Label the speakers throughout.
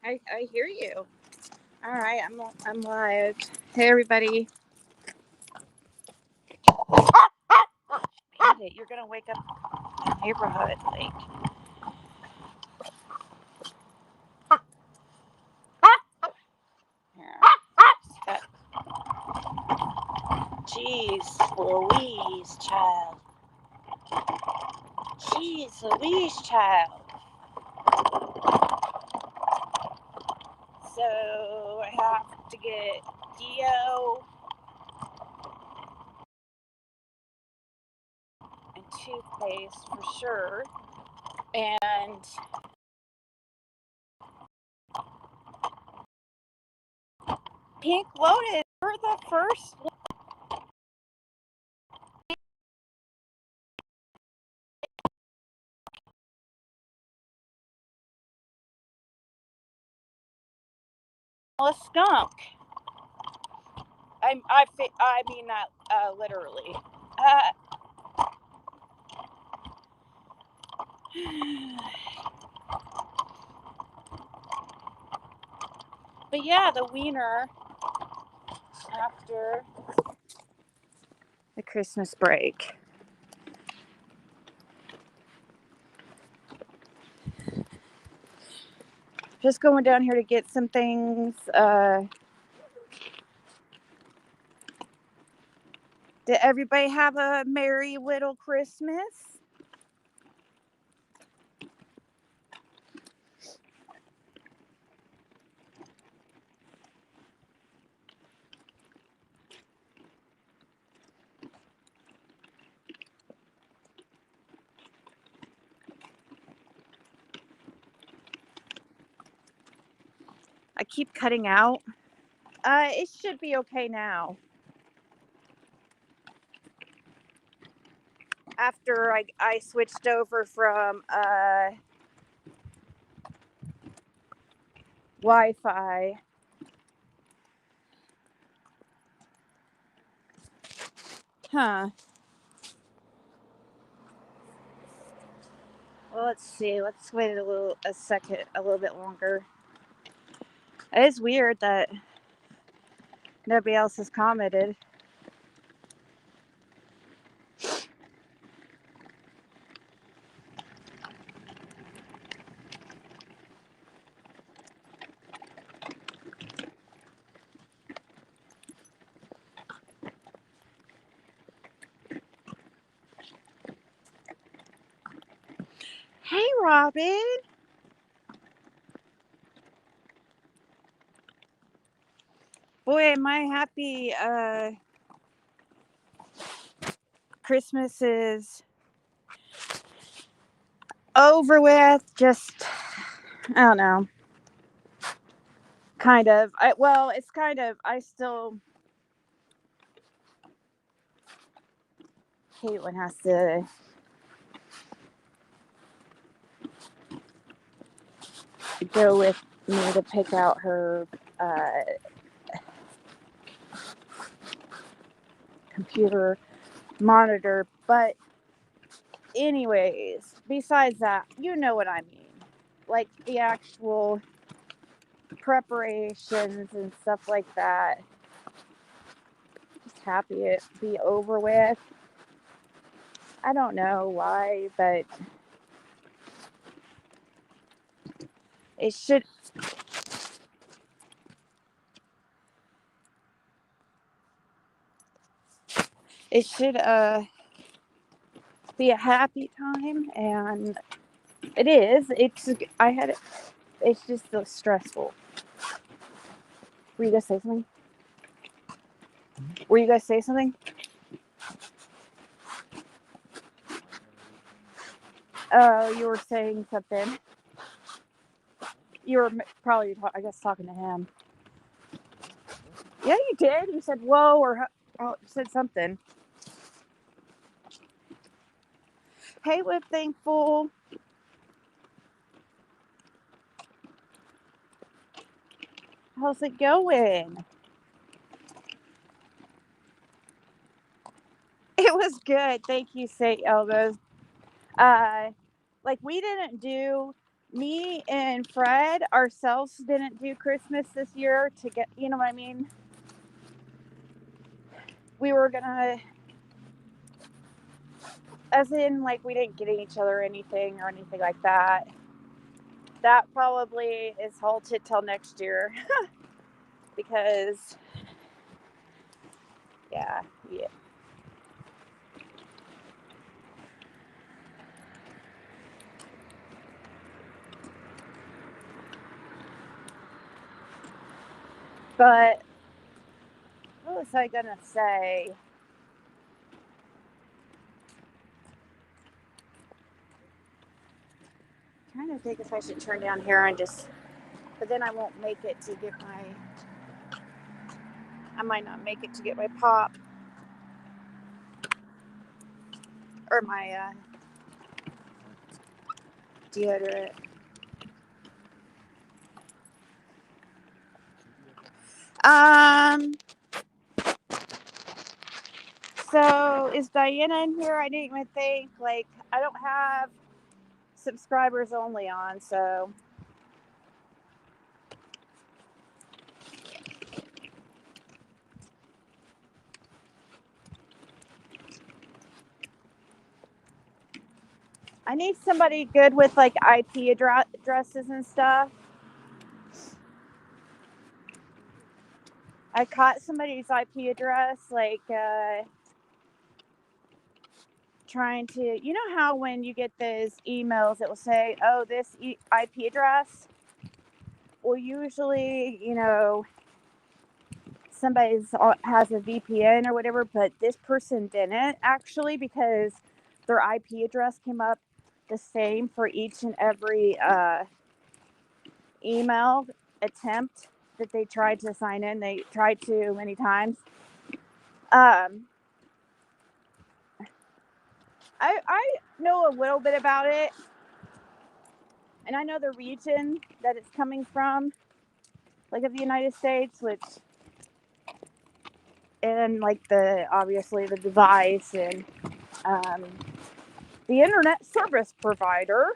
Speaker 1: I hear you. All right, I'm live. Hey everybody. Hate it. You're gonna wake up the neighborhood. Like, here. Jeez, Louise, child. Jeez, Louise, child. So I have to get Dio and toothpaste for sure, and Pink Lotus for the first a skunk. I mean not literally. But yeah, the wiener after the Christmas break. Just going down here to get some things. Did everybody have a merry little Christmas? I keep cutting out. It should be okay now. After I switched over from Wi-Fi. Huh. Well, let's see. Let's wait a little bit longer. It is weird that nobody else has commented. Hey, Robin. Boy, am I happy. Christmas is over with. Just, I don't know. Kind of. It's kind of. I still. Caitlin has to go with me to pick out her computer monitor. But anyways, besides that, you know what I mean. Like the actual preparations and stuff like that. Just happy it be over with. I don't know why, but it should. It should be a happy time, and it is. It's just so stressful. Were you gonna say something? Were you gonna say something? Oh, you were saying something. You were probably, I guess, talking to him. Yeah, you did. You said whoa, or you said something. Hey, Whip Thankful. How's it going? It was good. Thank you, St. Elbows. Like we didn't do me and Fred ourselves didn't do Christmas this year to get, you know what I mean? We were gonna, as in, like, we didn't get each other anything or anything like that. That probably is halted till next year because, yeah. But what was I gonna say? I'm trying to think if I should turn down here and just, but then I won't make it to get I might not make it to get my pop or my deodorant. Um. So is Diana in here? I didn't even think. Like, I don't have subscribers only on, so I need somebody good with like IP addresses and stuff. I caught somebody's IP address, like trying to, you know how when you get those emails, it will say, "Oh, this IP address." Well, usually, somebody has a VPN or whatever, but this person didn't actually because their IP address came up the same for each and every email attempt that they tried to sign in. They tried to many times. I know a little bit about it, and I know the region that it's coming from, like of the United States, which and like obviously the device and um, the internet service provider.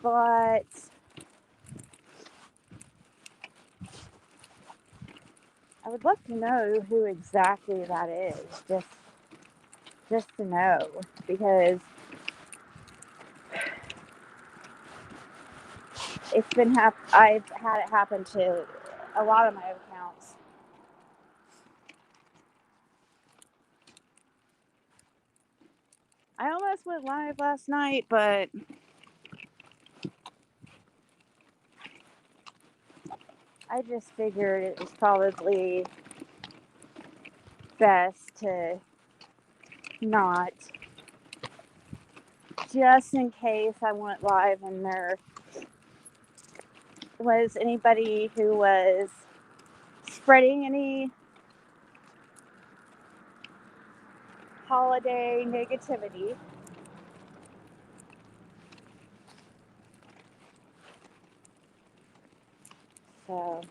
Speaker 1: But I would love to know who exactly that is, just to know, because I've had it happen to a lot of my accounts. I almost went live last night, but I just figured it was probably best to not, just in case I went live and there was anybody who was spreading any holiday negativity. So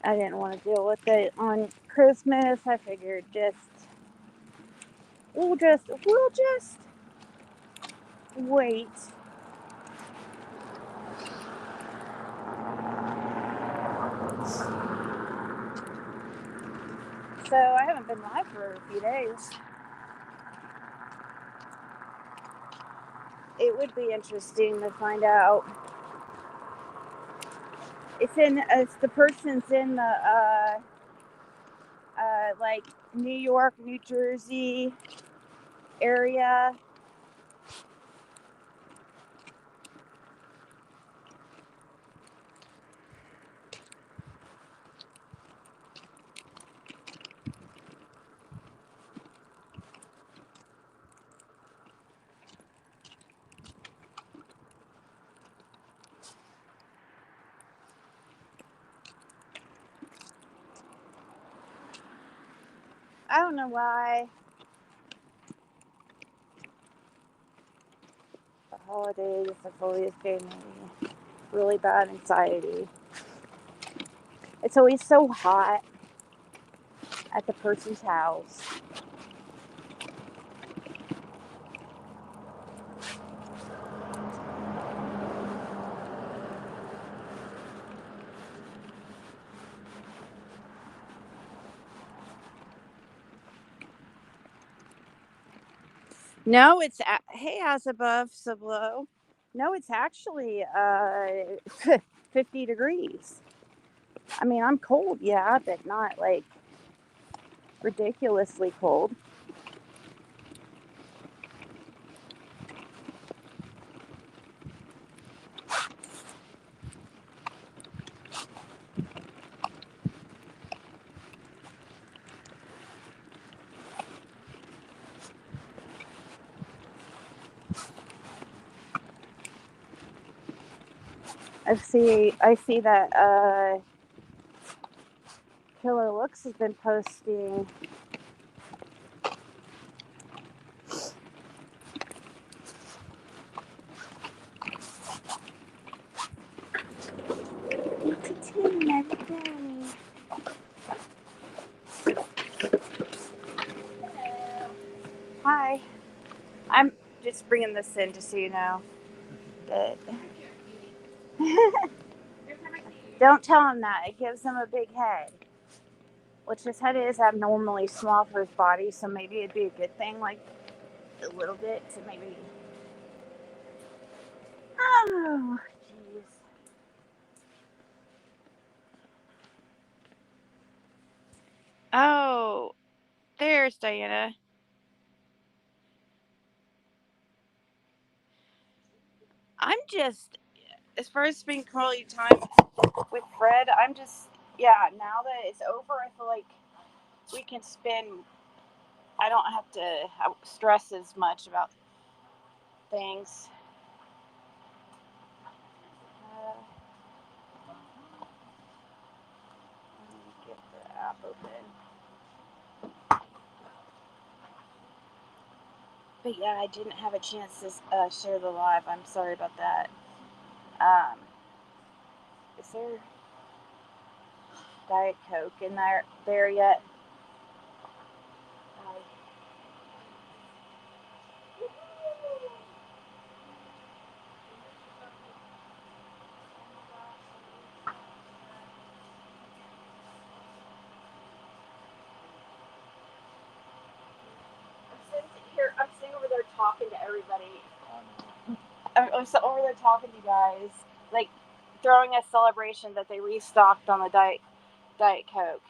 Speaker 1: I didn't want to deal with it on Christmas. I figured we'll just wait. So I haven't been live for a few days. It would be interesting to find out. It's the person's in the like New York, New Jersey area. I don't know why the holidays have always gave me really bad anxiety. It's always so hot at the person's house. No, it's hey, as above, so below. No, it's actually 50 degrees. I mean, I'm cold, yeah, but not like ridiculously cold. I see that Killer Looks has been posting. Hi. I'm just bringing this in just so you know that. Don't tell him that. It gives him a big head. Which his head is abnormally small for his body, so maybe it'd be a good thing, like a little bit to maybe. Oh, jeez. Oh, there's Diana. I'm just, as far as spending quality time with Fred, I'm just, yeah, now that it's over, I feel like we can spend, I don't have to stress as much about things. Let me get the app open. But yeah, I didn't have a chance to share the live. I'm sorry about that. Is there Diet Coke in there yet? I'm sitting over there talking to everybody. I'm so over there talking to you guys, like throwing a celebration that they restocked on the Diet Coke,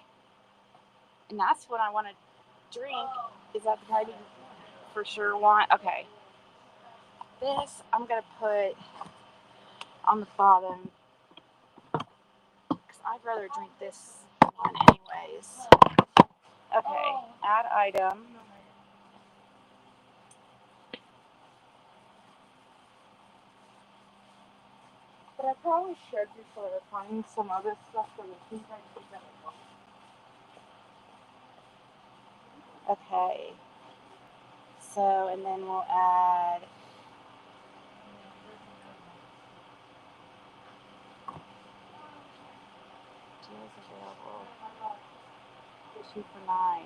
Speaker 1: and that's what I want to drink. Is that the kind you for sure want? Okay, this I'm gonna put on the bottom because I'd rather drink this one anyways. Okay, add item. But I probably should before finding some other stuff from the food bank. Okay. So, and then we'll add deals available. 2 for $9.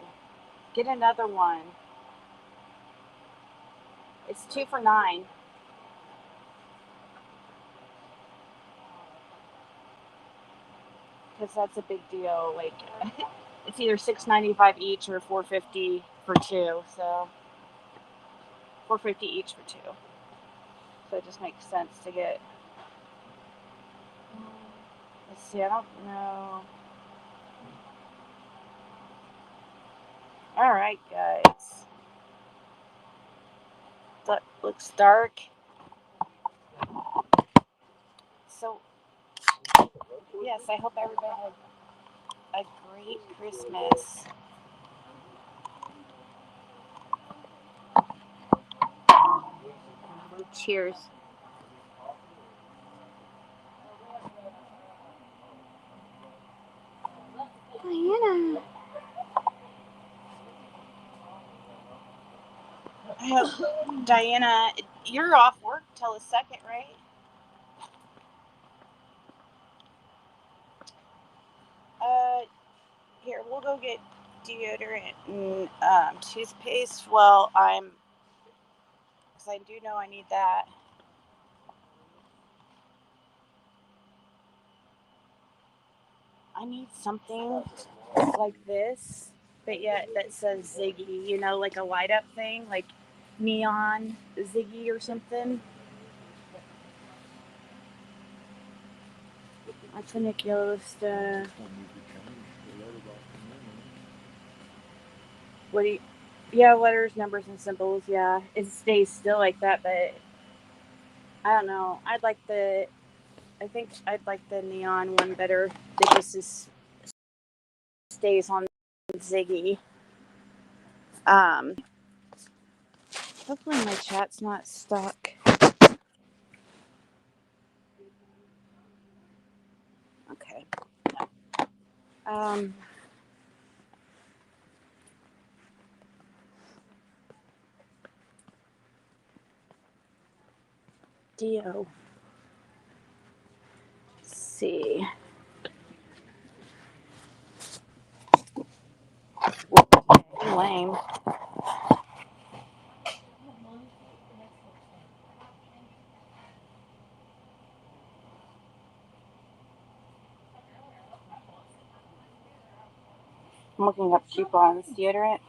Speaker 1: Get another one. It's 2 for $9. Because that's a big deal. Like, it's either $6.95 each or $4.50 for two. So, $4.50 each for two. So it just makes sense to get. Let's see. I don't know. All right, guys. That looks dark. So, yes, I hope everybody had a great Christmas. Cheers. Diana. Diana, you're off work till the 2nd, right? Here, we'll go get deodorant and toothpaste. Well, because I do know I need that. I need something like this, but yet that says Ziggy, like a light up thing. Like, neon Ziggy or something. Authentic what do you? Yeah, letters, numbers, and symbols. Yeah, it stays still like that, but I don't know. I think I'd like the neon one better. That just stays on Ziggy. Um, hopefully my chat's not stuck. Okay. Dio. Let's see. Lame. I'm looking up coupons. Deodorant.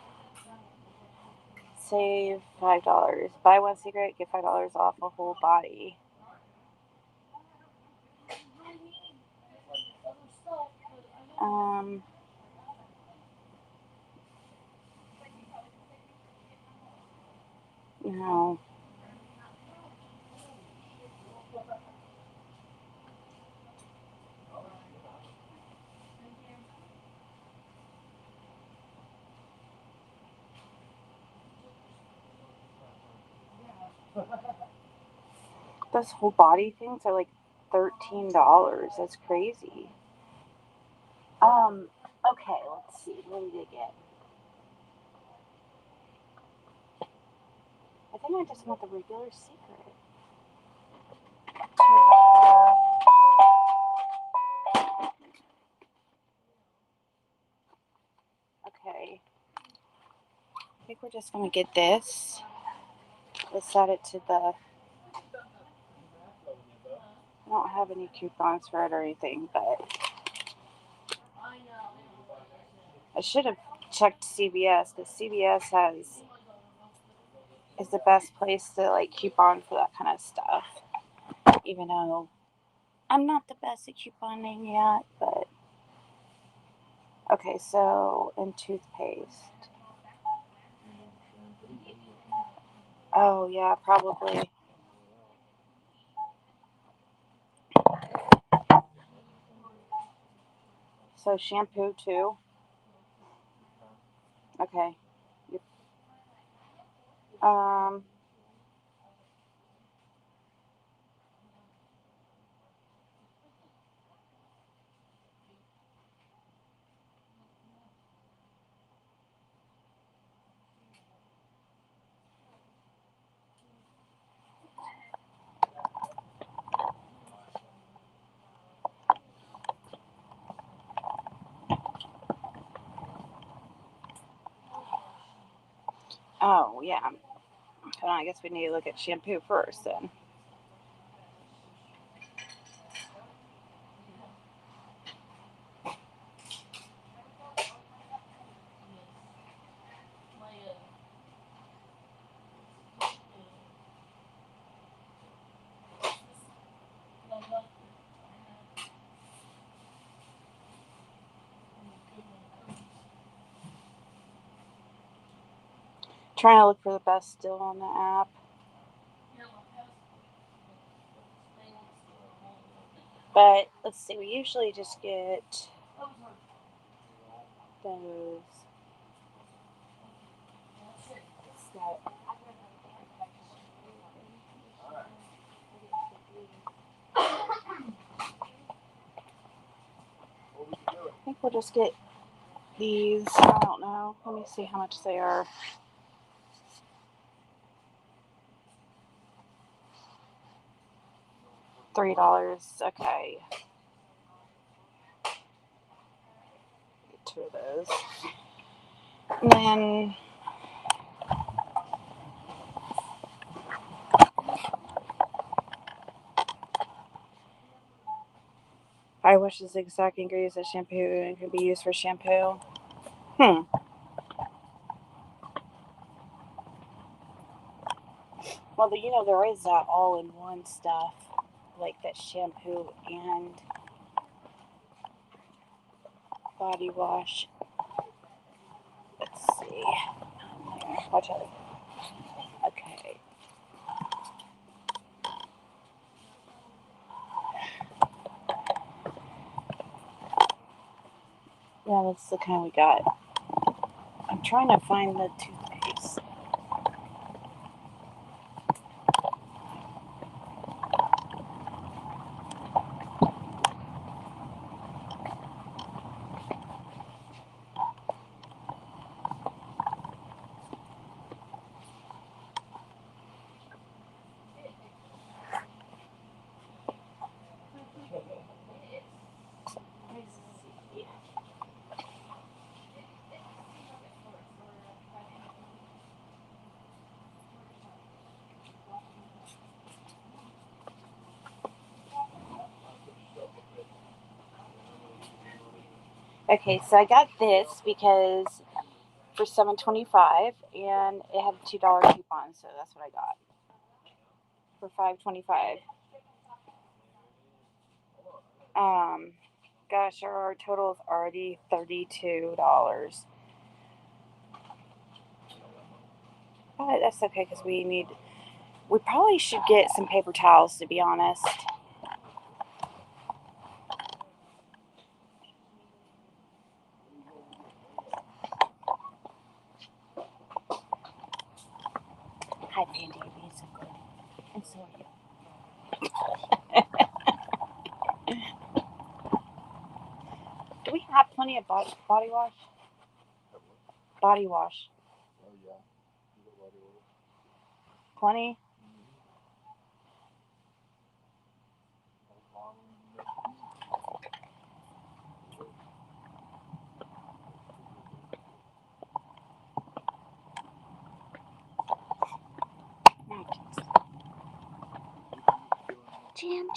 Speaker 1: Save $5. Buy one cigarette, get $5 off a whole body. No. Those whole body things are like $13. That's crazy. Okay, let's see. What did I get? I think I just want the regular secret. Okay. I think we're just going to get this. Let's add it to the... I don't have any coupons for it or anything, but... I should have checked CVS, because CVS is the best place to like coupon for that kind of stuff. Even though I'm not the best at couponing yet, but... Okay, so, and toothpaste. Oh, yeah, probably. So, shampoo, too? Okay. Oh, yeah. Hold on, I guess we need to look at shampoo first, then. Trying to look for the best still on the app. But let's see, we usually just get those. I think we'll just get these. I don't know. Let me see how much they are. $3. Okay. Get 2 of those. And then I wish is the exact ingredients of shampoo and can be used for shampoo. Well, you know, there is that all-in-one stuff, like that shampoo and body wash. Let's see. Watch out. Okay. Yeah, that's the kind we got. I'm trying to find the toothpaste. Okay, so I got this because for $7.25, and it had a $2 coupon, so that's what I got for $5.25. Gosh, our total is already $32. But that's okay because we probably should get some paper towels, to be honest. Hi, Andy, you're being so good. And so are you. Do we have plenty of body wash? Body wash.
Speaker 2: Oh, yeah.
Speaker 1: Plenty?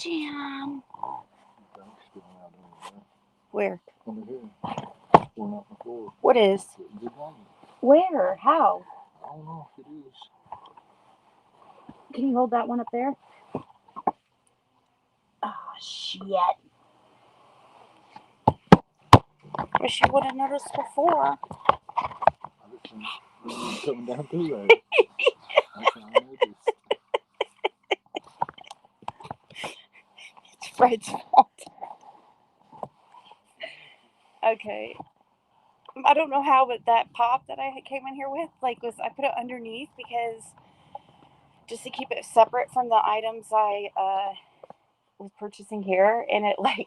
Speaker 1: Jam. Where?
Speaker 2: Under here. Going out the floor.
Speaker 1: What is?
Speaker 2: Good one.
Speaker 1: Where? How?
Speaker 2: I don't know if it is.
Speaker 1: Can you hold that one up there? Oh, shit. Wish you would have noticed before.
Speaker 2: I just seen it coming down through there. That's how I noticed.
Speaker 1: It's Fred's fault. Okay. I don't know how, but that pop that I came in here with, I put it underneath because just to keep it separate from the items I was purchasing here, and I was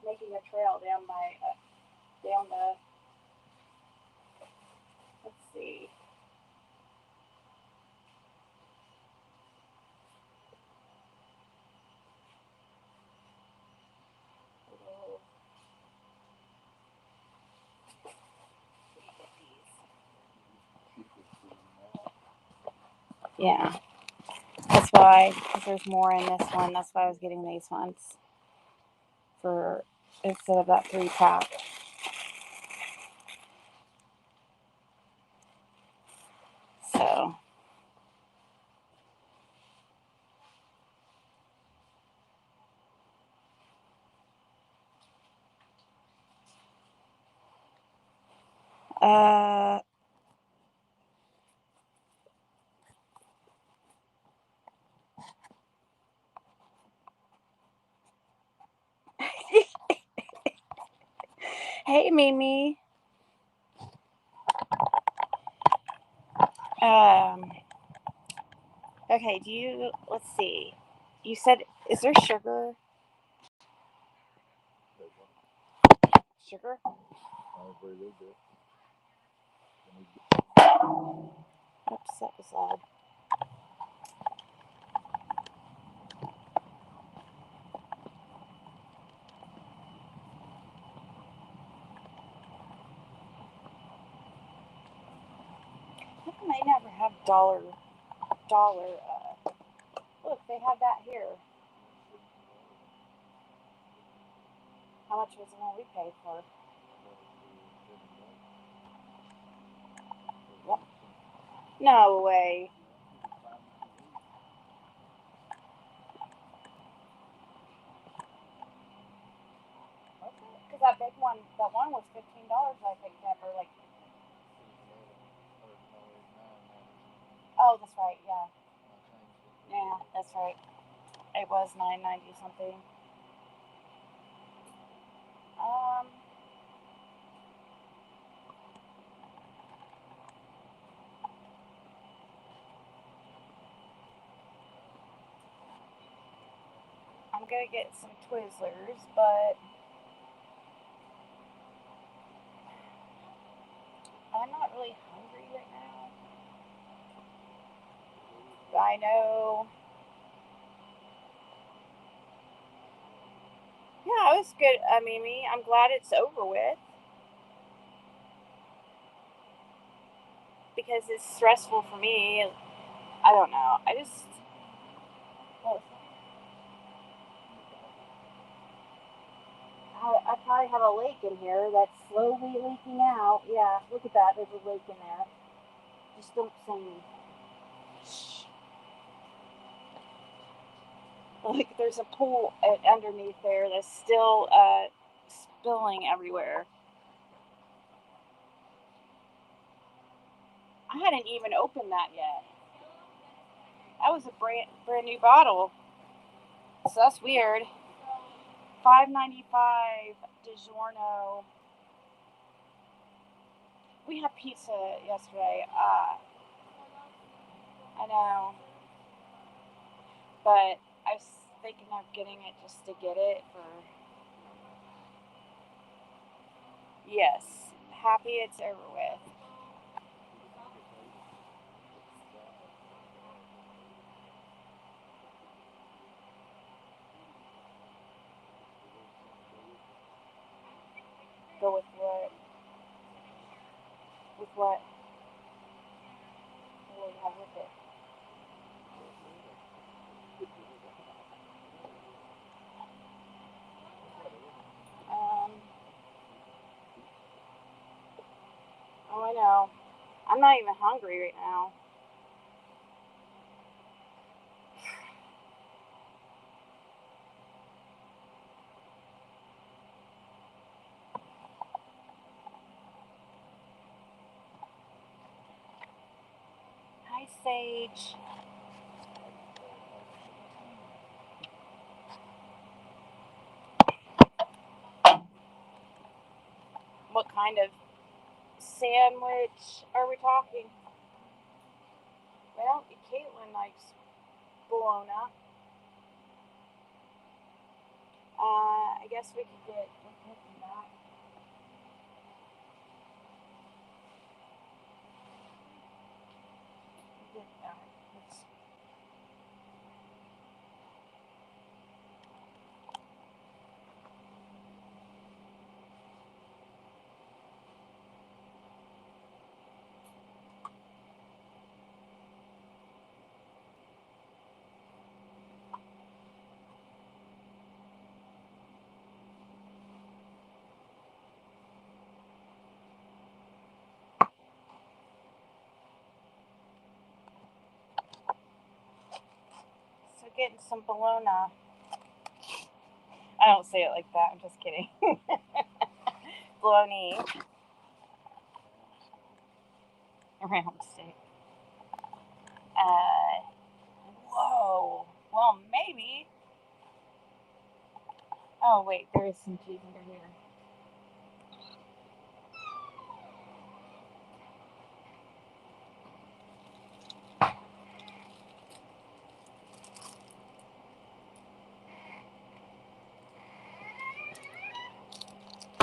Speaker 1: making a trail down the. Let's see. Yeah, that's why, because there's more in this one. That's why I was getting these ones instead of that 3-pack. So. Hey, Mimi. Okay, let's see. You said, is there sugar? Sugar? Oops, that was loud. How come they never have dollar? Look, they have that here. How much was the one we paid for? No way. Because that big one, that one was $15 I picked up, or like, oh, that's right, yeah. Yeah, that's right. It was $9.90 something. Um, I'm gonna get some Twizzlers, but I'm not really hungry right now. I know. Yeah, it was good. I mean, I'm glad it's over with because it's stressful for me. I don't know. I just. Well, I probably have a lake in here that's slowly leaking out. Yeah, look at that. There's a lake in there. Just don't say anything. Look, there's a pool underneath there that's still spilling everywhere. I hadn't even opened that yet. That was a brand new bottle. So that's weird. $5.95 DiGiorno. We had pizza yesterday. I know, but I was thinking of getting it just to get it for. Yes, happy it's over with. Go with what? With what? What do you have with it? Um, oh, I know. I'm not even hungry right now. Hi, Sage. What kind of sandwich are we talking? Well, Caitlin likes bologna. I guess we could get that. Get that. So getting some bologna. I don't say it like that. I'm just kidding. Bologna. Round stick. Uh, whoa. Well, maybe. Oh, wait. There is some cheese under here.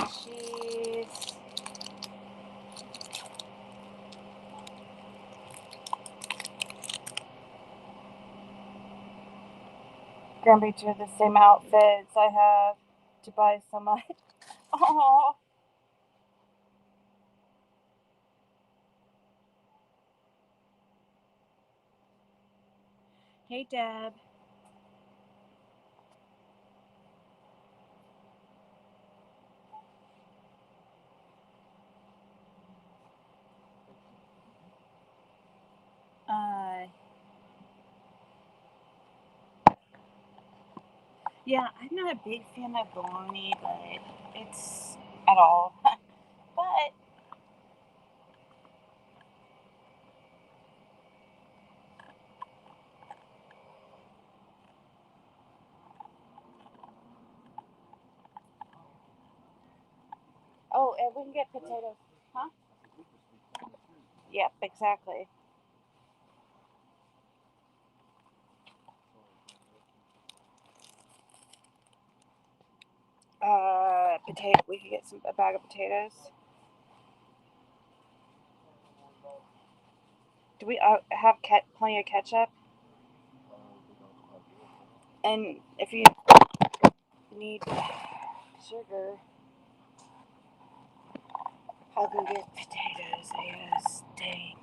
Speaker 1: Cheese. Grandpa are the same outfits I have to buy so much. Oh. Hey, Deb. Yeah, I'm not a big fan of bologna, but it's at all. But oh, and we can get potatoes, huh? Yep, exactly. Potato. We could get a bag of potatoes. Do we have plenty of ketchup? And if you need sugar, I'll go get potatoes. Yes, dang.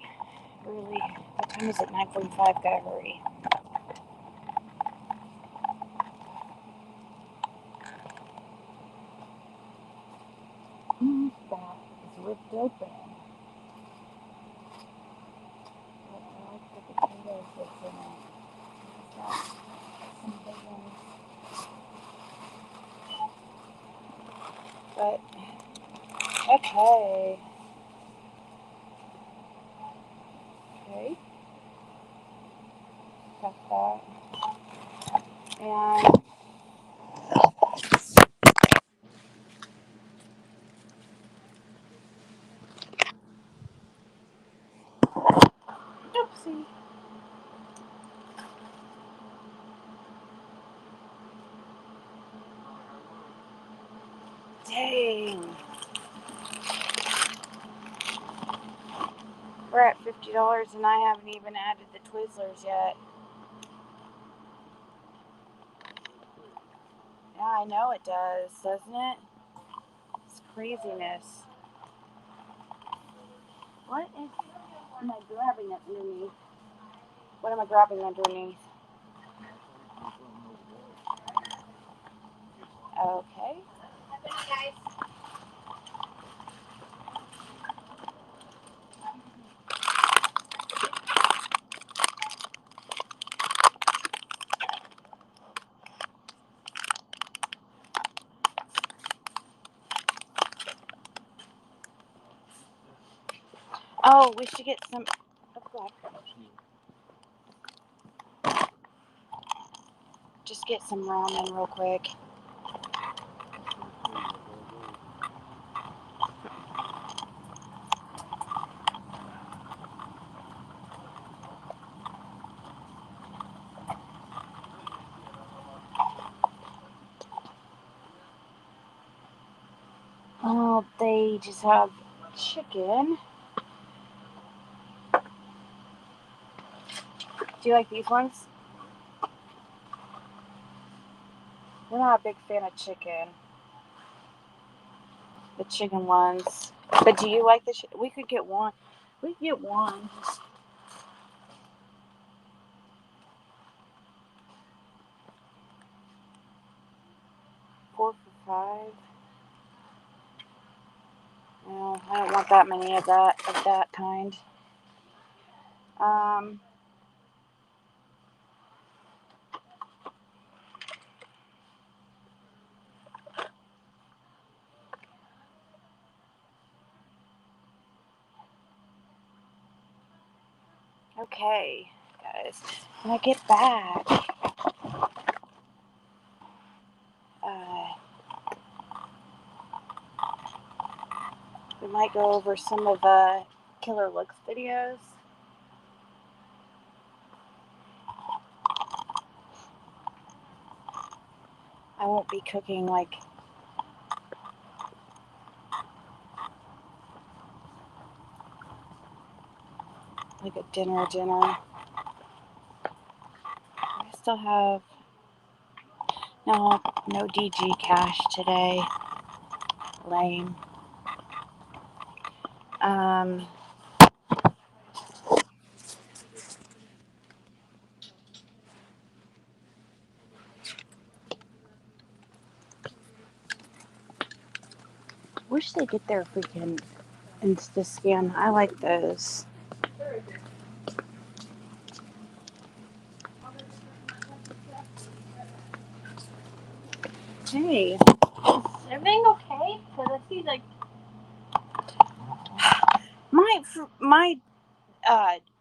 Speaker 1: Really? What time is it? 9:45. Gotta hurry. That is ripped open. I like the potatoes that's in it. It's got some big ones. But, okay. Okay. Got that. And oopsie. Dang. We're at $50 and I haven't even added the Twizzlers yet. Yeah, I know it does, doesn't it? It's craziness. What am I grabbing underneath? What am I grabbing underneath? Okay. Oh, we should get some. Oh, God. Just get some ramen real quick. Oh, they just have chicken. Do you like these ones? We're not a big fan of chicken. The chicken ones. But do you like the we could get one. We could get one. 4 for $5. No, I don't want that many of that kind. Um. Okay, guys. When I get back, uh, we might go over some of Killer Looks videos. I won't be cooking like a dinner. I still have no DG cash today. Lame. Wish they get their freaking Insta scan. I like those. Hey.
Speaker 3: Is everything okay? Because I see, like...
Speaker 1: My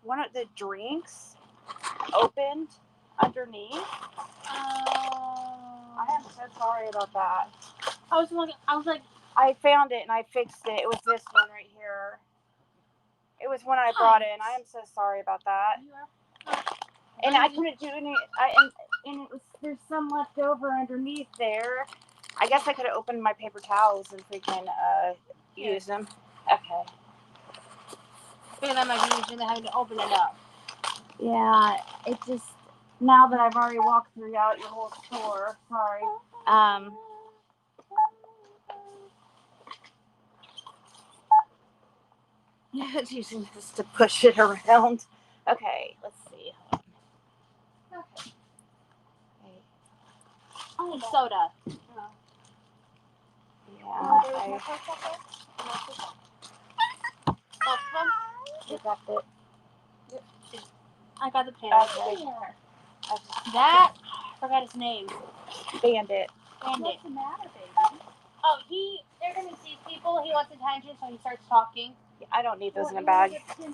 Speaker 1: one of the drinks opened underneath. I am so sorry about that.
Speaker 3: I was like...
Speaker 1: I found it and I fixed it. It was this one right here. It was one I brought in. I am so sorry about that. And I couldn't do any. And it was, there's some left over underneath there. I guess I could have opened my paper towels and freaking use them. Okay.
Speaker 3: I feel that might be easier than having to open it up.
Speaker 1: Yeah, it just, now that I've already walked throughout your whole store, sorry. Yeah, it's using this to push it around. Okay, let's see.
Speaker 3: Okay. I need soda.
Speaker 1: Yeah, you got it.
Speaker 3: I got the pan.
Speaker 1: Okay.
Speaker 3: That, I forgot his name.
Speaker 1: Bandit.
Speaker 3: What's the matter, baby? Oh, they're going to see people. He wants attention, so he starts talking.
Speaker 1: I don't need those in a bag.
Speaker 3: I'll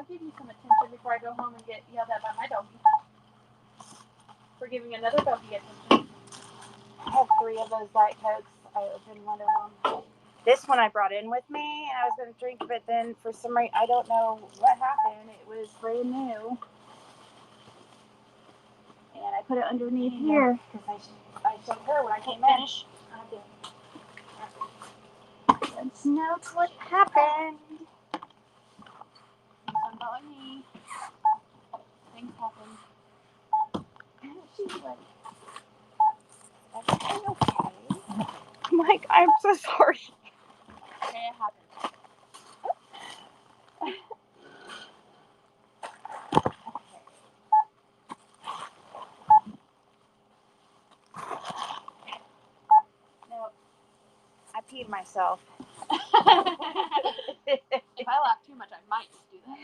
Speaker 3: give you some attention before I go home and get yelled at by my doggy. For giving another doggy attention.
Speaker 1: I have 3 of those Diet Cokes. I opened one of them. This one I brought in with me, and I was going to drink it, but then for some reason, I don't know what happened. It was brand new. And I put it underneath here, because I showed her when I came in. Let's know what happened.
Speaker 3: Something about me. Things happen.
Speaker 1: She's like, everything okay? I'm like, I'm so sorry.
Speaker 3: Okay, it happened.
Speaker 1: Nope. I peed myself.
Speaker 3: If I laugh too much, I might do that.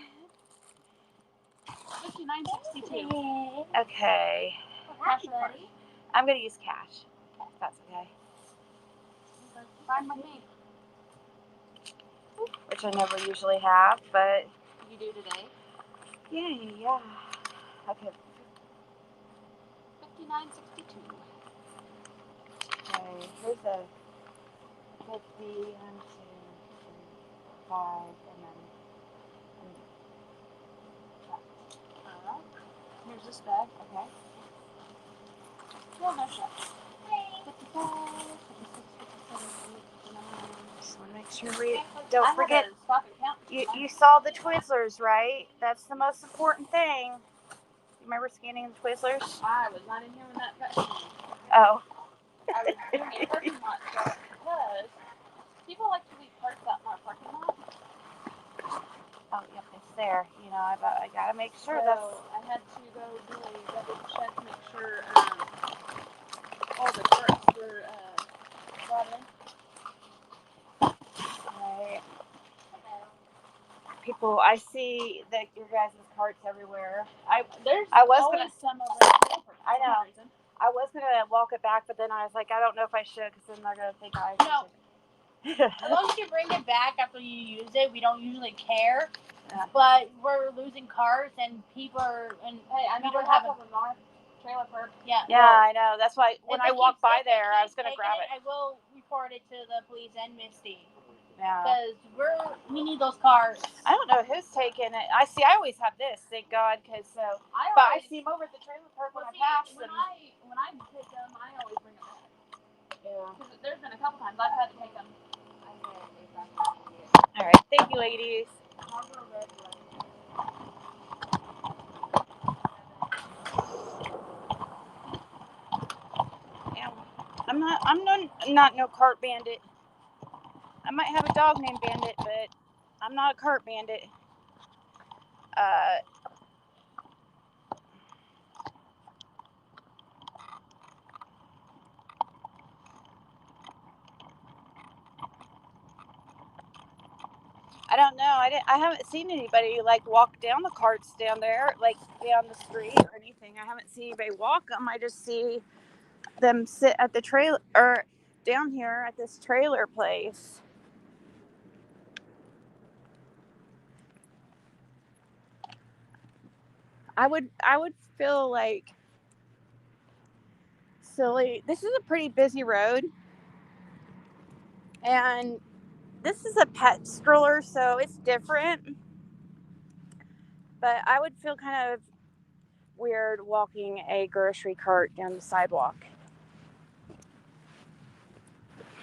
Speaker 3: 59.62.
Speaker 1: Okay.
Speaker 3: Cash ready?
Speaker 1: I'm going to use cash. If that's okay.
Speaker 3: Fine with me.
Speaker 1: Which I never usually have, but...
Speaker 3: You do today?
Speaker 1: Yeah. Okay.
Speaker 3: 59.62.
Speaker 1: Okay, here's a 50, 1, 2, 3, 5, and then...
Speaker 3: Here's this bag.
Speaker 1: Okay.
Speaker 3: No, no shot. 55, 56, 57, 58, 59.
Speaker 1: Just want to make sure we don't forget.
Speaker 3: You
Speaker 1: You saw the Twizzlers, right? That's the most important thing. You remember scanning the Twizzlers?
Speaker 3: I was not in here when that got seen.
Speaker 1: Oh.
Speaker 3: I was in a parking lot because people like to leave carts out in our parking lot.
Speaker 1: Oh, yep, it's there. You know, I gotta make sure
Speaker 3: So
Speaker 1: that's...
Speaker 3: I had to go do a double check to make sure all the carts were brought in.
Speaker 1: Right. People, I see that your guys' carts everywhere.
Speaker 3: There's
Speaker 1: I was
Speaker 3: always
Speaker 1: gonna,
Speaker 3: some of them.
Speaker 1: I know. I was gonna walk it back, but then I was like, I don't know if I should, because then they're gonna think I...
Speaker 3: No. As long as you bring it back after you use it, we don't usually care.
Speaker 1: Yeah.
Speaker 3: But we're losing cars, and people are... And
Speaker 1: Hey, I
Speaker 3: we
Speaker 1: know
Speaker 3: don't
Speaker 1: what
Speaker 3: have
Speaker 1: happened with my trailer park.
Speaker 3: Yeah.
Speaker 1: Yeah, I know. That's why when I walked by
Speaker 3: If they
Speaker 1: there, I was
Speaker 3: keep
Speaker 1: gonna
Speaker 3: taking
Speaker 1: grab it.
Speaker 3: I will report it to the police and Misty.
Speaker 1: Yeah.
Speaker 3: Because we need those cars.
Speaker 1: I don't know who's taking it. I always have this, thank God, because I see them over at the trailer park when I pass.
Speaker 3: When I take them, I always bring them back.
Speaker 1: Yeah.
Speaker 3: Because there's been a couple times I've had to take them.
Speaker 1: All right, thank you, ladies. Yeah, I'm not no cart bandit. I might have a dog named Bandit, but I'm not a cart bandit. I don't know. I haven't seen anybody like walk down the carts down there, like down the street or anything. I haven't seen anybody walk them. I just see them sit at the trailer or down here at this trailer place. I would feel like silly. This is a pretty busy road, and this is a pet stroller, so it's different. But I would feel kind of weird walking a grocery cart down the sidewalk.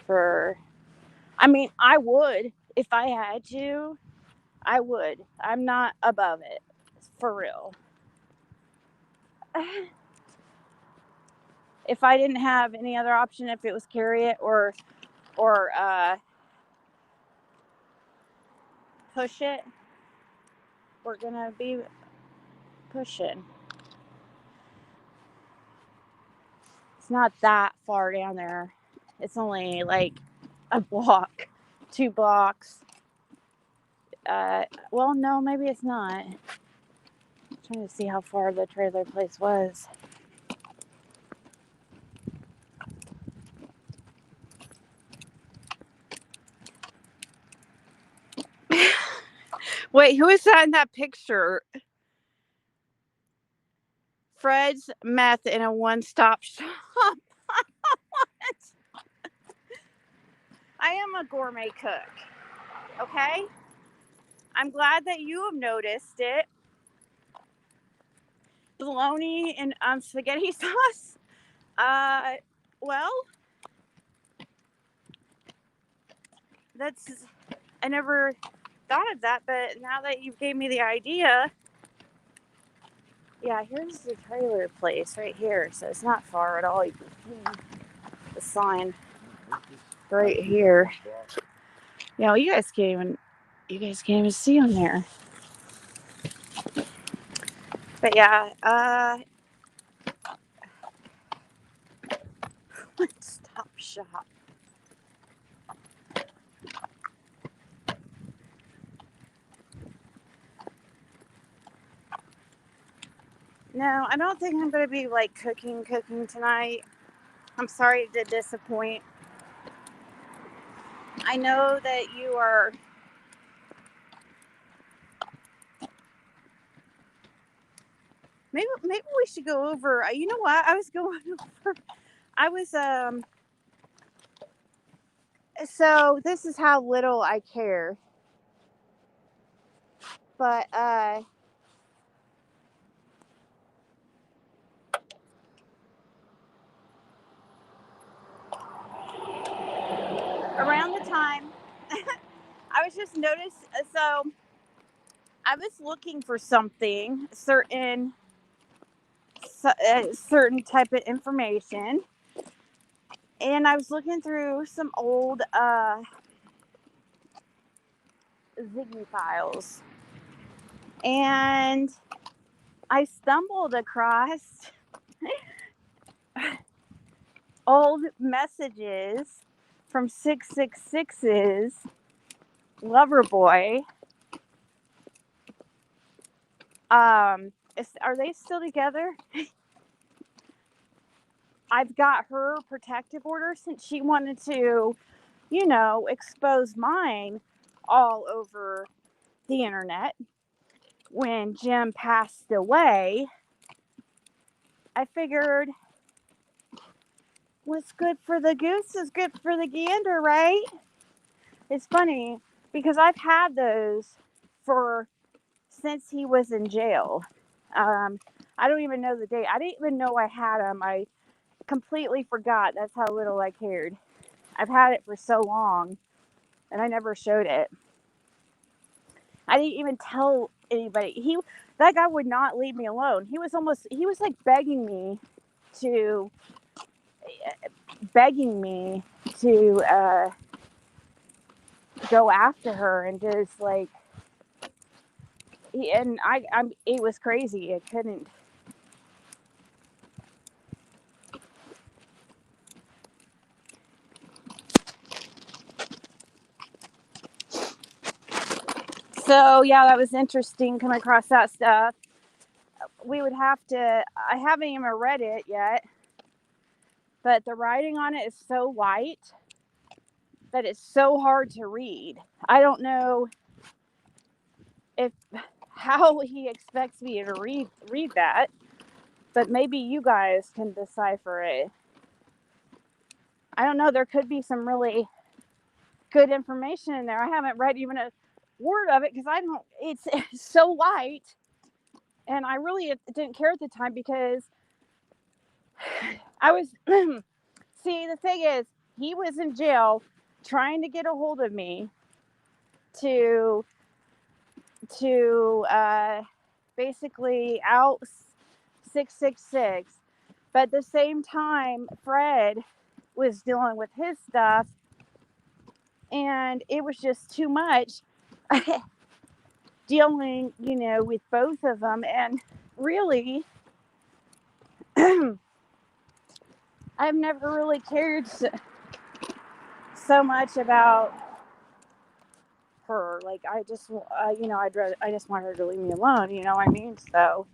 Speaker 1: I would if I had to. I would. I'm not above it, for real. If I didn't have any other option, if it was carry it or push it, we're gonna be pushing. It's not that far down there. It's only like a block, 2 blocks. Well, no, maybe it's not. I'm trying to see how far the trailer place was. Wait, who is that in that picture? Fred's Meth in a one-stop shop. What? I am a gourmet cook. Okay? I'm glad that you have noticed it. Bologna and spaghetti sauce. Well, I never thought of that, but now that you gave me the idea, yeah, here's the trailer place right here, so it's not far at all. You can see the sign right here. Yeah, you guys can't even see on there. But yeah, one-stop shop. No, I don't think I'm going to be like cooking tonight. I'm sorry to disappoint. I know that you are. Maybe we should go over. You know what? I was going over. I was So this is how little I care. But around the time I was just noticed. So I was looking for something certain type of information, and I was looking through some old Ziggy files, and I stumbled across old messages from 666's lover boy. Are they still together? I've got her protective order since she wanted to, expose mine all over the internet. When Jim passed away, I figured what's good for the goose is good for the gander, right? It's funny because I've had those since he was in jail. I don't even know the date. I didn't even know I had them. I completely forgot. That's how little I cared. I've had it for so long, and I never showed it. I didn't even tell anybody. That guy would not leave me alone. He was like begging me to go after her and just like it was crazy. I couldn't. So yeah, that was interesting coming across that stuff. We would have to. I haven't even read it yet. but the writing on it is so white that it's so hard to read. I don't know if how he expects me to read that, but maybe you guys can decipher it. I don't know. There could be some really good information in there. I haven't read even a word of it because I don't. It's so white, and I really didn't care at the time because I was. See, the thing is, he was in jail trying to get a hold of me to basically out 666, but at the same time, Fred was dealing with his stuff, and it was just too much dealing, with both of them. And really, I've never really cared so much about her. Like, I just, I just want her to leave me alone. You know what I mean? So,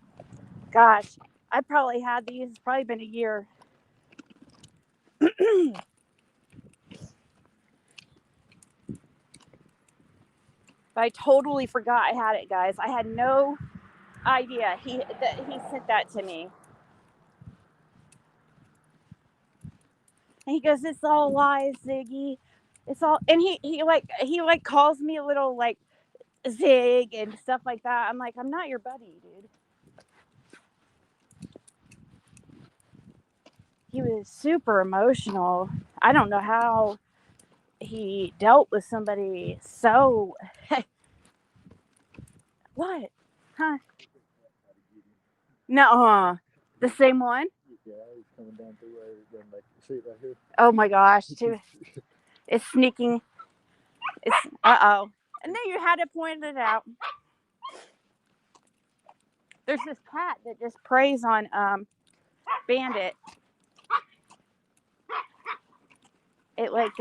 Speaker 1: gosh, I probably had these. It's probably been a year. But I totally forgot I had it, guys. I had no idea he sent that to me. And he goes, "It's all lies, Ziggy. It's all," and he calls me a little like Zig and stuff like that. I'm like, I'm not your buddy, dude. He was super emotional. I don't know how he dealt with somebody so. What? Huh? No, the same one.
Speaker 2: Yeah, he's coming down through there. Like, see it right here?
Speaker 1: Oh my gosh, too. It's sneaking. It's uh-oh. And then you had to point it out. There's this cat that just preys on Bandit. It like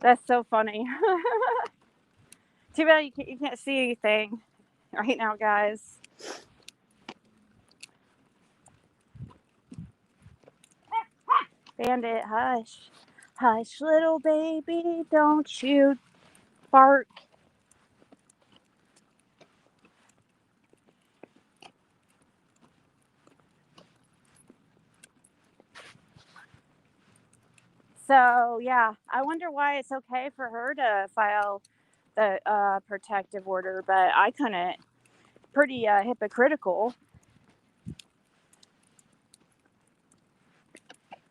Speaker 1: that's so funny. Too bad you can't see anything right now, guys. Bandit, hush. Hush, little baby, don't you bark. So, yeah, I wonder why it's okay for her to file the protective order, but I couldn't. Pretty hypocritical.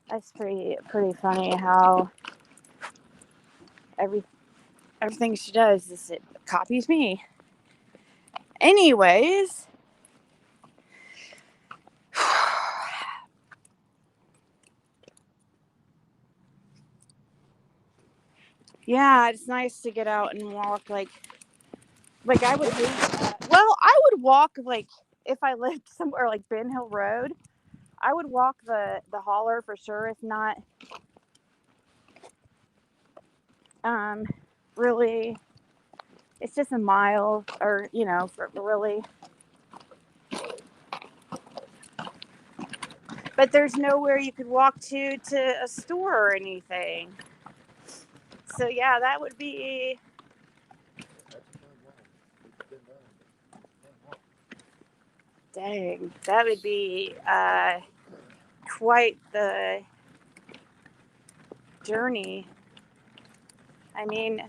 Speaker 1: That's pretty funny how everything she does is it copies me. Anyways, yeah, it's nice to get out and walk. Like I would hate. Well, I would walk like if I lived somewhere like Ben Hill Road. I would walk the holler for sure. If not, really, it's just a mile or for really. But there's nowhere you could walk to a store or anything. So yeah, that would be. Dang, that would be quite the journey. I mean,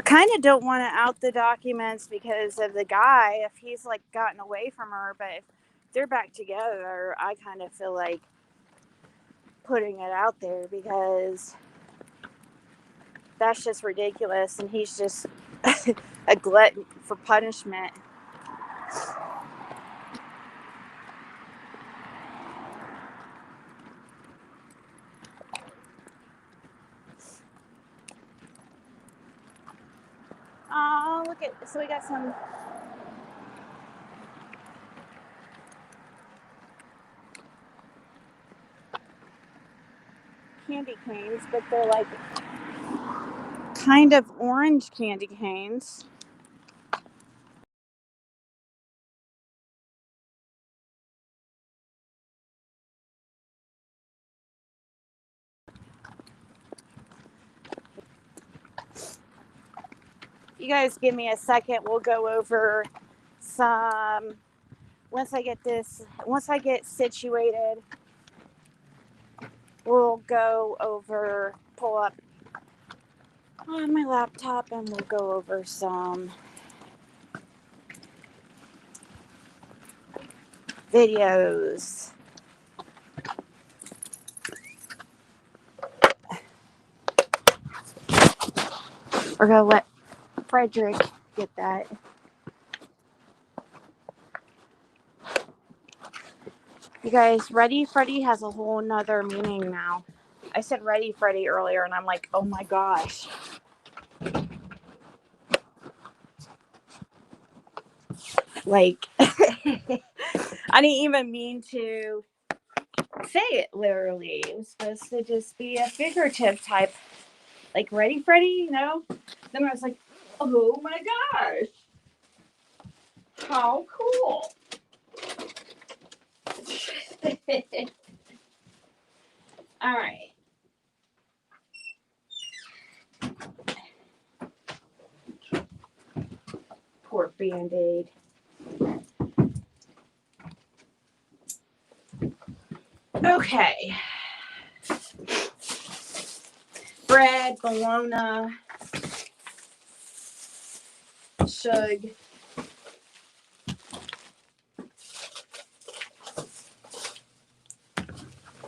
Speaker 1: kind of don't want to out the documents because of the guy if he's like gotten away from her, but if they're back together, I kind of feel like putting it out there because that's just ridiculous and he's just a glutton for punishment. Oh, look at, so we got some candy canes, but they're like kind of orange candy canes. You guys give me a second. We'll go over some, once I get situated, we'll go over, pull up on my laptop and we'll go over some videos. We're gonna let Frederick get that. You guys, Ready Freddy has a whole nother meaning now. I said Ready Freddy earlier and I'm like, oh my gosh. Like, I didn't even mean to say it literally. It was supposed to just be a figurative type, like Ready Freddy, you know? Then I was like, oh my gosh. How cool. All right. Poor Band-Aid. Okay. Bread, bologna, shug.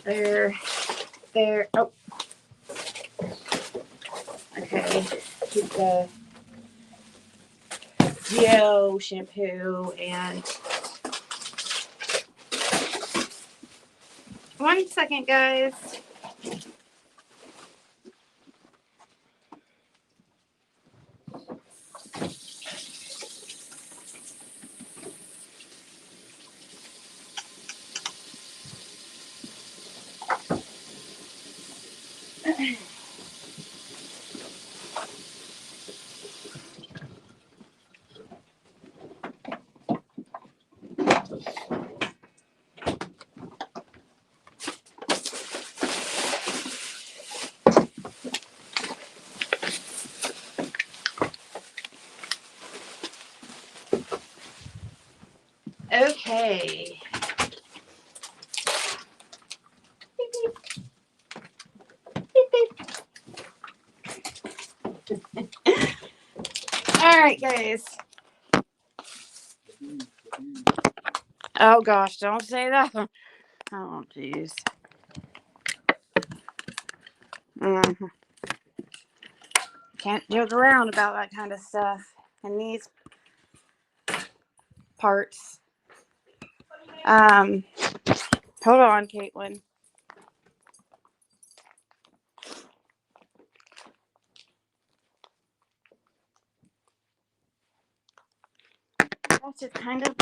Speaker 1: There. Oh. Okay. Keep the Geo shampoo and 1 second, guys. Okay. All right, guys. Oh gosh, don't say that. Oh jeez. Can't joke around about that kind of stuff in these parts. Hold on, Caitlin. That's just kind of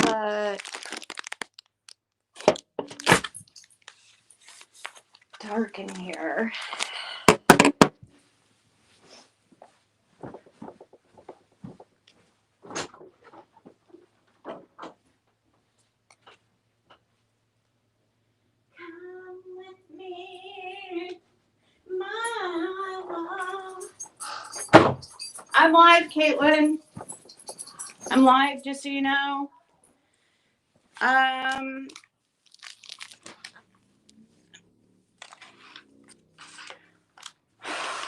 Speaker 1: dark in here. Come with me, my love. I'm live, Caitlin. I'm live, just so you know.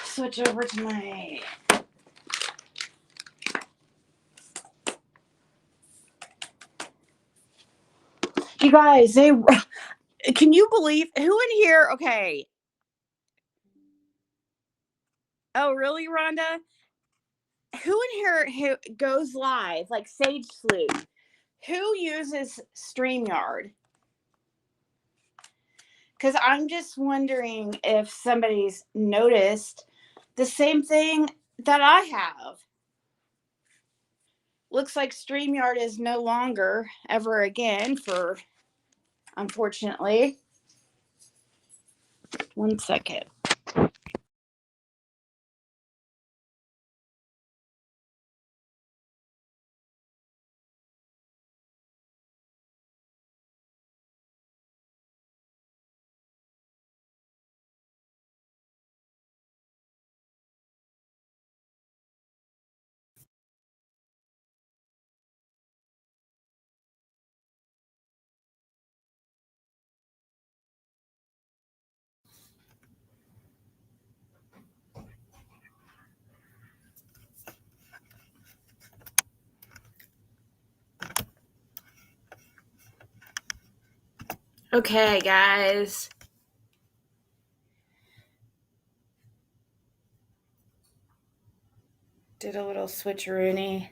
Speaker 1: Switch over to my. You guys, can you believe who in here? Okay. Oh, really, Rhonda? Who in here who goes live, like Sage Sleuth? Who uses StreamYard? Because I'm just wondering if somebody's noticed the same thing that I have. looks like StreamYard is no longer ever again for, unfortunately. 1 second. Okay, guys. Did a little switcheroony.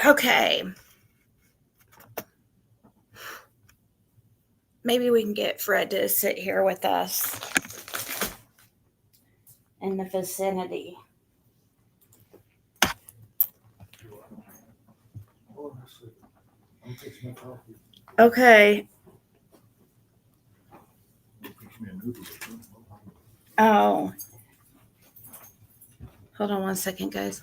Speaker 1: Okay. Maybe we can get Fred to sit here with us in the vicinity. Okay. Oh. Hold on 1 second, guys.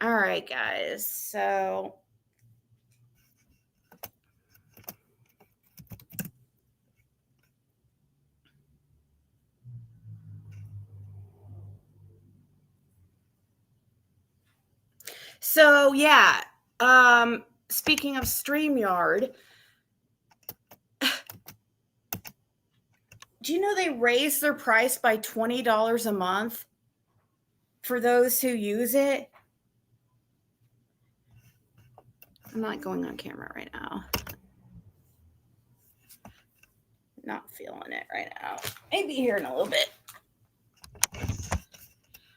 Speaker 1: All right, guys. So yeah. Speaking of StreamYard, do you know they raised their price by $20 a month for those who use it? I'm not going on camera right now. Not feeling it right now. Maybe here in a little bit.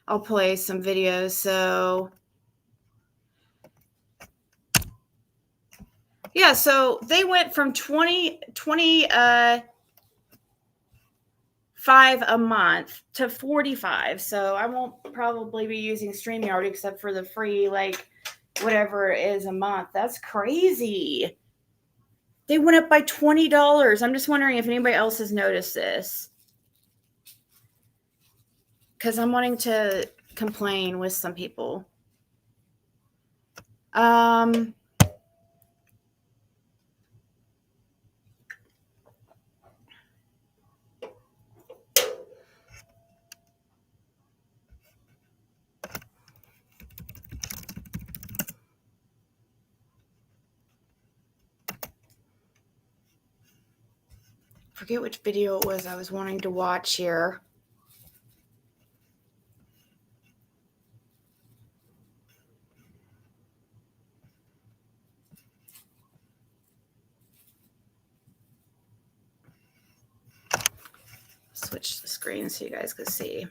Speaker 1: I'll play some videos. So yeah, so they went from 25 a month to 45. So I won't probably be using StreamYard except for the free, like whatever it is a month. That's crazy. They went up by $20. I'm just wondering if anybody else has noticed this, because I'm wanting to complain with some people. Forget which video it was I was wanting to watch here. Switch the screen so you guys can see.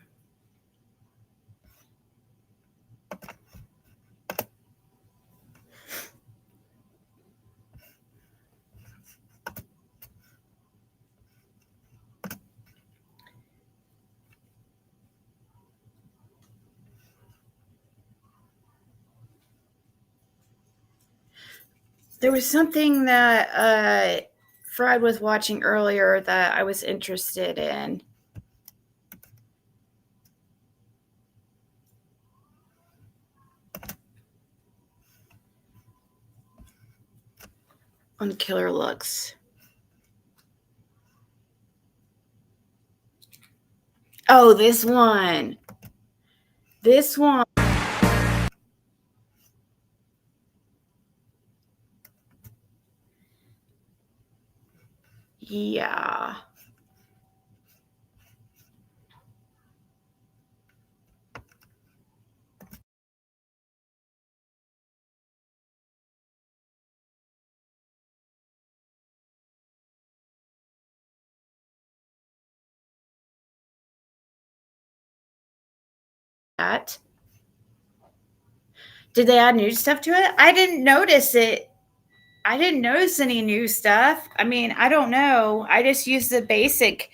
Speaker 1: There was something that Fred was watching earlier that I was interested in. On killer looks. Oh, this one. This one. Yeah. That. Did they add new stuff to it? I didn't notice it. I didn't notice any new stuff. I mean, I don't know. I just use the basic.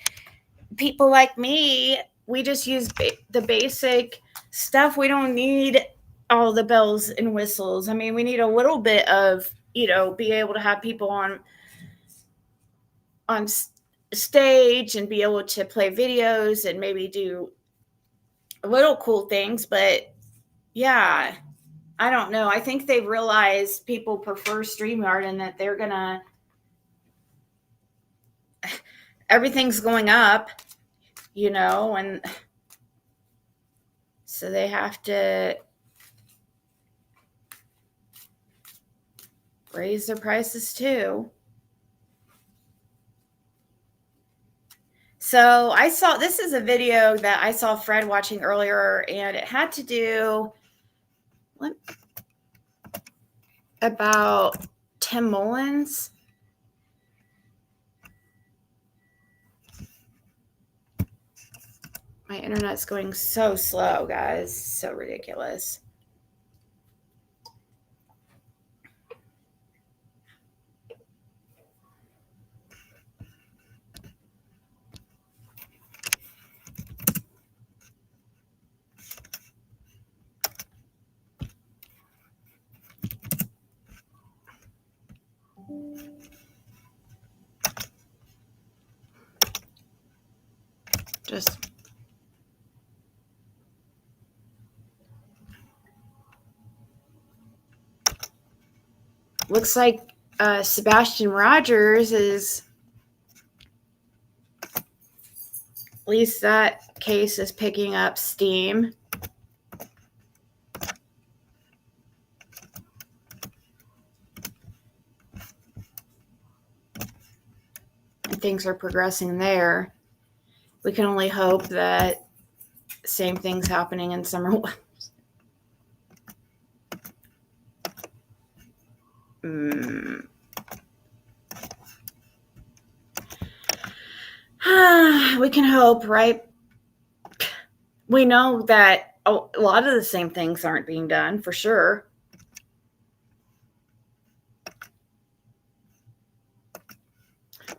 Speaker 1: People like me, we just use the basic stuff. We don't need all the bells and whistles. I mean, we need a little bit of, be able to have people on stage and be able to play videos and maybe do little cool things. But yeah, I don't know. I think they've realized people prefer StreamYard and that they're gonna everything's going up, and so they have to raise their prices too. So this is a video that I saw Fred watching earlier, and it had to do about Tim Mullins. My internet's going so slow, guys. So ridiculous. Just looks like Sebastian Rogers is, at least that case is picking up steam. And things are progressing there. We can only hope that same thing's happening in Summer West. We can hope, right? We know that a lot of the same things aren't being done, for sure.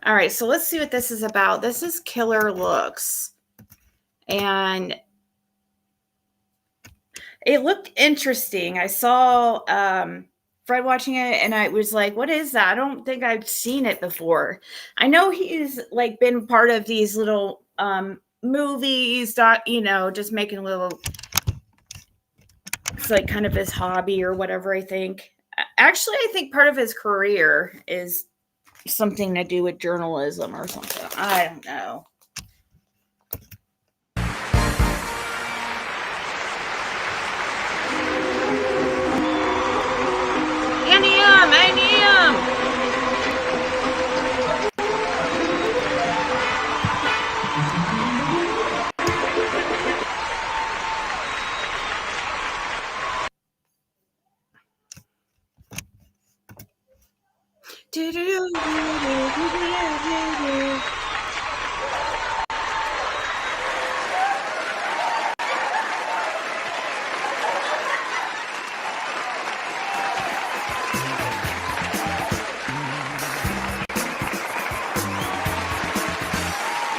Speaker 1: All right, so let's see what this is about. This is Killer Looks. And it looked interesting. I saw Fred watching it, and I was like, what is that? I don't think I've seen it before. I know he's like been part of these little movies, just making little, it's like kind of his hobby or whatever, I think. Actually, I think part of his career is something to do with journalism or something. I don't know.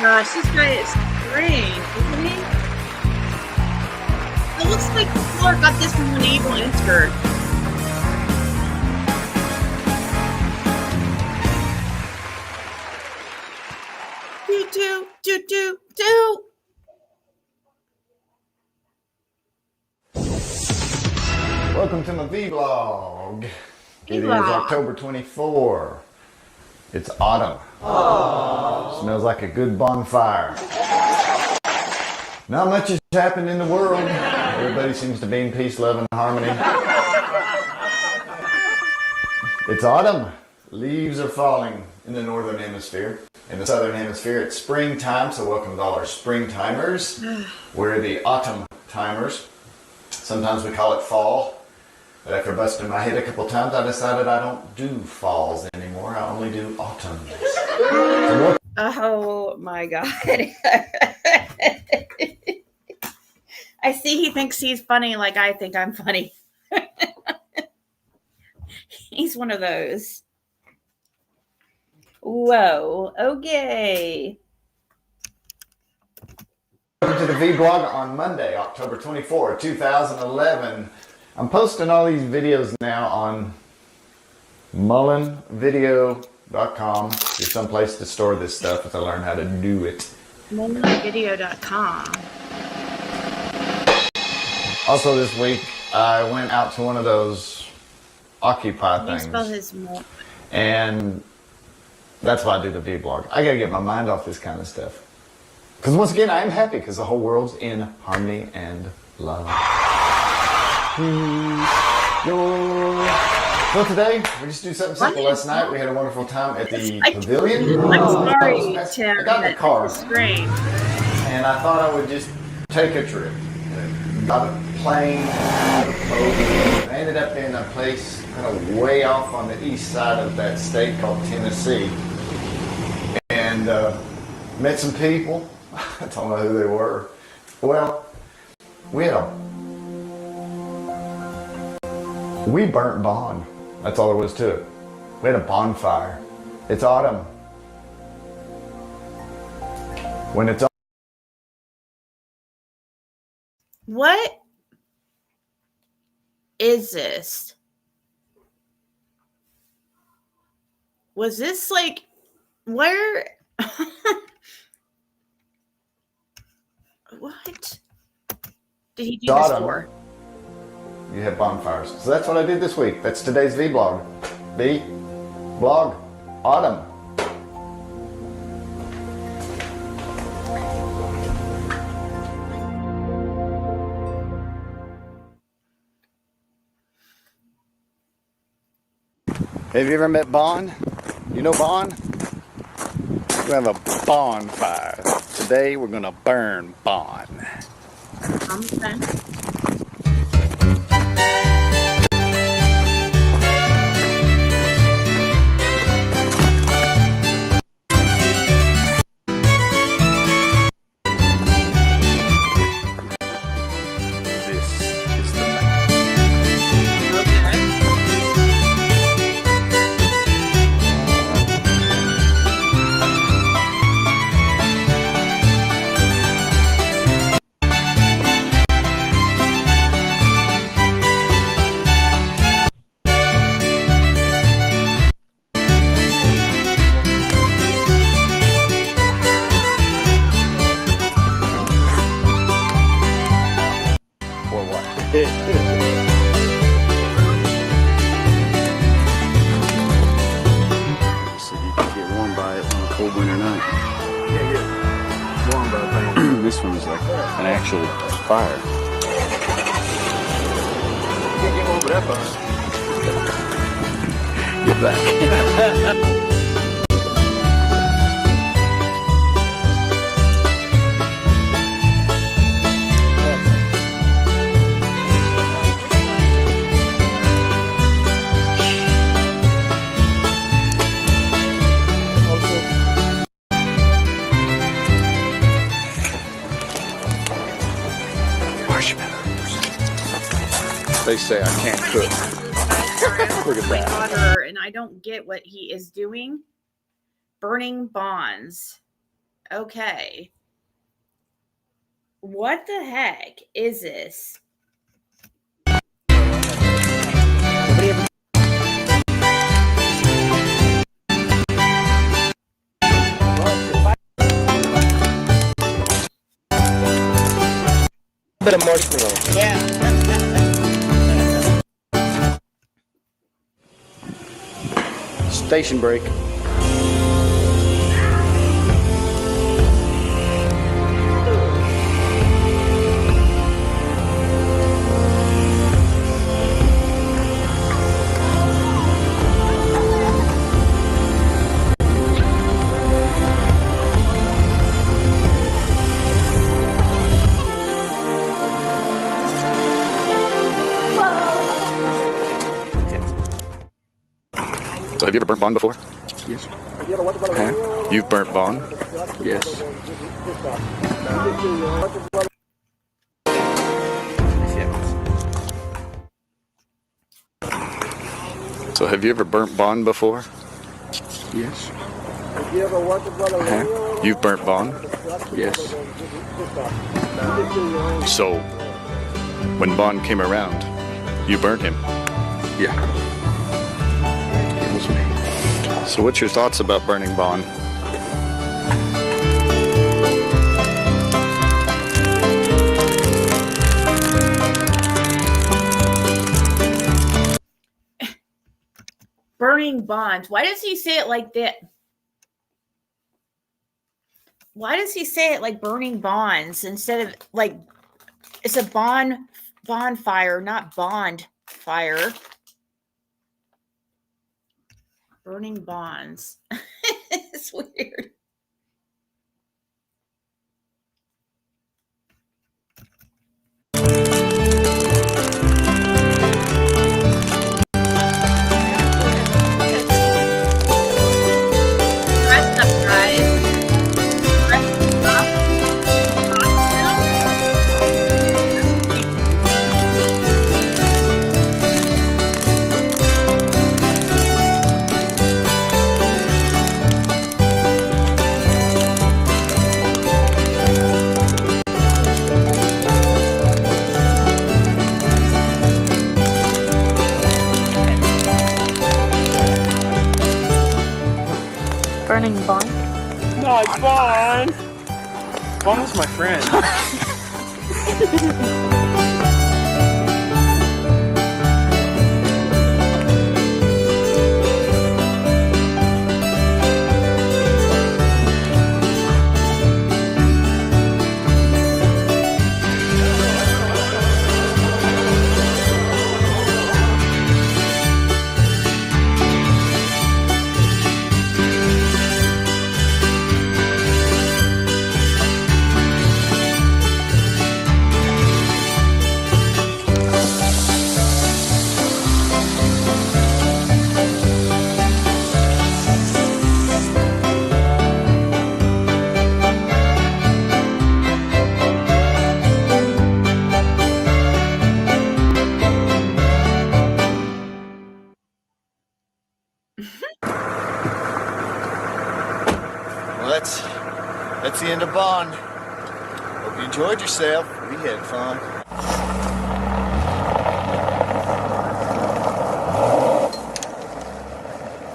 Speaker 1: Gosh, this guy is strange, isn't he? It looks like the killer got this from an evil intern.
Speaker 4: Welcome to my vlog. It is
Speaker 1: Vlog.
Speaker 4: October 24. It's autumn. Smells like a good bonfire. Not much has happened in the world. Everybody seems to be in peace, love, and harmony. It's autumn. Leaves are falling in the northern hemisphere. In the southern hemisphere, it's springtime, so welcome to all our springtimers. We're the autumn timers. Sometimes we call it fall. But after busting my head a couple times, I decided I don't do falls anymore. I only do autumns. So
Speaker 1: Oh my God. I see he thinks he's funny like I think I'm funny. He's one of those. Whoa. Okay.
Speaker 4: welcome to the vlog on Monday, October 24, 2011. I'm posting all these videos now on mullenvideo.com. There's some place to store this stuff as I learn how to do it.
Speaker 1: Mullenvideo.com.
Speaker 4: Also this week, I went out to one of those Occupy
Speaker 1: Let me spell
Speaker 4: things.
Speaker 1: his mo-
Speaker 4: And that's why I do the vlog. I gotta get my mind off this kind of stuff. Because once again, I am happy because the whole world's in harmony and love. So today, we just do something simple. Last night, we had a wonderful time at the pavilion.
Speaker 1: I'm sorry,
Speaker 4: I
Speaker 1: Tim.
Speaker 4: got in the car,
Speaker 1: It's strange.
Speaker 4: and I thought I would just take a trip. Got a plane, got a boat. I ended up in a place kind of way off on the east side of that state called Tennessee. And met some people. I don't know who they were. Well, we burnt bond. That's all there was to it. We had a bonfire. It's autumn. When it's
Speaker 1: What is this? Was this like where? What did he do this
Speaker 4: autumn,
Speaker 1: for?
Speaker 4: you have bonfires. So that's what I did this week. That's today's vlog. Vlog, autumn. Have you ever met Bond? You know Bond? We have a bonfire. Today we're gonna burn Bond.
Speaker 1: Okay.
Speaker 4: This is the map. Or what?
Speaker 5: So you can get warm by it on a cold winter night.
Speaker 2: Warm by thing.
Speaker 5: This one is like an actual fire.
Speaker 2: Can't get warm with that far.
Speaker 5: Get back.
Speaker 4: They say I can't cook. Look at that.
Speaker 1: Water, and I don't get what he is doing. Burning bonds. Okay. What the heck is this?
Speaker 6: Bit of marshmallow.
Speaker 1: Yeah.
Speaker 5: Station break. So have you ever burnt bond before?
Speaker 2: Yes.
Speaker 5: Huh? You've burnt bond?
Speaker 2: Yes.
Speaker 5: So have you ever burnt bond before?
Speaker 2: Yes.
Speaker 5: Huh? You've burnt bond?
Speaker 2: Yes.
Speaker 5: So when Bond came around, you burnt him.
Speaker 2: Yeah. It was me.
Speaker 5: So what's your thoughts about burning Bond?
Speaker 1: Burning bonds. Why does he say it like that? Why does he say it like burning bonds instead of like it's a bonfire, not bond fire? Burning bonds. It's weird. Rest up, guys. Rest up.
Speaker 3: Burning Bond.
Speaker 6: No, it's Bond. Bond was my friend.
Speaker 4: Well, that's the end of Bond. Hope you enjoyed yourself. We had fun.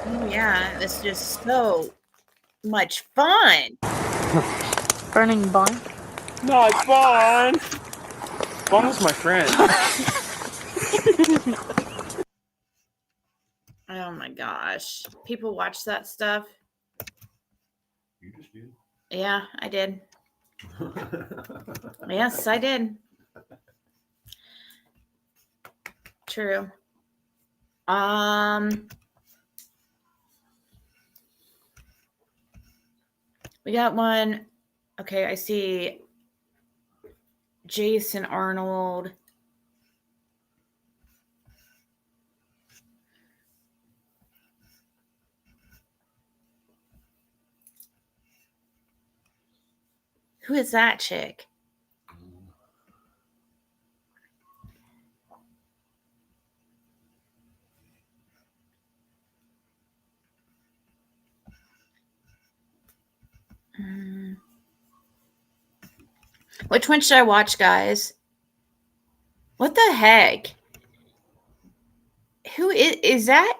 Speaker 1: Oh yeah, this is just so much fun.
Speaker 3: Burning Bond.
Speaker 6: No, it's Bond. Bond was my friend.
Speaker 1: Oh my gosh. People watch that stuff.
Speaker 2: You just did.
Speaker 1: Yeah, I did. Yes, I did. True. We got one. Okay, I see Jason Arnold. Who is that chick? Which one should I watch, guys? What the heck? Who is that?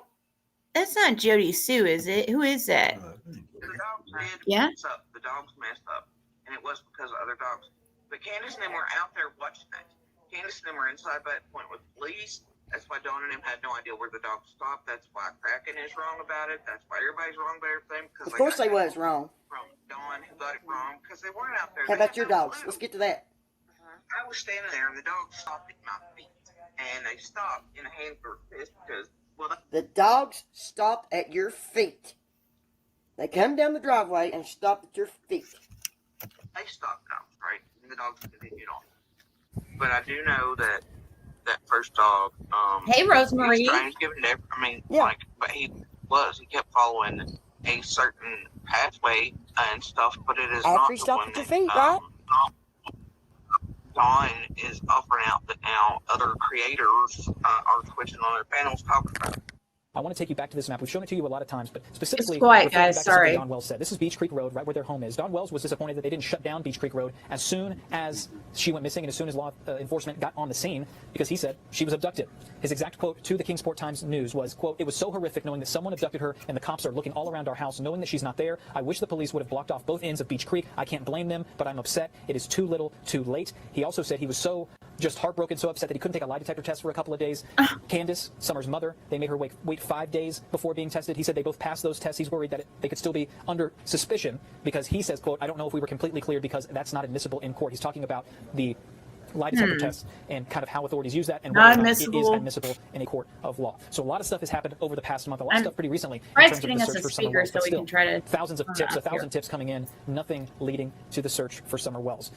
Speaker 1: That's not Jody Sue, is it? Who is that?
Speaker 7: The dogs did
Speaker 1: Yeah?
Speaker 7: mess up. The dogs messed up. And it was because of other dogs. But Candace and them were out there watching it. Candace and them were inside by that point with police That's why Dawn and him had no idea where the dog stopped. That's why Kraken is wrong about it. That's why everybody's wrong about everything.
Speaker 8: Of course they was wrong.
Speaker 7: From Dawn, who got it wrong, because they weren't out there.
Speaker 8: How about your dogs? Let's get to that.
Speaker 7: I was standing there, and the dog stopped at my feet. And they stopped in a handful of fish because, well,
Speaker 8: The dogs stopped at your feet. They come down the driveway and stopped at your feet.
Speaker 7: they stopped dogs, right? And the dogs continued on. But I do know that that first dog,
Speaker 9: Hey, Rosemary.
Speaker 7: he was strange, given to but he kept following a certain pathway and stuff, but it is
Speaker 8: After
Speaker 7: not
Speaker 8: he
Speaker 7: the
Speaker 8: stopped
Speaker 7: one
Speaker 8: at your
Speaker 7: that,
Speaker 8: feet, right?
Speaker 7: Dawn is offering out that now other creators are twitching on their panels talking about.
Speaker 10: I want to take you back to this map. We've shown it to you a lot of times, but specifically,
Speaker 9: It's quiet,
Speaker 10: referring
Speaker 9: guys.
Speaker 10: back to something
Speaker 9: Sorry.
Speaker 10: Don Wells said. This is Beach Creek Road, right where their home is. Don Wells was disappointed that they didn't shut down Beach Creek Road as soon as she went missing and as soon as law enforcement got on the scene, because he said she was abducted. His exact quote to the Kingsport Times News was, quote, "It was so horrific knowing that someone abducted her and the cops are looking all around our house knowing that she's not there. I wish the police would have blocked off both ends of Beach Creek. I can't blame them, but I'm upset. It is too little, too late." He also said he was so just heartbroken, so upset that he couldn't take a lie detector test for a couple of days. Candace, Summer's mother, they made her wait 5 days before being tested. He said they both passed those tests. He's worried that they could still be under suspicion because he says, quote, "I don't know if we were completely cleared because that's not admissible in court." He's talking about the lie detector tests and kind of how authorities use that and whether or not it is admissible in a court of law. So a lot of stuff has happened over the past month, a lot of stuff pretty recently.
Speaker 9: Fred's getting us a speaker so we can try to...
Speaker 10: Thousands of tips, 1,000 tips coming in, nothing leading to the search for Summer Wells.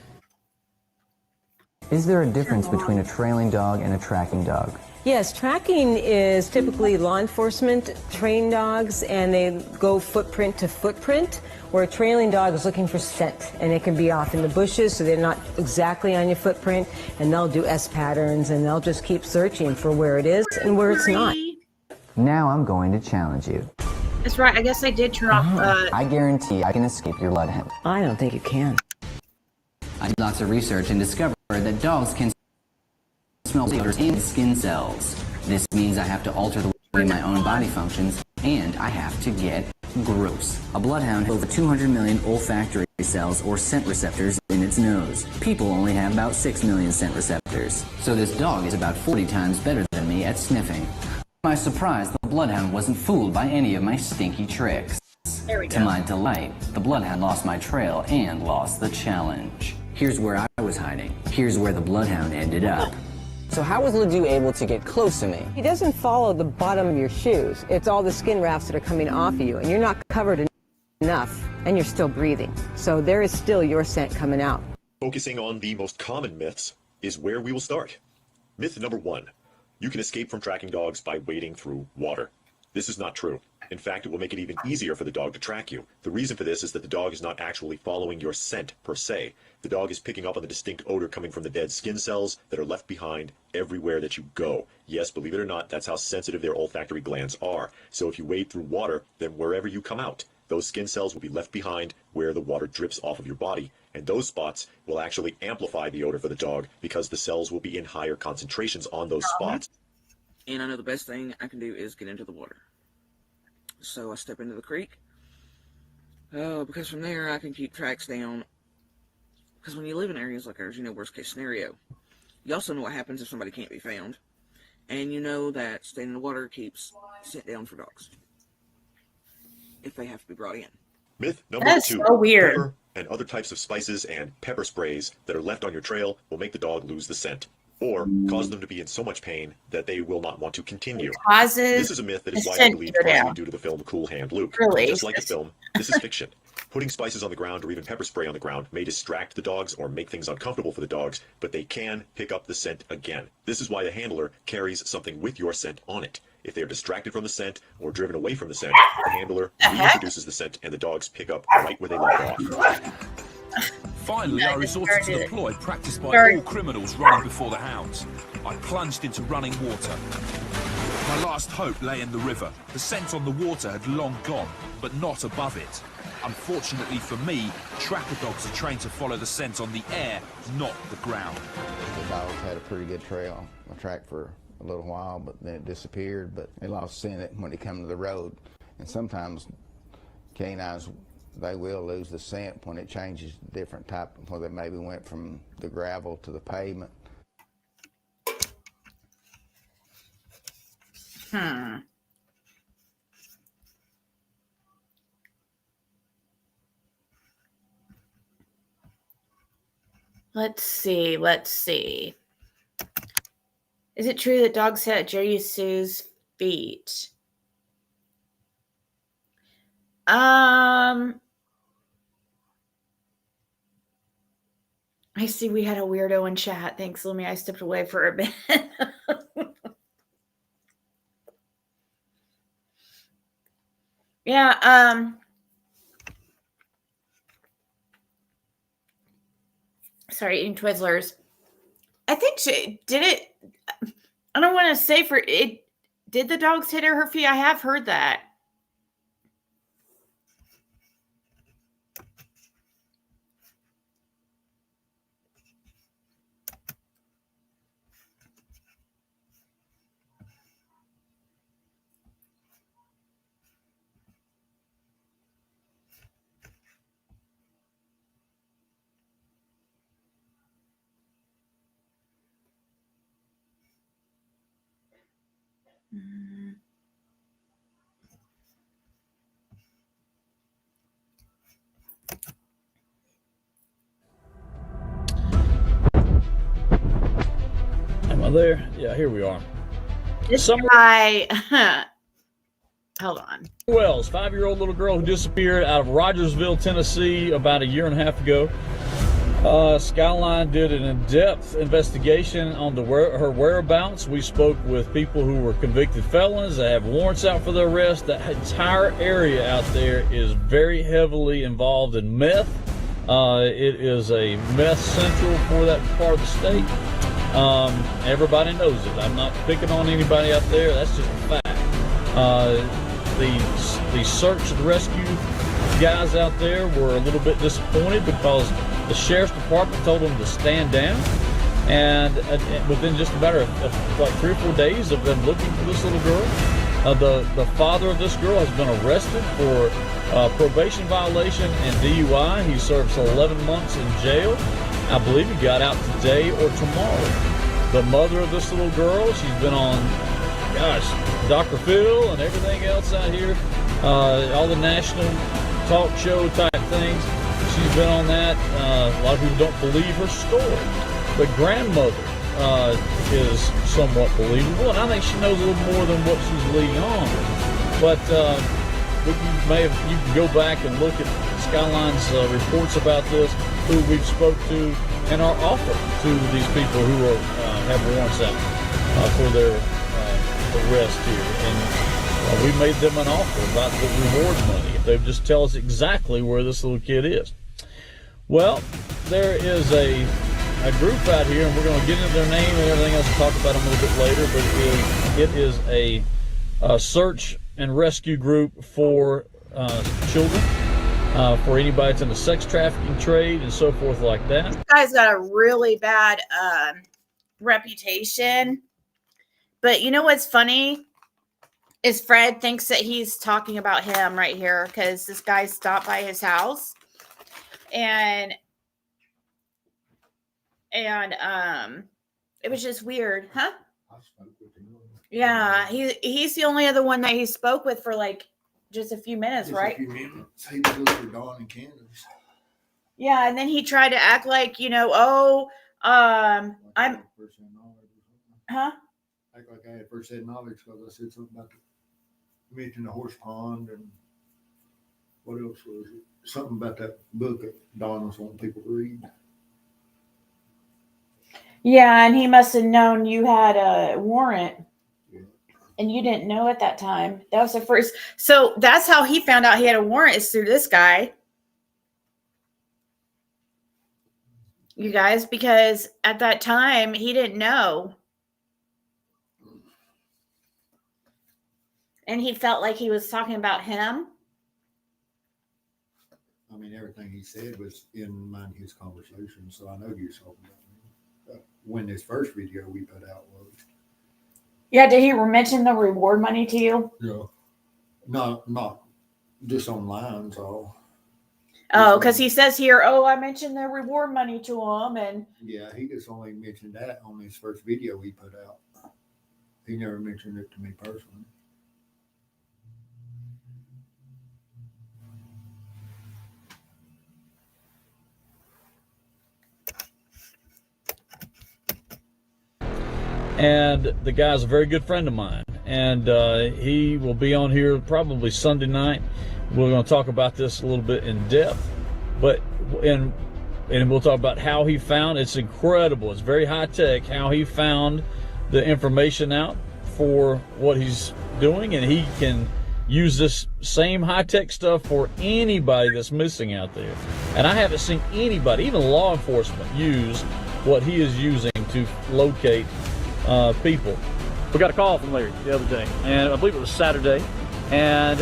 Speaker 11: Is there a difference between a trailing dog and a tracking dog?
Speaker 12: Yes, tracking is typically law enforcement trained dogs, and they go footprint to footprint, where a trailing dog is looking for scent, and it can be off in the bushes, so they're not exactly on your footprint, and they'll do S patterns, and they'll just keep searching for where it is and where it's not.
Speaker 11: Now I'm going to challenge you.
Speaker 9: That's right. I guess I did turn off...
Speaker 11: I guarantee I can escape your bloodhound.
Speaker 12: I don't think you can.
Speaker 11: I did lots of research and discovered that dogs can smell odors in skin cells. This means I have to alter the way my own body functions, and I have to get gross. A bloodhound has over 200 million olfactory cells or scent receptors in its nose. People only have about 6 million scent receptors. So this dog is about 40 times better than me at sniffing. To my surprise, the bloodhound wasn't fooled by any of my stinky tricks.
Speaker 9: There we go.
Speaker 11: To my delight, the bloodhound lost my trail and lost the challenge. Here's where I was hiding. Here's where the bloodhound ended up.
Speaker 13: So how was Ledoux able to get close to me?
Speaker 12: He doesn't follow the bottom of your shoes. It's all the skin rafts that are coming off of you, and you're not covered enough, and you're still breathing. So there is still your scent coming out.
Speaker 14: Focusing on the most common myths is where we will start. Myth number 1. You can escape from tracking dogs by wading through water. This is not true. In fact, it will make it even easier for the dog to track you. The reason for this is that the dog is not actually following your scent per se. The dog is picking up on the distinct odor coming from the dead skin cells that are left behind everywhere that you go. Yes, believe it or not, that's how sensitive their olfactory glands are. So if you wade through water, then wherever you come out, those skin cells will be left behind where the water drips off of your body. And those spots will actually amplify the odor for the dog because the cells will be in higher concentrations on those spots.
Speaker 7: And I know the best thing I can do is get into the water. So I step into the creek. Because from there I can keep tracks down. Because when you live in areas like ours, you know worst case scenario. You also know what happens if somebody can't be found. And you know that staying in the water keeps scent down for dogs. If they have to be brought in.
Speaker 14: Myth number 2.
Speaker 9: That's so weird.
Speaker 14: Pepper and other types of spices and pepper sprays that are left on your trail will make the dog lose the scent. Or cause them to be in so much pain that they will not want to continue. This is a myth that is widely believed possibly due to the film Cool Hand Luke. Just like the film, this is fiction. Putting spices on the ground or even pepper spray on the ground may distract the dogs or make things uncomfortable for the dogs, but they can pick up the scent again. This is why the handler carries something with your scent on it. If they are distracted from the scent or driven away from the scent, the handler reintroduces the scent and the dogs pick up right where they left off.
Speaker 15: Finally, I resorted to the ploy practiced by all criminals running before the hounds. I plunged into running water. My last hope lay in the river. The scent on the water had long gone, but not above it. Unfortunately for me, tracker dogs are trained to follow the scent on the air, not the ground.
Speaker 2: The dogs had a pretty good trail, a track for a little while, but then it disappeared, but they lost scent when they come to the road. And sometimes canines, they will lose the scent when it changes different type, where they maybe went from the gravel to the pavement.
Speaker 9: Let's see. Is it true that dogs sit at Jerry Sue's feet? I see we had a weirdo in chat. Thanks, Lumi. I stepped away for a bit. Yeah, sorry, eating Twizzlers. I think she did it. I don't want to say for it. Did the dogs hit her feet? I have heard that.
Speaker 16: Am I there? Yeah, here we are.
Speaker 9: This guy, hold on.
Speaker 16: Wells, 5-year-old little girl who disappeared out of Rogersville, Tennessee, about a year and a half ago. Skyline did an in-depth investigation on her whereabouts. We spoke with people who were convicted felons that have warrants out for their arrest. That entire area out there is very heavily involved in meth. It is a meth central for that part of the state. Everybody knows it. I'm not picking on anybody out there. That's just a fact. The search and rescue guys out there were a little bit disappointed because the sheriff's department told them to stand down, and within just a matter of like 3 or 4 days of them looking for this little girl, the father of this girl has been arrested for probation violation and DUI. He serves 11 months in jail. I believe he got out today or tomorrow. The mother of this little girl, she's been on, Dr. Phil and everything else out here, all the national talk show type things. She's been on that. A lot of people don't believe her story. But grandmother is somewhat believable, and I think she knows a little more than what she's leading on. But you can go back and look at Skyline's reports about this, who we've spoke to, and our offer to these people who have warrants out for their arrest here. And we made them an offer about the reward money if they would just tell us exactly where this little kid is. Well, there is a group out here, and we're going to get into their name and everything else and talk about them a little bit later, but it is a search and rescue group for children, for anybody that's in the sex trafficking trade and so forth like that.
Speaker 9: This guy's got a really bad reputation. But you know what's funny is Fred thinks that he's talking about him right here because this guy stopped by his house and it was just weird, huh? Yeah, he's the only other one that he spoke with for like just a few minutes, right?
Speaker 17: A few minutes. He was looking for Dawn and Candace.
Speaker 9: Yeah, and then he tried to act like, I'm huh?
Speaker 17: Act like I had first hand knowledge because I said something about mentioning the horse pond and what else was it? Something about that book that Don was wanting people to read.
Speaker 9: Yeah, and he must have known you had a warrant. Yeah. And you didn't know at that time. That was the first. So that's how he found out he had a warrant, is through this guy. You guys, because at that time he didn't know. And he felt like he was talking about him.
Speaker 17: I mean, everything he said was in mind his conversation, so I know he was talking about me. When this first video we put out was.
Speaker 9: Yeah, did he mention the reward money to you?
Speaker 17: Yeah. Not just online, so.
Speaker 9: Oh, because he says here, I mentioned the reward money to him, and.
Speaker 17: Yeah, he just only mentioned that on his first video we put out. he never mentioned it to me personally.
Speaker 16: And the guy's a very good friend of mine, and he will be on here probably Sunday night. We're going to talk about this a little bit in depth, and we'll talk about how he found. It's incredible. It's very high tech how he found the information out for what he's doing, and he can use this same high tech stuff for anybody that's missing out there. And I haven't seen anybody, even law enforcement, use what he is using to locate people. We got a call from Larry the other day, and I believe it was Saturday, and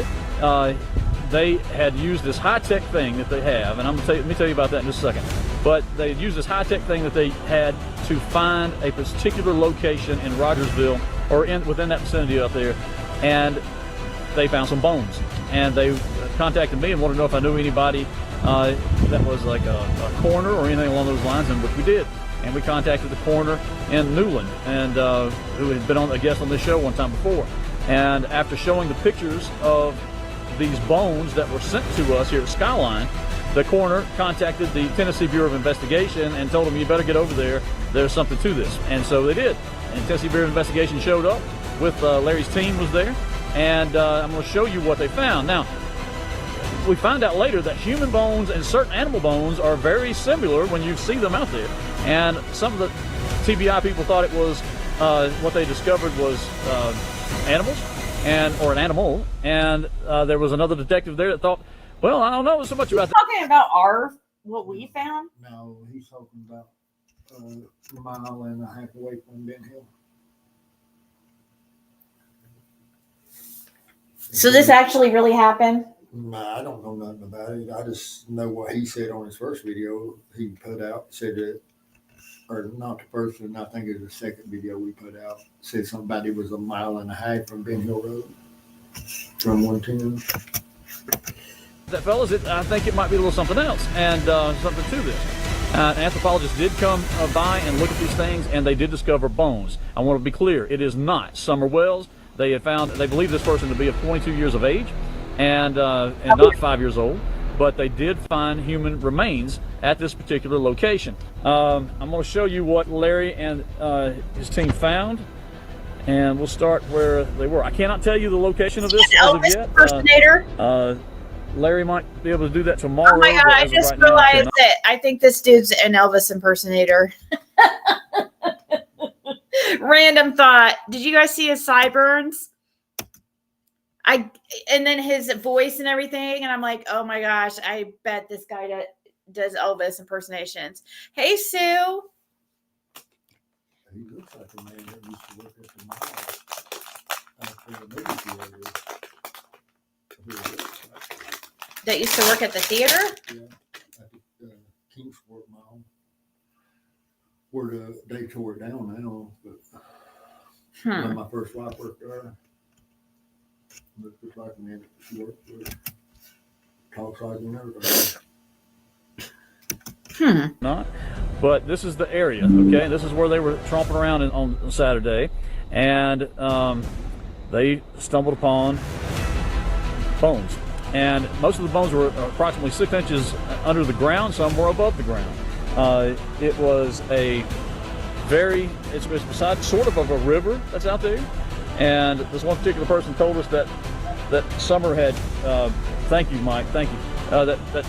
Speaker 16: they had used this high-tech thing that they have, and let me tell you about that in just a second. But they had used this high-tech thing that they had to find a particular location in Rogersville, or within that vicinity up there, and they found some bones. And they contacted me and wanted to know if I knew anybody that was like a coroner or anything along those lines, and which we did. And we contacted the coroner in Newland, and who had been a guest on this show one time before. And after showing the pictures of these bones that were sent to us here at Skyline, the coroner contacted the Tennessee Bureau of Investigation and told them, you better get over there, there's something to this. And so they did. And Tennessee Bureau of Investigation showed up with Larry's team was there, and I'm going to show you what they found. Now, we found out later that human bones and certain animal bones are very similar when you see them out there. And some of the TBI people thought it was, what they discovered was animals, or an animal. And there was another detective there that thought, well, I don't know so much about that.
Speaker 9: Talking about what we found?
Speaker 17: No, he's talking about a mile and a half away from Ben Hill.
Speaker 9: So this actually really happened?
Speaker 17: Nah, I don't know nothing about it. I just know what he said on his first video he put out. Said that, or not the first one, I think it was the second video we put out. Said somebody was a mile and a half from Ben Hill Road, from 110.
Speaker 16: That, fellas, I think it might be a little something else, and something to this. An anthropologist did come by and look at these things, and they did discover bones. I want to be clear, it is not Summer Wells. They believe this person to be of 22 years of age, and not 5 years old, but they did find human remains at this particular location. I'm going to show you what Larry and his team found, and we'll start where they were. I cannot tell you the location of this as of yet.
Speaker 9: Impersonator?
Speaker 16: Larry might be able to do that tomorrow.
Speaker 9: Oh my God, I just realized that I think this dude's an Elvis impersonator. Random thought. Did you guys see his sideburns? And then his voice and everything, and I'm like, oh my gosh, I bet this guy does Elvis impersonations. Hey, Sue.
Speaker 17: He looks like a man that used to work at the mall.
Speaker 9: That used to work at the theater?
Speaker 17: Yeah, at the Kingsport Mall. Where they tore it down now, but when my first wife worked there, looked just like a man that she worked with. Talks like you never
Speaker 16: Not, but this is the area, okay? This is where they were tromping around on Saturday, and they stumbled upon bones. And most of the bones were approximately 6 inches under the ground, some were above the ground. It was it's beside sort of a river that's out there. And this one particular person told us that Summer had, thank you, Mike, thank you, that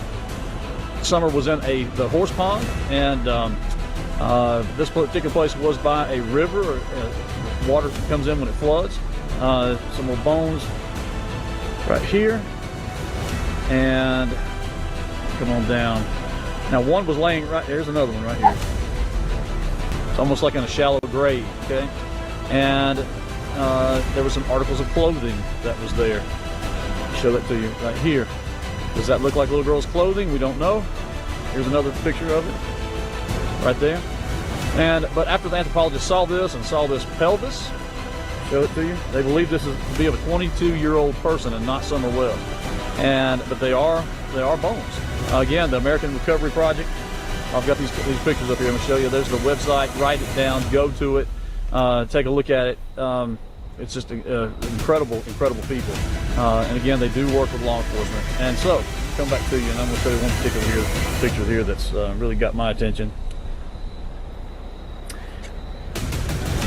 Speaker 16: Summer was in the horse pond, and this particular place was by a river. Water comes in when it floods. Some more bones right here, and come on down. Now one was laying right, there's another one right here. It's almost like in a shallow grave, okay? And there were some articles of clothing that was there. I'll show that to you right here. Does that look like a little girl's clothing? We don't know. Here's another picture of it right there. But after the anthropologist saw this and saw this pelvis, show it to you, they believe this is to be of a 22-year-old person and not Summer Wells. But they are bones. Again, the American Recovery Project. I've got these pictures up here. I'm going to show you. There's the website. Write it down. Go to it. Take a look at it. It's just incredible people. And again, they do work with law enforcement. And so, come back to you, and I'm going to show you one particular picture here that's really got my attention.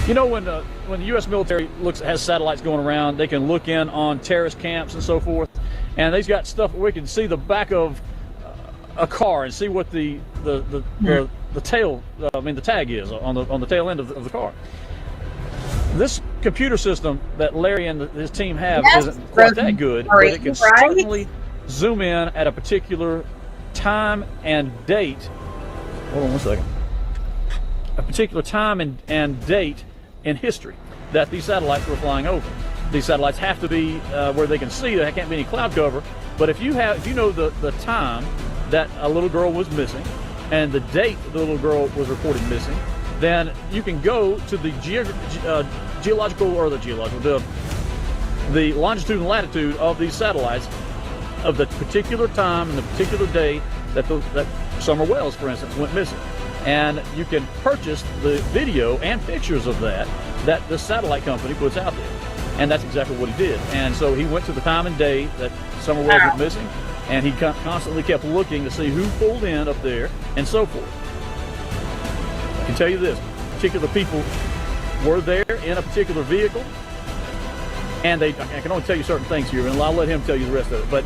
Speaker 16: You know, when the U.S. military has satellites going around, they can look in on terrorist camps and so forth, and they've got stuff where we can see the back of a car and see what the tail, the tag is on the tail end of the car. This computer system that Larry and his team have isn't quite that good, but it can certainly zoom in at a particular time and date. Hold on one second. A particular time and date in history that these satellites were flying over. These satellites have to be where they can see. There can't be any cloud cover. But if you know the time that a little girl was missing and the date the little girl was reported missing, then you can go to the the longitude and latitude of these satellites of the particular time and the particular day that Summer Wells, for instance, went missing. And you can purchase the video and pictures of that the satellite company puts out there. And that's exactly what he did. And so he went to the time and day that Summer Wells was missing, and he constantly kept looking to see who pulled in up there and so forth. I can tell you this, particular people were there in a particular vehicle, and I can only tell you certain things here, and I'll let him tell you the rest of it, but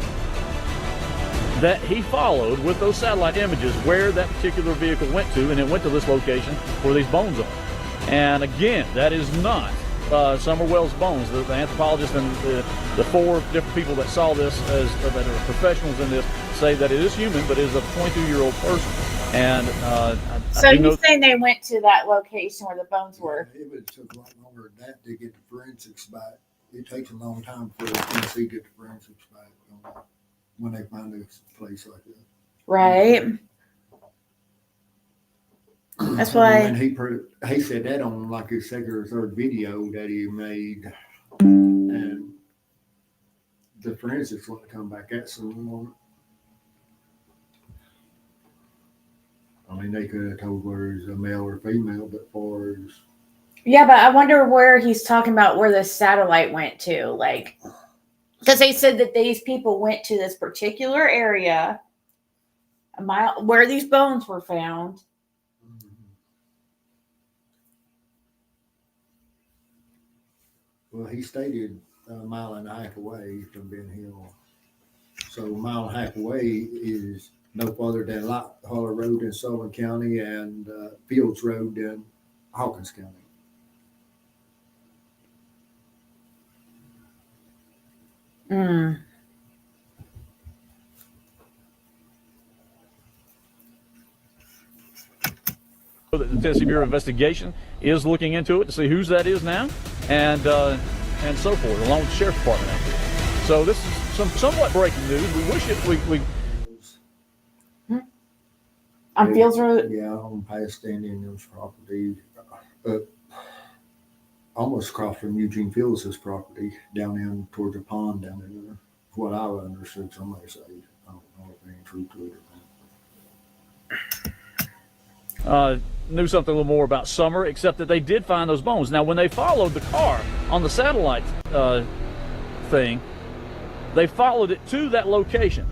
Speaker 16: that he followed with those satellite images where that particular vehicle went to, and it went to this location where these bones are. And again, that is not Summer Wells' bones. The anthropologist and the 4 different people that saw this that are professionals in this say that it is human, but it is a 22-year-old person. And
Speaker 9: so you're saying they went to that location where the bones were?
Speaker 17: It would take a lot longer than that to get the forensics back. It takes a long time for the Tennessee to get the forensics back when they find a place like that.
Speaker 9: Right. That's why.
Speaker 17: And he said that on like his second or third video that he made, and the forensics want to come back at someone. I mean, they could have told whether it's a male or female, but far as
Speaker 9: yeah, but I wonder where he's talking about where the satellite went to, like, because they said that these people went to this particular area, a mile where these bones were found.
Speaker 17: Well, he stated a mile and a half away from Ben Hill. So a mile and a half away is no farther than Light Holler Road in Sullivan County and Fields Road in Hawkins County.
Speaker 9: Mm.
Speaker 16: The Tennessee Bureau of Investigation is looking into it to see whose that is now, and so forth, along with the Sheriff's Department out there. So this is some somewhat breaking news. We wish it
Speaker 9: on Fields Road.
Speaker 17: Yeah, on past Indians' property, almost across from Eugene Fields' property, down in towards the pond down in there. What I understood, somebody say. I don't know if there's any truth to it or not.
Speaker 16: Knew something a little more about Summer, except that they did find those bones. Now, when they followed the car on the satellite thing, they followed it to that location.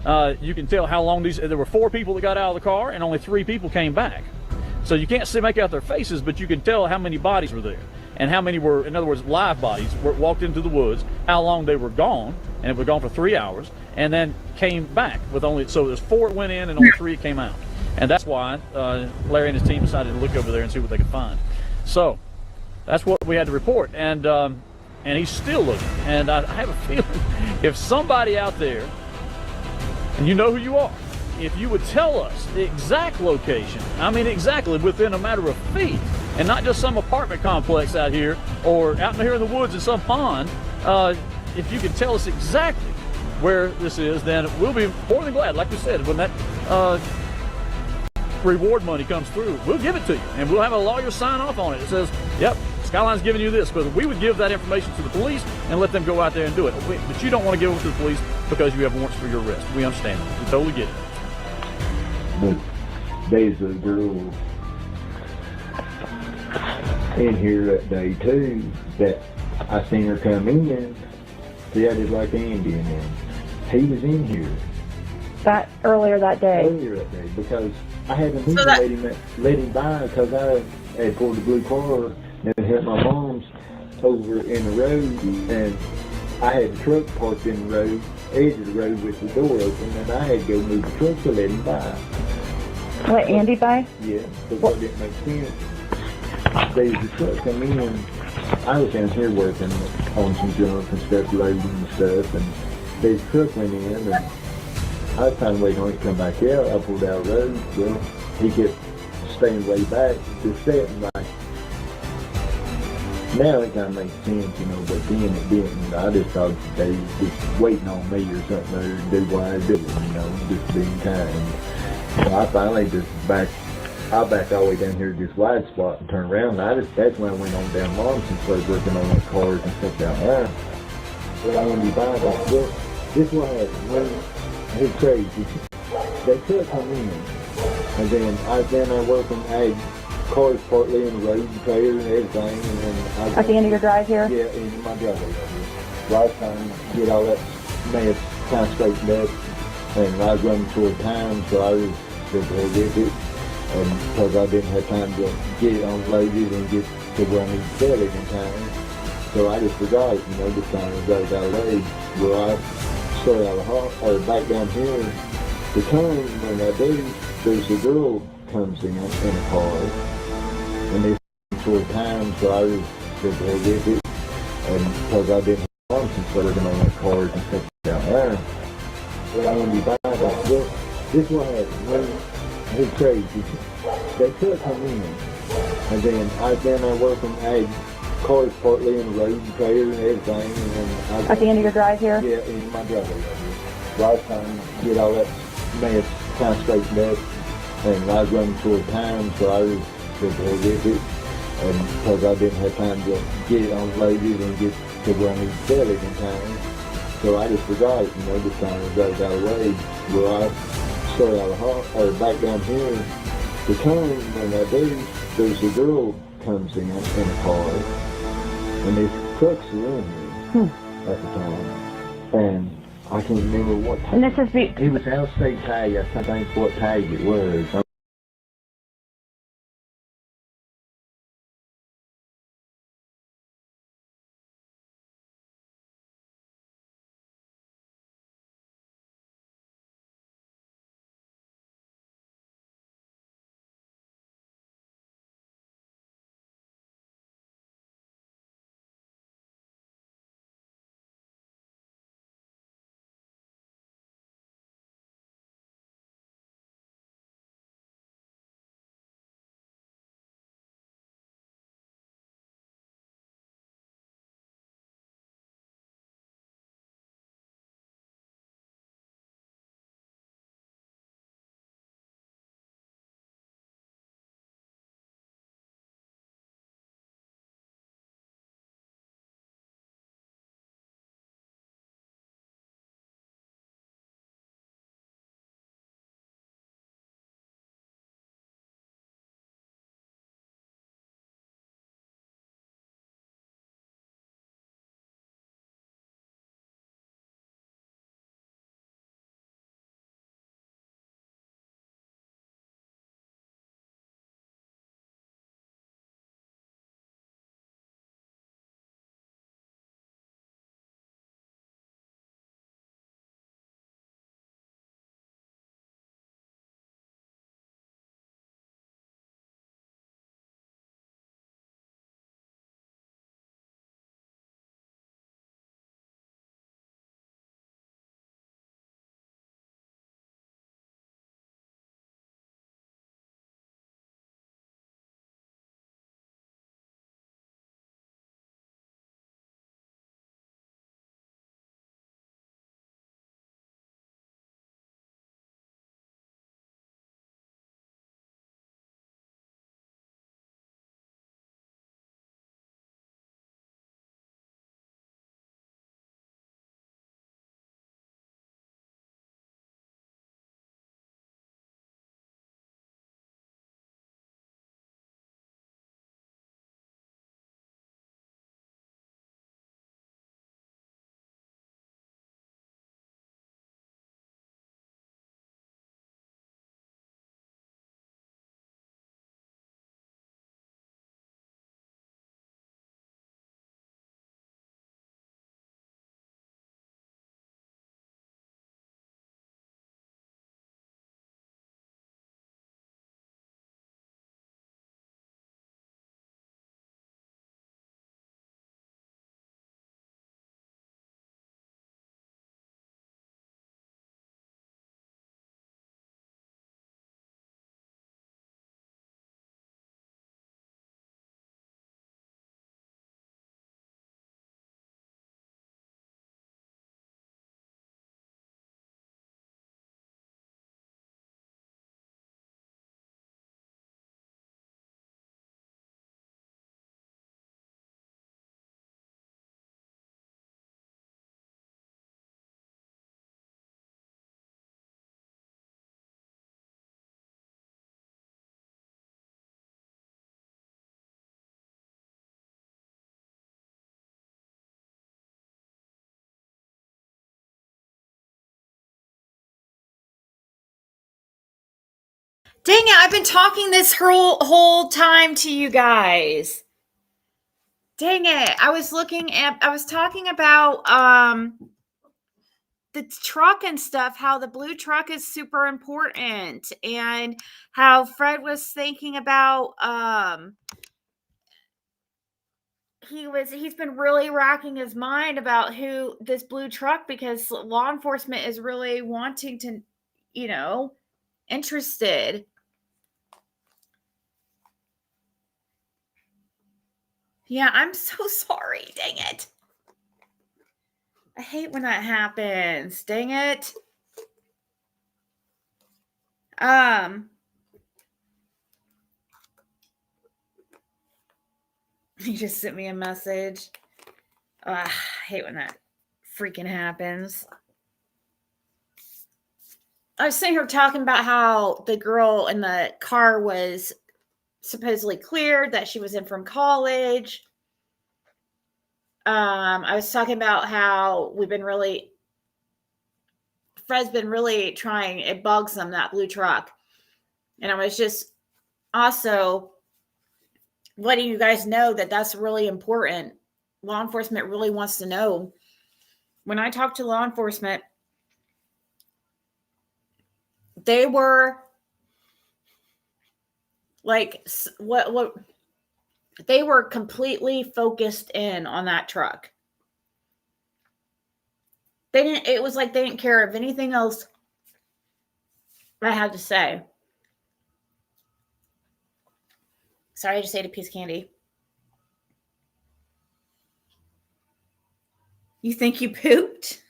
Speaker 16: You can tell how long there were 4 people that got out of the car and only 3 people came back. So you can't make out their faces, but you can tell how many bodies were there and how many were, in other words, live bodies, walked into the woods, how long they were gone, and it was gone for 3 hours, and then came back with so there's 4 went in and only 3 came out. And that's why Larry and his team decided to look over there and see what they could find. So that's what we had to report. And he's still looking. And I have a feeling if somebody out there, and you know who you are, if you would tell us the exact location, I mean exactly within a matter of feet, and not just some apartment complex out here or out here in the woods in some pond, if you could tell us exactly where this is, then we'll be more than glad. Like we said, when that reward money comes through, we'll give it to you, and we'll have a lawyer sign off on it. It says, yep, Skyline's giving you this, because we would give that information to the police and let them go out there and do it. But you don't want to give it to the police because you have warrants for your arrest. We understand it. We totally get it.
Speaker 18: But there's a girl in here that day too that I seen her come in. See, I did like Andy and them. He was in here
Speaker 1: That earlier that day.
Speaker 18: earlier that day because I had to
Speaker 1: So
Speaker 18: let him by because I had pulled the blue car and hit my mom's over in the road, and I had the truck parked in the road, edge of the road with the door open, and I had to go move the truck to let him by.
Speaker 1: Let Andy by?
Speaker 18: Yeah, because that didn't make sense. There's the truck come in. I was down here working on some junk and stuff, loading and stuff, and there's the truck went in, and I was kind of waiting on it to come back out. I pulled out the road. Well, he kept staying way back, just sitting like. Now it kind of makes sense, but then it didn't. I just thought they was just waiting on me or something to do what I do, just being kind. So I finally just backed all the way down here to this wide spot and turned around. That's when I went on down Mom's and started working on the cars and stuff down there. Well, I went to buy that. Well, this is what happened. It's crazy. They could come in, and then I was down there working. I had cars partly in the road and trailer and everything, and then
Speaker 1: At the end of your drive here?
Speaker 18: Yeah, in my driveway. Well, I was trying to get all that mess kind of straightened up, and I was running toward time, so I was just with it, and because I didn't have time to get it unloaded and get to where I need to sell it in time, so I just forgot, just kind of got it out of the way. Well, I started out of back down here. The time when I do, there's a girl comes in a car, and they toward time, so I was just with it, and because I didn't have time since working on the cars and stuff down there. Well, I went to buy that. Well, this is what happened. It's crazy. They could come in, and then I was down there working. I had cars partly in the road and trailer and everything, and then
Speaker 1: At the end of your drive here?
Speaker 18: Yeah, in my driveway. Well, I was trying to get all that mess kind of straightened up, and I was running toward time, so I was just with it, and because I didn't have time to get it unloaded and get to where I need to sell it in time, so I just forgot it, just kind of got it out of the way. Well, I started out of back down here. The time when I do, there's a girl comes in a car, and there's trucks around here at the time, and I can't remember what tag.
Speaker 1: And this is
Speaker 18: it was out of state tag. I think what tag it was.
Speaker 9: Dang it, I've been talking this whole time to you guys. Dang it. I was talking about the truck and stuff, how the blue truck is super important, and how Fred was thinking about he's been really racking his mind about who this blue truck, because law enforcement is really wanting to, interested. Yeah, I'm so sorry. Dang it. I hate when that happens. Dang it. He just sent me a message. I hate when that freaking happens. I was sitting here talking about how the girl in the car was supposedly cleared, that she was in from college. I was talking about how Fred's been really trying, it bugs him, that blue truck. And I was just also letting you guys know that that's really important. Law enforcement really wants to know. When I talked to law enforcement, they were like, what they were completely focused in on that truck. It was like they didn't care of anything else I had to say. Sorry, I just ate a piece of candy. You think you pooped?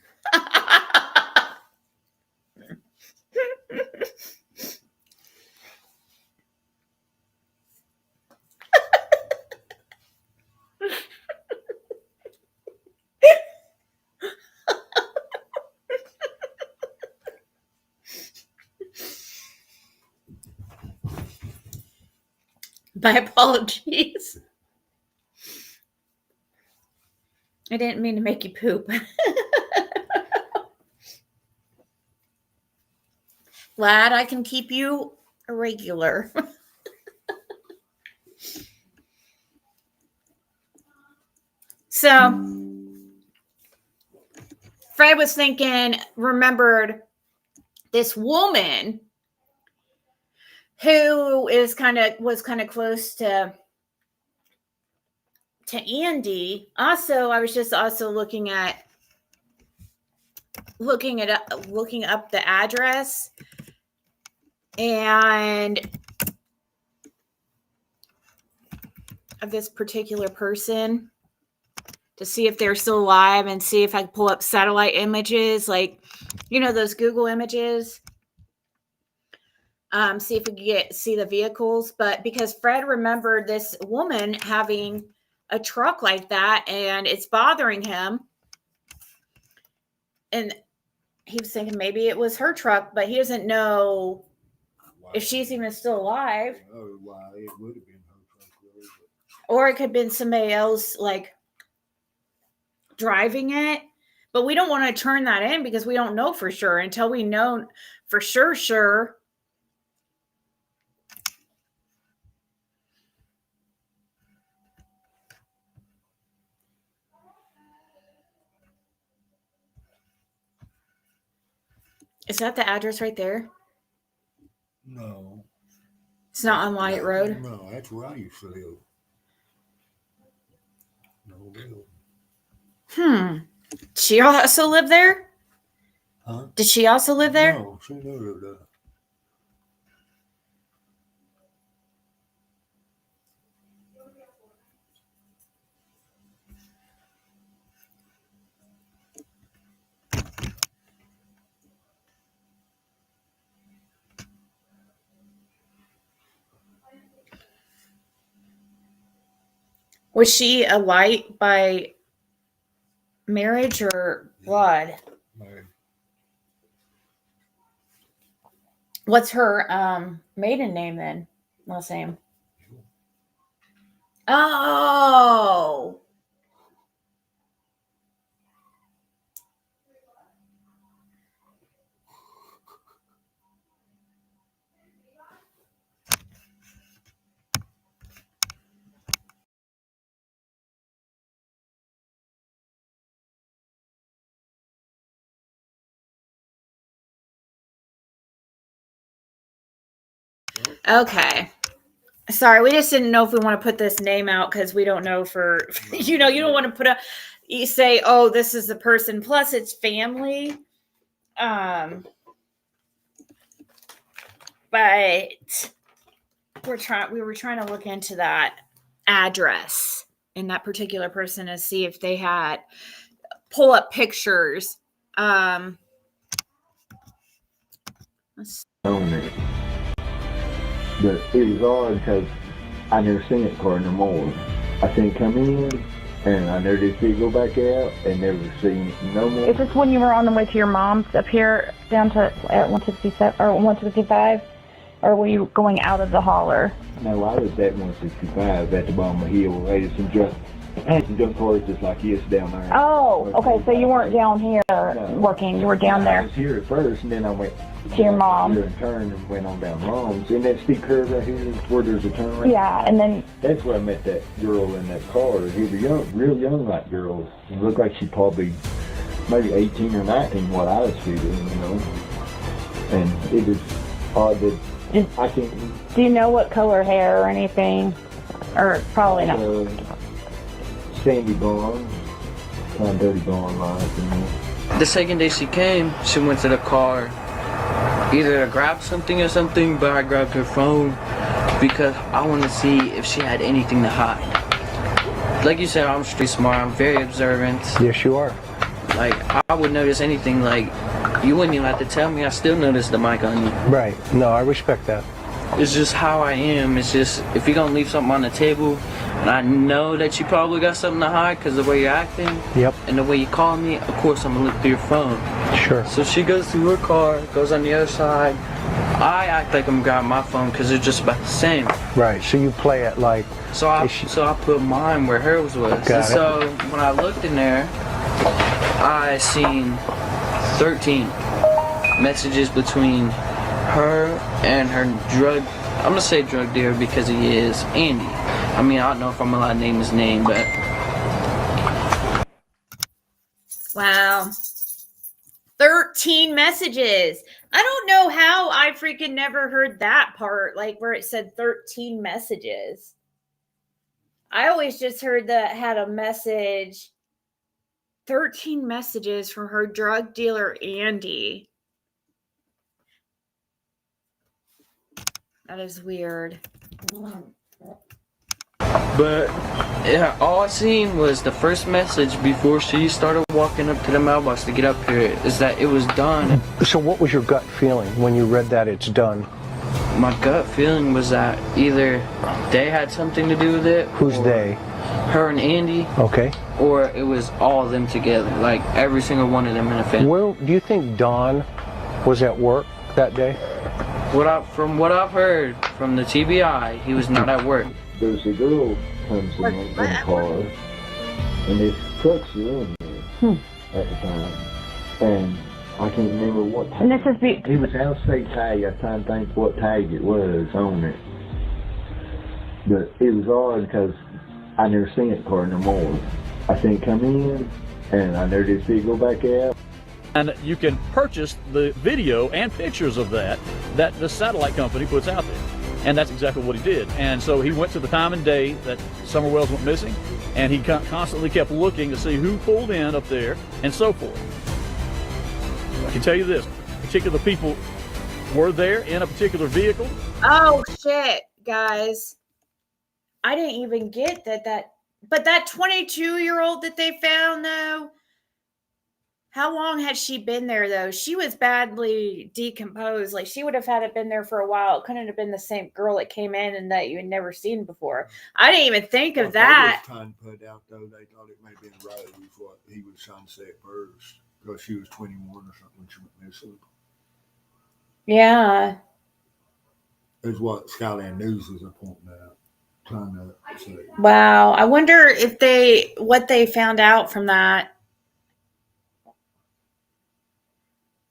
Speaker 9: My apologies. I didn't mean to make you poop. Glad I can keep you regular. So, Fred was remembered this woman who was kind of close to Andy. Also, I was just also looking up the address and of this particular person to see if they're still alive, and see if I can pull up satellite images, like, those Google images. See if we can see the vehicles. But because Fred remembered this woman having a truck like that, and it's bothering him, and he was thinking maybe it was her truck, but he doesn't know if she's even still alive.
Speaker 17: Oh, wow, it would have been her truck, really.
Speaker 9: Or it could have been somebody else, like, driving it. But we don't want to turn that in because we don't know for sure until we know for sure. Is that the address right there?
Speaker 17: No.
Speaker 9: It's not on Light Road?
Speaker 17: No, that's where I used to live. No real.
Speaker 9: She also lived there?
Speaker 17: Huh?
Speaker 9: Did she also live there?
Speaker 17: No, she never lived there.
Speaker 9: Was she a Light by marriage or blood?
Speaker 17: Married.
Speaker 9: What's her maiden name then? Last name. Oh. Okay. Sorry, we just didn't know if we want to put this name out because we don't know for, you know, you don't want to put you say, oh, this is the person. Plus, it's family. But we were trying to look into that address in that particular person to see if they had pull up pictures.
Speaker 18: On it. But it was odd because I never seen it car no more. I seen it come in, and I never did see it go back out, and never seen it no more.
Speaker 19: Is this when you were on the way to your mom's up here down to at 167 or 165, or were you going out of the holler?
Speaker 18: No, I was at 165 at the bottom of the hill. Right, some junk cars just like this down there.
Speaker 19: Oh, okay. So you weren't down here working. You were down there.
Speaker 18: I was here at first, and then I went
Speaker 19: to your mom.
Speaker 18: Here and turned and went on down Mom's. And that steep curve right here where there's a turnaround.
Speaker 19: Yeah, and then
Speaker 18: that's where I met that girl in that car. He was young, real young like girl. It looked like she probably maybe 18 or 19 what I was feeling, you know. And it was odd that I can't.
Speaker 19: Do you know what color hair or anything? Or probably not.
Speaker 18: Sandy blonde, kind of dirty blonde life, you know.
Speaker 20: The second day she came, she went to the car either to grab something or something, but I grabbed her phone because I want to see if she had anything to hide. Like you said, I'm street smart, I'm very observant.
Speaker 6: Yes, you are.
Speaker 20: Like, I would notice anything, like, you wouldn't even have to tell me, I still notice the mic on you.
Speaker 6: Right. No, I respect that.
Speaker 20: It's just how I am. It's just, if you're going to leave something on the table, and I know that you probably got something to hide because of the way you're acting,
Speaker 6: yep,
Speaker 20: and the way you call me, of course I'm going to look through your phone.
Speaker 6: Sure.
Speaker 20: So she goes through her car, goes on the other side. I act like I'm grabbing my phone because they're just about the same.
Speaker 6: Right, so you play it like...
Speaker 20: So I put mine where hers was.
Speaker 6: Got it.
Speaker 20: So when I looked in there, I seen 13 messages between her and her drug, I'm gonna say drug dealer because he is Andy. I mean, I don't know if I'm allowed to name his name, but
Speaker 9: wow, 13 messages. I don't know how I freaking never heard that part, like where it said 13 messages. I always just heard that had a message, 13 messages from her drug dealer Andy. That is weird.
Speaker 20: But yeah, all I seen was the first message before she started walking up to the mailbox to get up here is that it was done.
Speaker 6: So what was your gut feeling when you read that it's done?
Speaker 20: My gut feeling was that either they had something to do with it.
Speaker 6: Who's they?
Speaker 20: Her and Andy.
Speaker 6: Okay.
Speaker 20: Or it was all of them together, like every single one of them in a family.
Speaker 6: Well, do you think Don was at work that day?
Speaker 20: From what I've heard from the TBI, he was not at work.
Speaker 18: There's a girl comes in the car, and this trucks are in there at the time, and I can't remember what tag.
Speaker 19: And this is
Speaker 18: it was out-of-state tag. I was trying to think what tag it was on it, but it was odd because I never seen it car no more. I seen it come in, and I never did see it go back out.
Speaker 16: And you can purchase the video and pictures of that the satellite company puts out there. And that's exactly what he did. And so he went to the time and day that Summer Wells went missing, and he constantly kept looking to see who pulled in up there and so forth. I can tell you this, particular people were there in a particular vehicle.
Speaker 9: Oh, shit, guys. I didn't even get that. But that 22-year-old that they found, though, how long had she been there, though? She was badly decomposed. Like, she would have had it been there for a while. It couldn't have been the same girl that came in and that you had never seen before. I didn't even think of that.
Speaker 17: They was trying to put out, though, they thought it may have been Rose, what he was trying to say at first, because she was 21 or something when she went missing.
Speaker 9: Yeah.
Speaker 17: Is what Skyland News was pointing out, trying to say.
Speaker 9: Wow. I wonder if what they found out from that.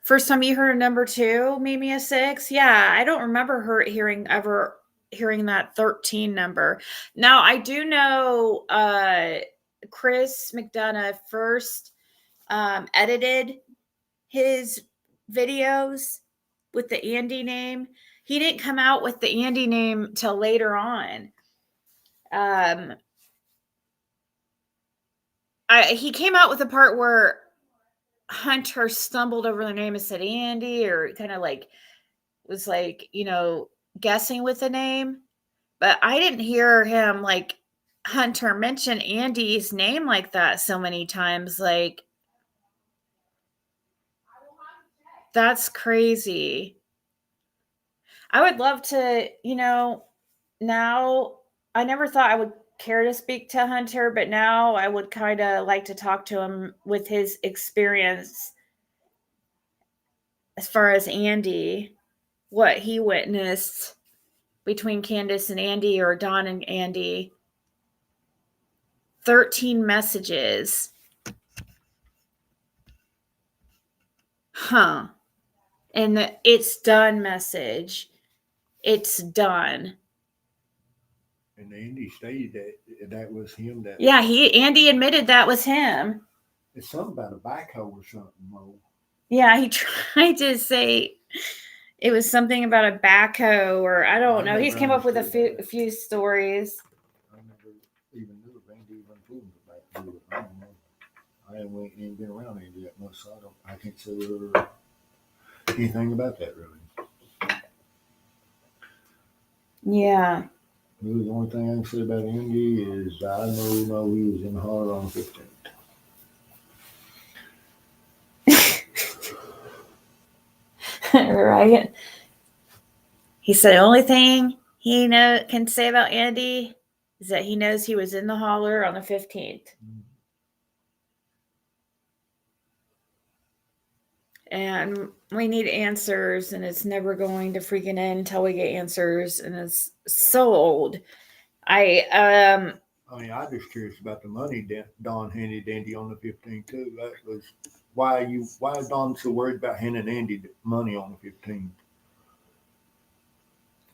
Speaker 9: First time you heard number 2, maybe a 6? Yeah, I don't remember her ever hearing that 13 number. Now, I do know Chris McDonough first edited his videos with the Andy name. he didn't come out with the Andy name till later on. He came out with the part where Hunter stumbled over the name and said Andy, or kind of like was like, guessing with the name. But I didn't hear him like Hunter mention Andy's name like that so many times. Like, that's crazy. I would love to, now I never thought I would care to speak to Hunter, but now I would kind of like to talk to him with his experience as far as Andy, what he witnessed between Candace and Andy, or Don and Andy. 13 messages. Huh. And the "it's done" message. It's done.
Speaker 17: And Andy stated that was him. That
Speaker 9: Yeah, Andy admitted that was him.
Speaker 17: It's something about a backhoe or something, Mo.
Speaker 9: Yeah, he tried to say it was something about a backhoe, or I don't know. He's came up with a few stories.
Speaker 17: I never even knew if Andy even told him about it. I don't know. I ain't been around Andy that much, so I can't say anything about that really.
Speaker 9: Yeah.
Speaker 17: Really, the only thing I can say about Andy is I know he was in the holler on 15th.
Speaker 9: Right. He said the only thing he can say about Andy is that he knows he was in the holler on the 15th. And we need answers, and it's never going to freaking end until we get answers, and it's so old.
Speaker 17: I'm just curious about the money Don handed Andy on the 15th too. That was why is Don so worried about handing Andy money on the 15th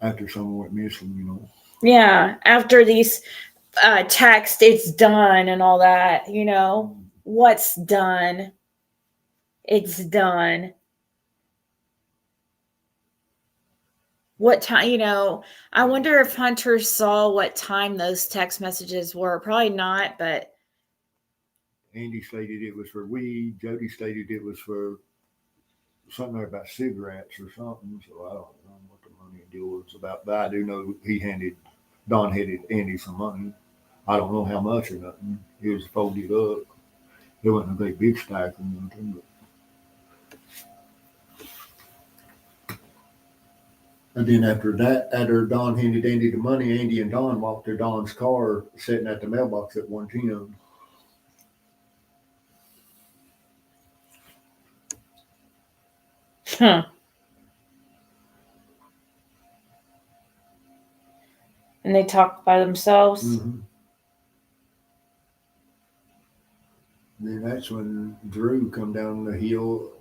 Speaker 17: after someone went missing,
Speaker 9: Yeah, after these text, it's done and all that, what's done? It's done. What time, I wonder if Hunter saw what time those text messages were. Probably not, but
Speaker 17: Andy stated it was for weed. Jody stated it was for something about cigarettes or something. So I don't know what the money deal was about. But I do know Don handed Andy some money. I don't know how much or nothing. It was folded up. It wasn't a big stack or nothing. But. And then after Don handed Andy the money, Andy and Don walked to Don's car sitting at the mailbox at 110.
Speaker 9: Huh. And they talked by themselves.
Speaker 17: Mm-hmm. Then that's when Drew come down the hill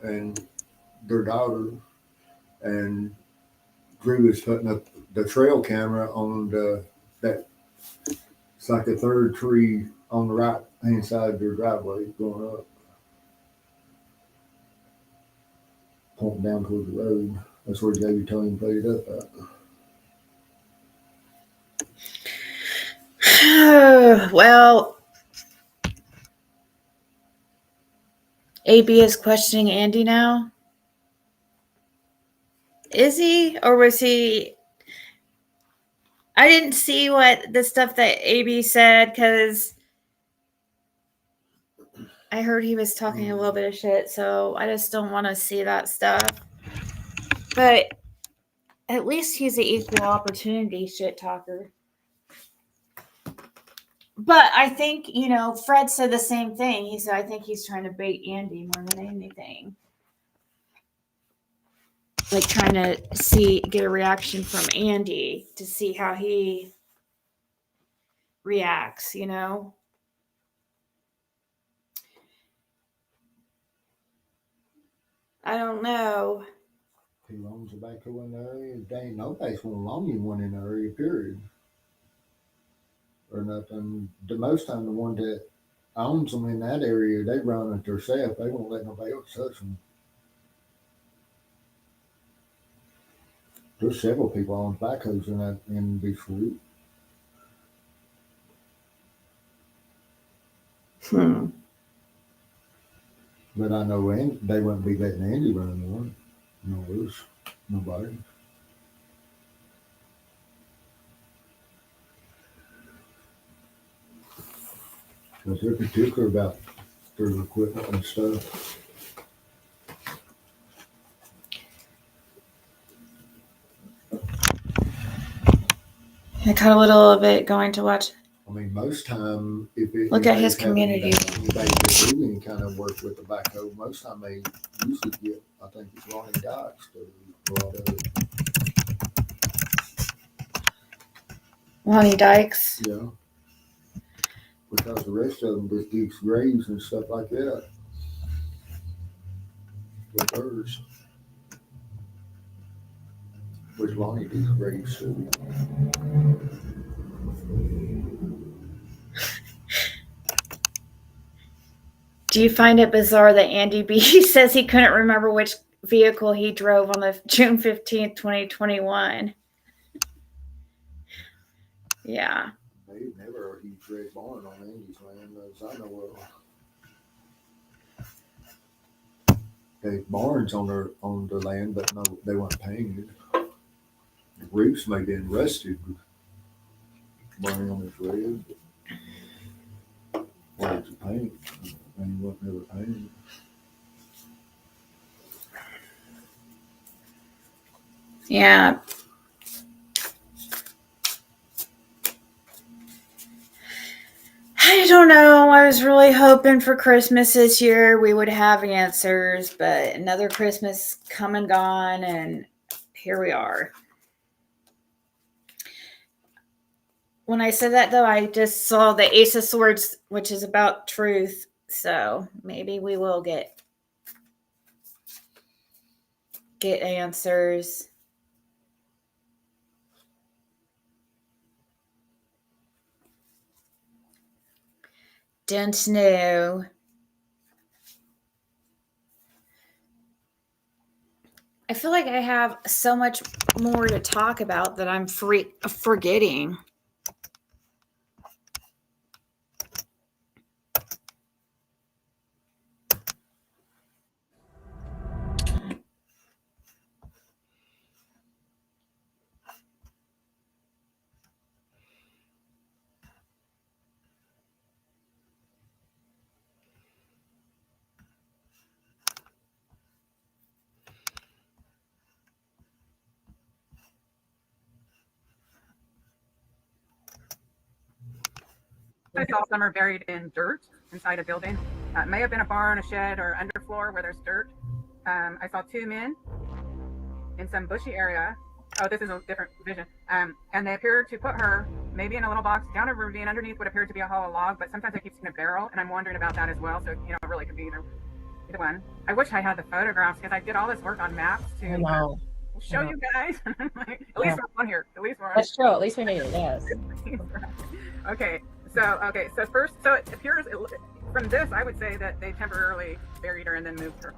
Speaker 17: and their daughter, and Drew is putting up the trail camera on that. It's like a third tree on the right hand side of their driveway going up, pointing down towards the road. That's where Davey told him to put it up
Speaker 9: at. Well, AB is questioning Andy now. Is he? Or was he? I didn't see what the stuff that AB said, because I heard he was talking a little bit of shit, so I just don't want to see that stuff. But at least he's an equal opportunity shit talker. But I think, Fred said the same thing. He said, I think he's trying to bait Andy more than anything. Like trying to get a reaction from Andy to see how he reacts, I don't know.
Speaker 17: He loans a backhoe in the area. There ain't nobody's going to loan you one in the area, period. Or nothing. The most time, the one that owns them in that area, they run it themselves. They won't let nobody else touch them. There's several people on backhoes in Beachview. But I know they wouldn't be letting Andy run one. No, there's nobody. Because they're particular about their equipment and stuff.
Speaker 9: I caught a little of it going to watch.
Speaker 17: I mean, most time,
Speaker 9: Look at his community.
Speaker 17: They do any kind of work with the backhoe. Most time they usually get, I think it's Ronnie Dykes to do a lot of it.
Speaker 9: Ronnie Dykes?
Speaker 17: Yeah. Because the rest of them just digs graves and stuff like that. With hers. Which Lonnie digs graves too.
Speaker 9: Do you find it bizarre that Andy B says he couldn't remember which vehicle he drove on the June 15th, 2021? Yeah.
Speaker 17: They never a huge red barn on Andy's land, as I know of. There's barns on their land, but no, they weren't painted. The roofs may have been rusted, burning on his red. Or it's paint. And he wasn't ever painted.
Speaker 9: Yeah. I don't know. I was really hoping for Christmas this year we would have answers, but another Christmas come and gone, and here we are. When I said that, though, I just saw the Ace of Swords, which is about truth. So maybe we will get answers. Don't know. I feel like I have so much more to talk about that I'm forgetting.
Speaker 21: I saw some are buried in dirt inside a building. It may have been a barn, a shed, or underfloor where there's dirt. I saw two men in some bushy area. Oh, this is a different vision. And they appeared to put her maybe in a little box down a ravine underneath what appeared to be a hollow log, but sometimes I keep seeing a barrel, and I'm wondering about that as well. So, you know, it really could be either one. I wish I had the photographs because I did all this work on maps to show you guys. Like, at least we're on here. At least we're on.
Speaker 22: That's true. At least we made it. Yes.
Speaker 21: Okay. So first, so it appears from this, I would say that they temporarily buried her and then moved her.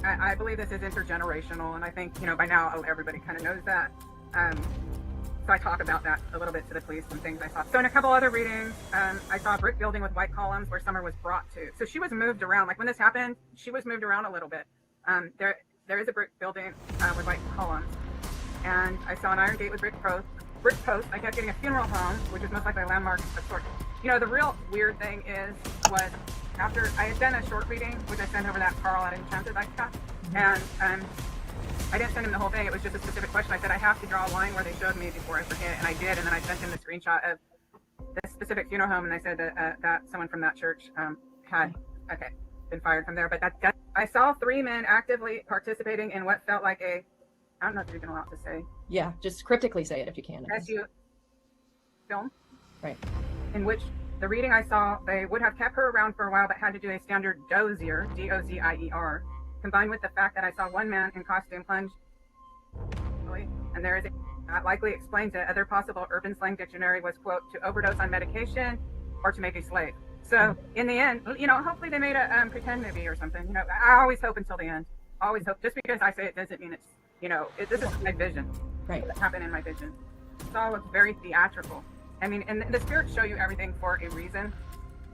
Speaker 21: I believe this is intergenerational, and I think, you know, by now everybody kind of knows that. So I talk about that a little bit to the police and things I saw. So in a couple other readings, I saw a brick building with white columns where Summer was brought to. So she was moved around. Like when this happened, she was moved around a little bit. There is a brick building with white columns, and I saw an iron gate with brick posts. I kept getting a funeral home, which is most likely a landmark of sorts. You know, the real weird thing was after I had done a short reading, which I sent over that Carl at Enchanted icon, and I didn't send him the whole thing. It was just a specific question. I said, I have to draw a line where they showed me before I forget, and I did, and then I sent him the screenshot of this specific funeral home, and I said that someone from that church had been fired from there. But that I saw 3 men actively participating in what felt like I don't know if you're going to allow to say.
Speaker 22: Yeah, just cryptically say it if you can.
Speaker 21: SU film.
Speaker 22: Right.
Speaker 21: In which the reading I saw, they would have kept her around for a while, but had to do a standard dozier, D-O-Z-I-E-R, combined with the fact that I saw one man in costume plunge. And there is that likely explains it. Other possible urban slang dictionary was, quote, to overdose on medication or to make a slave. So in the end, you know, hopefully they made a pretend movie or something. You know, I always hope until the end. Always hope. Just because I say it doesn't mean it's You know, this is my vision.
Speaker 22: Right.
Speaker 21: It happened in my vision. It all looks very theatrical. I mean, and the spirits show you everything for a reason.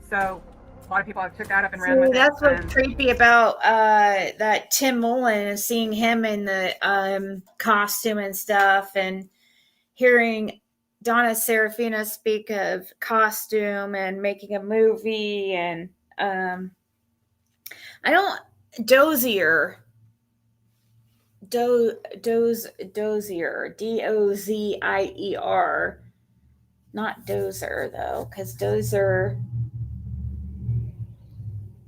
Speaker 21: So a lot of people have took that up and ran with it.
Speaker 9: That's what's creepy about that Tim Mullen, is seeing him in the costume and stuff, and hearing Donna Serafina speak of costume and making a movie, and Dozier, Dozier, not Dozer though, because Dozer,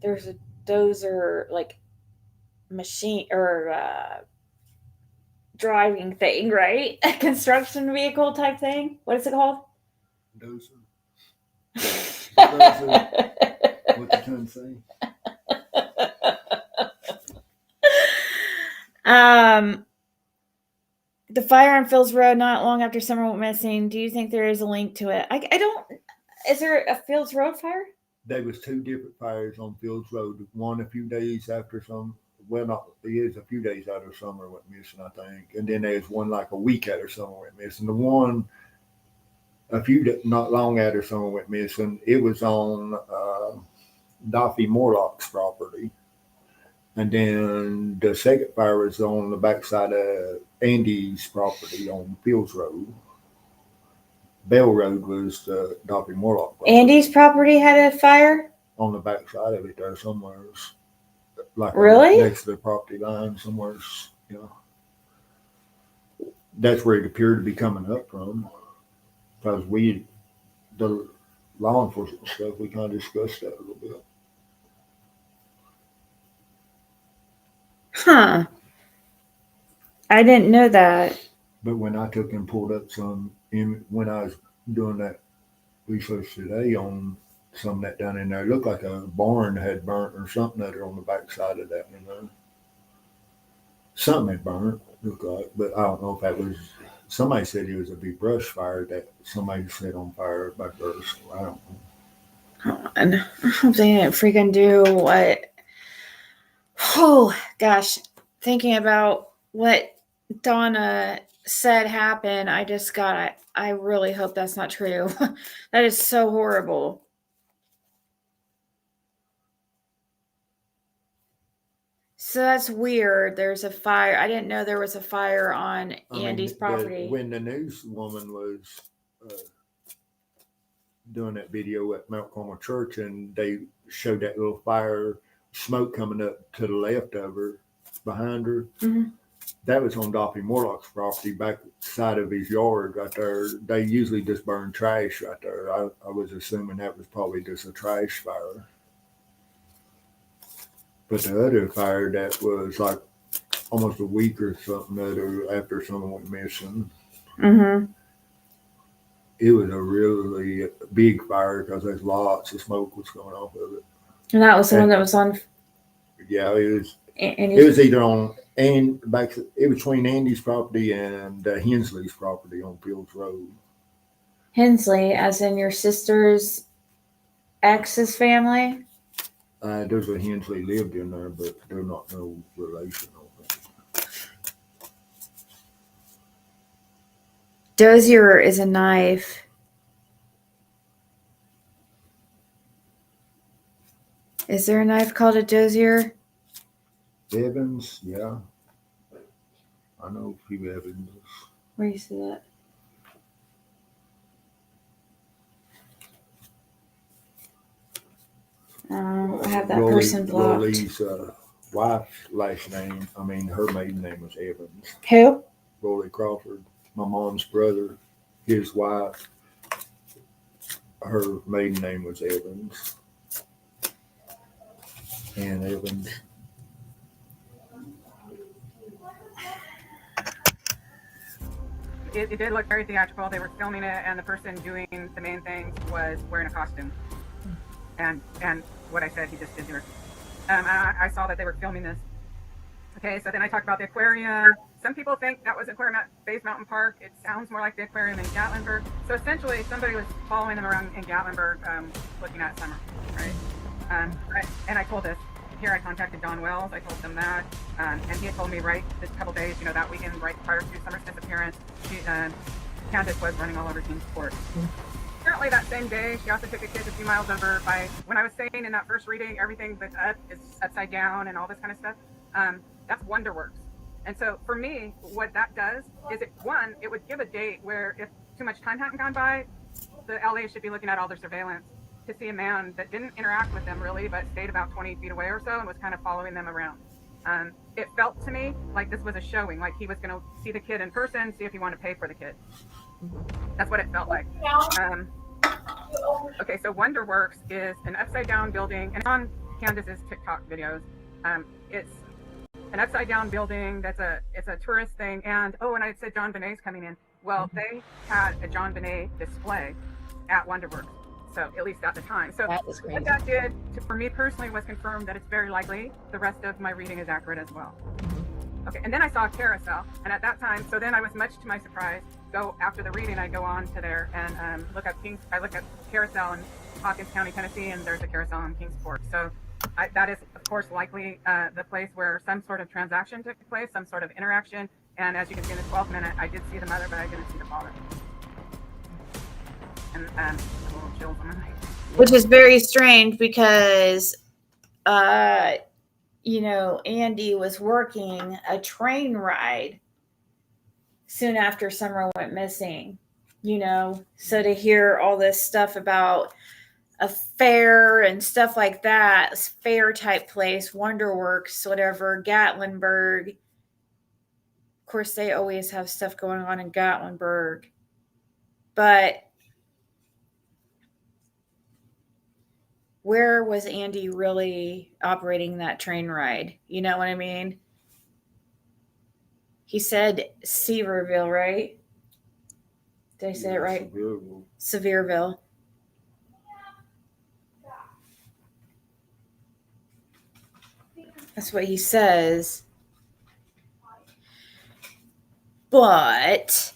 Speaker 9: there's a Dozer like machine or driving thing, right? A construction vehicle type thing. What is it called?
Speaker 17: Dozer. Dozer. What you trying to say?
Speaker 9: The fire on Fields Road not long after Summer went missing. Do you think there is a link to it? I don't. Is there a Fields Road fire?
Speaker 17: There was 2 different fires on Fields Road. One a few days after some. Well, not it is a few days after Summer went missing, I think, and then there's one like a week after Summer went missing. The one not long after Summer went missing, it was on Duffy Morlock's property. And then the second fire was on the backside of Andy's property on Fields Road. Bell Road was the Duffy Morlock property.
Speaker 9: Andy's property had a fire?
Speaker 17: On the backside of it there somewhere. Like
Speaker 9: really?
Speaker 17: Next to the property line somewhere. You know. That's where it appeared to be coming up from. Because the law enforcement stuff, we kind of discussed that a little bit.
Speaker 9: Huh. I didn't know that.
Speaker 17: But when I took and pulled up when I was doing that research today on some of that down in there, it looked like a barn had burnt or something that on the backside of that one there. Something had burnt, looked like, but I don't know if that was, somebody said it was a big brush fire that somebody set on fire back there, so I don't know.
Speaker 9: And I hope they didn't freaking do what. Oh gosh, thinking about what Donna said happened, I really hope that's not true. That is so horrible. So that's weird. There's a fire. I didn't know there was a fire on Andy's property.
Speaker 17: When the news woman was doing that video at Mount Carmel Church, and they showed that little fire smoke coming up to the left of her, behind her.
Speaker 9: Mm-hmm.
Speaker 17: That was on Duffy Morlock's property, back side of his yard right there. They usually just burn trash right there. I was assuming that was probably just a trash fire. But the other fire that was like almost a week or something after someone went missing,
Speaker 9: mm-hmm.
Speaker 17: It was a really big fire because there's lots of smoke was coming off of it.
Speaker 9: And that was the one that was on.
Speaker 17: Yeah, it was. It was either on it was between Andy's property and Hensley's property on Fields Road.
Speaker 9: Hensley, as in your sister's ex's family?
Speaker 17: There's a Hensley lived in there, but they're not no relation.
Speaker 9: Dozier is a knife. Is there a knife called a dozier?
Speaker 17: Evans, yeah. I know a few Evans.
Speaker 9: Where do you see that? I have that person blocked.
Speaker 17: Rolly's wife's last name, her maiden name was Evans.
Speaker 9: Who?
Speaker 17: Rolly Crawford, my mom's brother, his wife, her maiden name was Evans. Ann Evans.
Speaker 21: It did look very theatrical. They were filming it, and the person doing the main things was wearing a costume. And what I said, he just did here. I saw that they were filming this. Okay, so then I talked about the aquarium. Some people think that was aquarium at Bays Mountain Park. It sounds more like the aquarium in Gatlinburg. So essentially, somebody was following them around in Gatlinburg, looking at Summer, right? And I told this. here, I contacted Don Wells. I told them that, and he had told me right this couple days, that weekend right prior to Summer's disappearance, Candace was running all over Kingsport. Apparently that same day, she also took the kids a few miles over by, when I was saying in that first reading, everything that's up is upside down and all this kind of stuff, that's Wonderworks. And so for me, what that does is it would give a date where if too much time hadn't gone by, the LA should be looking at all their surveillance to see a man that didn't interact with them really, but stayed about 20 feet away or so and was kind of following them around. It felt to me like this was a showing, like he was going to see the kid in person, see if he wanted to pay for the kid. That's what it felt like. Okay, so Wonderworks is an upside down building, and on Candace's TikTok videos, it's an upside down building it's a tourist thing. And and I said John Bonet's coming in. Well, they had a John Bonet display at Wonderworks. So at least at the time. So what that did for me personally was confirm that it's very likely the rest of my reading is accurate as well. Okay, and then I saw a carousel, and at that time, so then I was much to my surprise, after the reading, I go on to there and look at carousel in Hawkins County, Tennessee, and there's a carousel in Kingsport. So that is, of course, likely the place where some sort of transaction took place, some sort of interaction. And as you can see in the 12th minute, I did see the mother, but I didn't see the father. And a little chills on my leg.
Speaker 9: Which is very strange because, Andy was working a train ride soon after Summer went missing, so to hear all this stuff about a fair and stuff like that, fair type place, Wonderworks, whatever, Gatlinburg. Of course, they always have stuff going on in Gatlinburg, but where was Andy really operating that train ride? You know what I mean? He said Sevierville, right? Did I say it right? Sevierville. That's what he says. But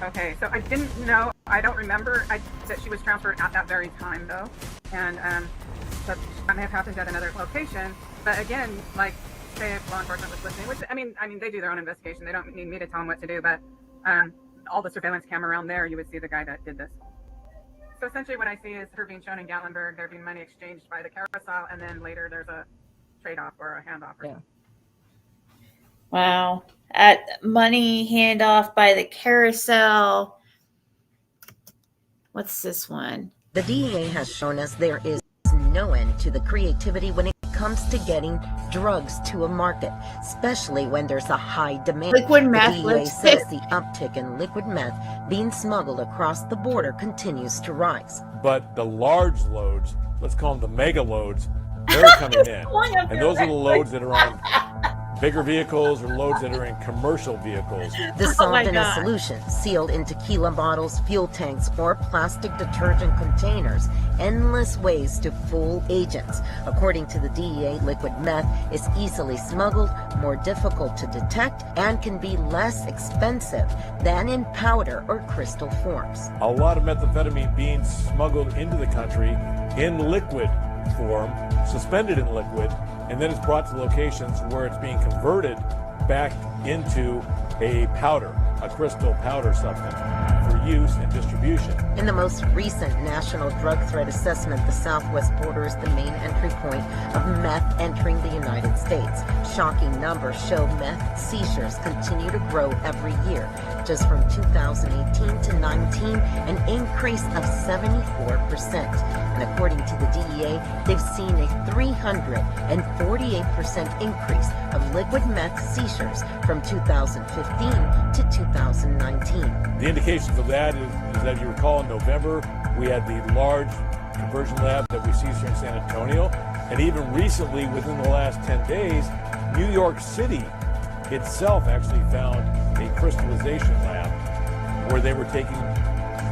Speaker 21: okay, so I didn't know, I don't remember that she was transferred at that very time though, and so that may have happened at another location. But again, like say if law enforcement was listening, which I mean they do their own investigation, they don't need me to tell them what to do, but all the surveillance camera around there, you would see the guy that did this. So essentially what I see is her being shown in Gatlinburg, there being money exchanged by the carousel, and then later there's a trade-off or a handoff. Or something.
Speaker 9: Wow. At money handoff by the carousel. What's this one?
Speaker 4: The DEA has shown us there is no end to the creativity when it comes to getting drugs to a market, especially when there's a high demand.
Speaker 9: Liquid meth.
Speaker 4: The DEA says the uptick in liquid meth being smuggled across the border continues to rise.
Speaker 5: But the large loads, let's call them the mega loads, they're coming in. And those are the loads that are on bigger vehicles or loads that are in commercial vehicles.
Speaker 4: The solved in a solution, sealed in tequila bottles, fuel tanks, or plastic detergent containers. Endless ways to fool agents. According to the DEA, liquid meth is easily smuggled, more difficult to detect, and can be less expensive than in powder or crystal forms.
Speaker 5: A lot of methamphetamine being smuggled into the country in liquid form, suspended in liquid, and then it's brought to locations where it's being converted back into a powder, a crystal powder substance for use and distribution.
Speaker 4: In the most recent National Drug Threat Assessment, the southwest border is the main entry point of meth entering the United States. Shocking numbers show meth seizures continue to grow every year. Just from 2018 to 19, an increase of 74%. And according to the DEA, they've seen a 348% increase of liquid meth seizures from 2015 to 2019.
Speaker 5: The indications of that is that you recall in November, we had the large conversion lab that we seized here in San Antonio. And even recently, within the last 10 days, New York City itself actually found a crystallization lab where they were taking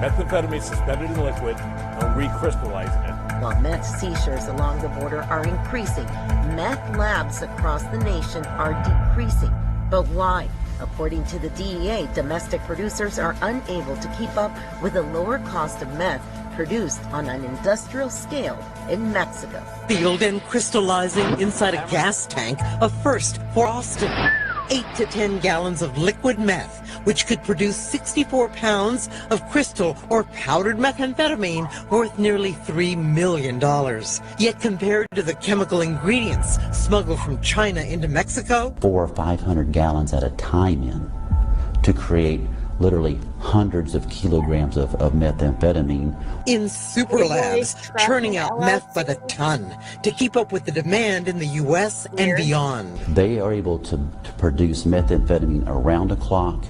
Speaker 5: methamphetamine suspended in liquid and recrystallizing it.
Speaker 4: While meth seizures along the border are increasing, meth labs across the nation are decreasing. But why? According to the DEA, domestic producers are unable to keep up with the lower cost of meth produced on an industrial scale in Mexico.
Speaker 3: Sealed and crystallizing inside a gas tank, a first for Austin. 8 to 10 gallons of liquid meth, which could produce 64 pounds of crystal or powdered methamphetamine worth nearly $3 million. Yet compared to the chemical ingredients smuggled from China into Mexico,
Speaker 8: 400 or 500 gallons at a time in to create literally hundreds of kilograms of methamphetamine.
Speaker 3: in super labs, churning out meth by the ton to keep up with the demand in the U.S. and beyond.
Speaker 8: They are able to produce methamphetamine around the clock,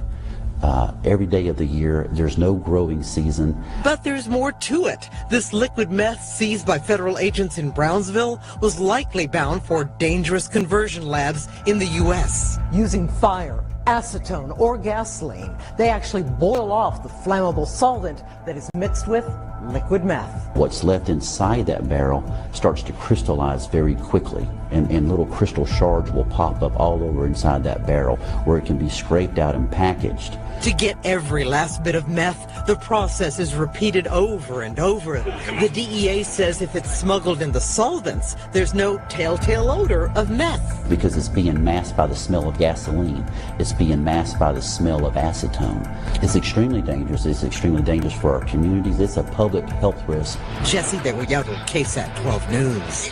Speaker 8: every day of the year. There's no growing season.
Speaker 3: But there's more to it. This liquid meth seized by federal agents in Brownsville was likely bound for dangerous conversion labs in the U.S.
Speaker 23: Using fire, acetone, or gasoline, they actually boil off the flammable solvent that is mixed with liquid meth.
Speaker 8: What's left inside that barrel starts to crystallize very quickly, and little crystal shards will pop up all over inside that barrel where it can be scraped out and packaged.
Speaker 3: To get every last bit of meth, the process is repeated over and over. The DEA says if it's smuggled in the solvents, there's no telltale odor of meth.
Speaker 8: Because it's being masked by the smell of gasoline. It's being masked by the smell of acetone. It's extremely dangerous. It's extremely dangerous for our communities. It's a public health risk.
Speaker 3: Jesse Degollado, KSAT 12 News.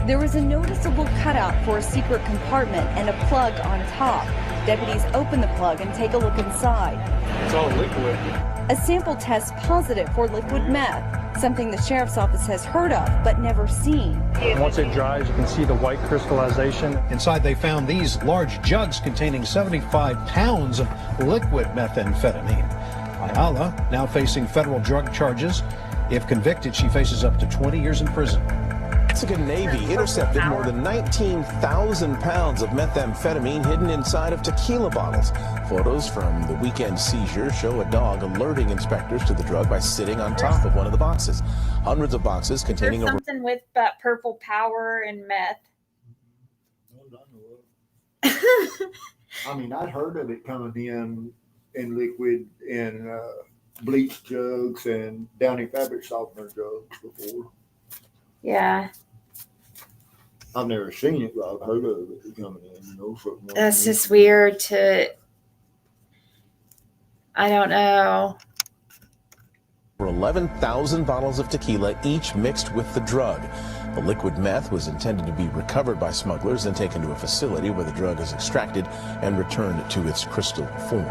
Speaker 24: There was a noticeable cutout for a secret compartment and a plug on top. Deputies open the plug and take a look inside.
Speaker 6: It's all liquid.
Speaker 24: A sample tests positive for liquid meth, something the sheriff's office has heard of but never seen.
Speaker 10: Once it dries, you can see the white crystallization.
Speaker 25: Inside, they found these large jugs containing 75 pounds of liquid methamphetamine. Ayala now facing federal drug charges. If convicted, she faces up to 20 years in prison.
Speaker 26: Mexican Navy intercepted more than 19,000 pounds of methamphetamine hidden inside of tequila bottles. Photos from the weekend seizure show a dog alerting inspectors to the drug by sitting on top of one of the boxes. Hundreds of boxes containing
Speaker 9: There's
Speaker 26: over...
Speaker 9: something with that purple power and meth.
Speaker 17: I mean, I'd heard of it coming in liquid in bleach jugs and Downy fabric softener jugs before.
Speaker 9: Yeah.
Speaker 17: I've never seen it, but I've heard of it coming in.
Speaker 9: That's just weird to, I don't know.
Speaker 26: Over 11,000 bottles of tequila, each mixed with the drug. The liquid meth was intended to be recovered by smugglers and taken to a facility where the drug is extracted and returned to its crystal form.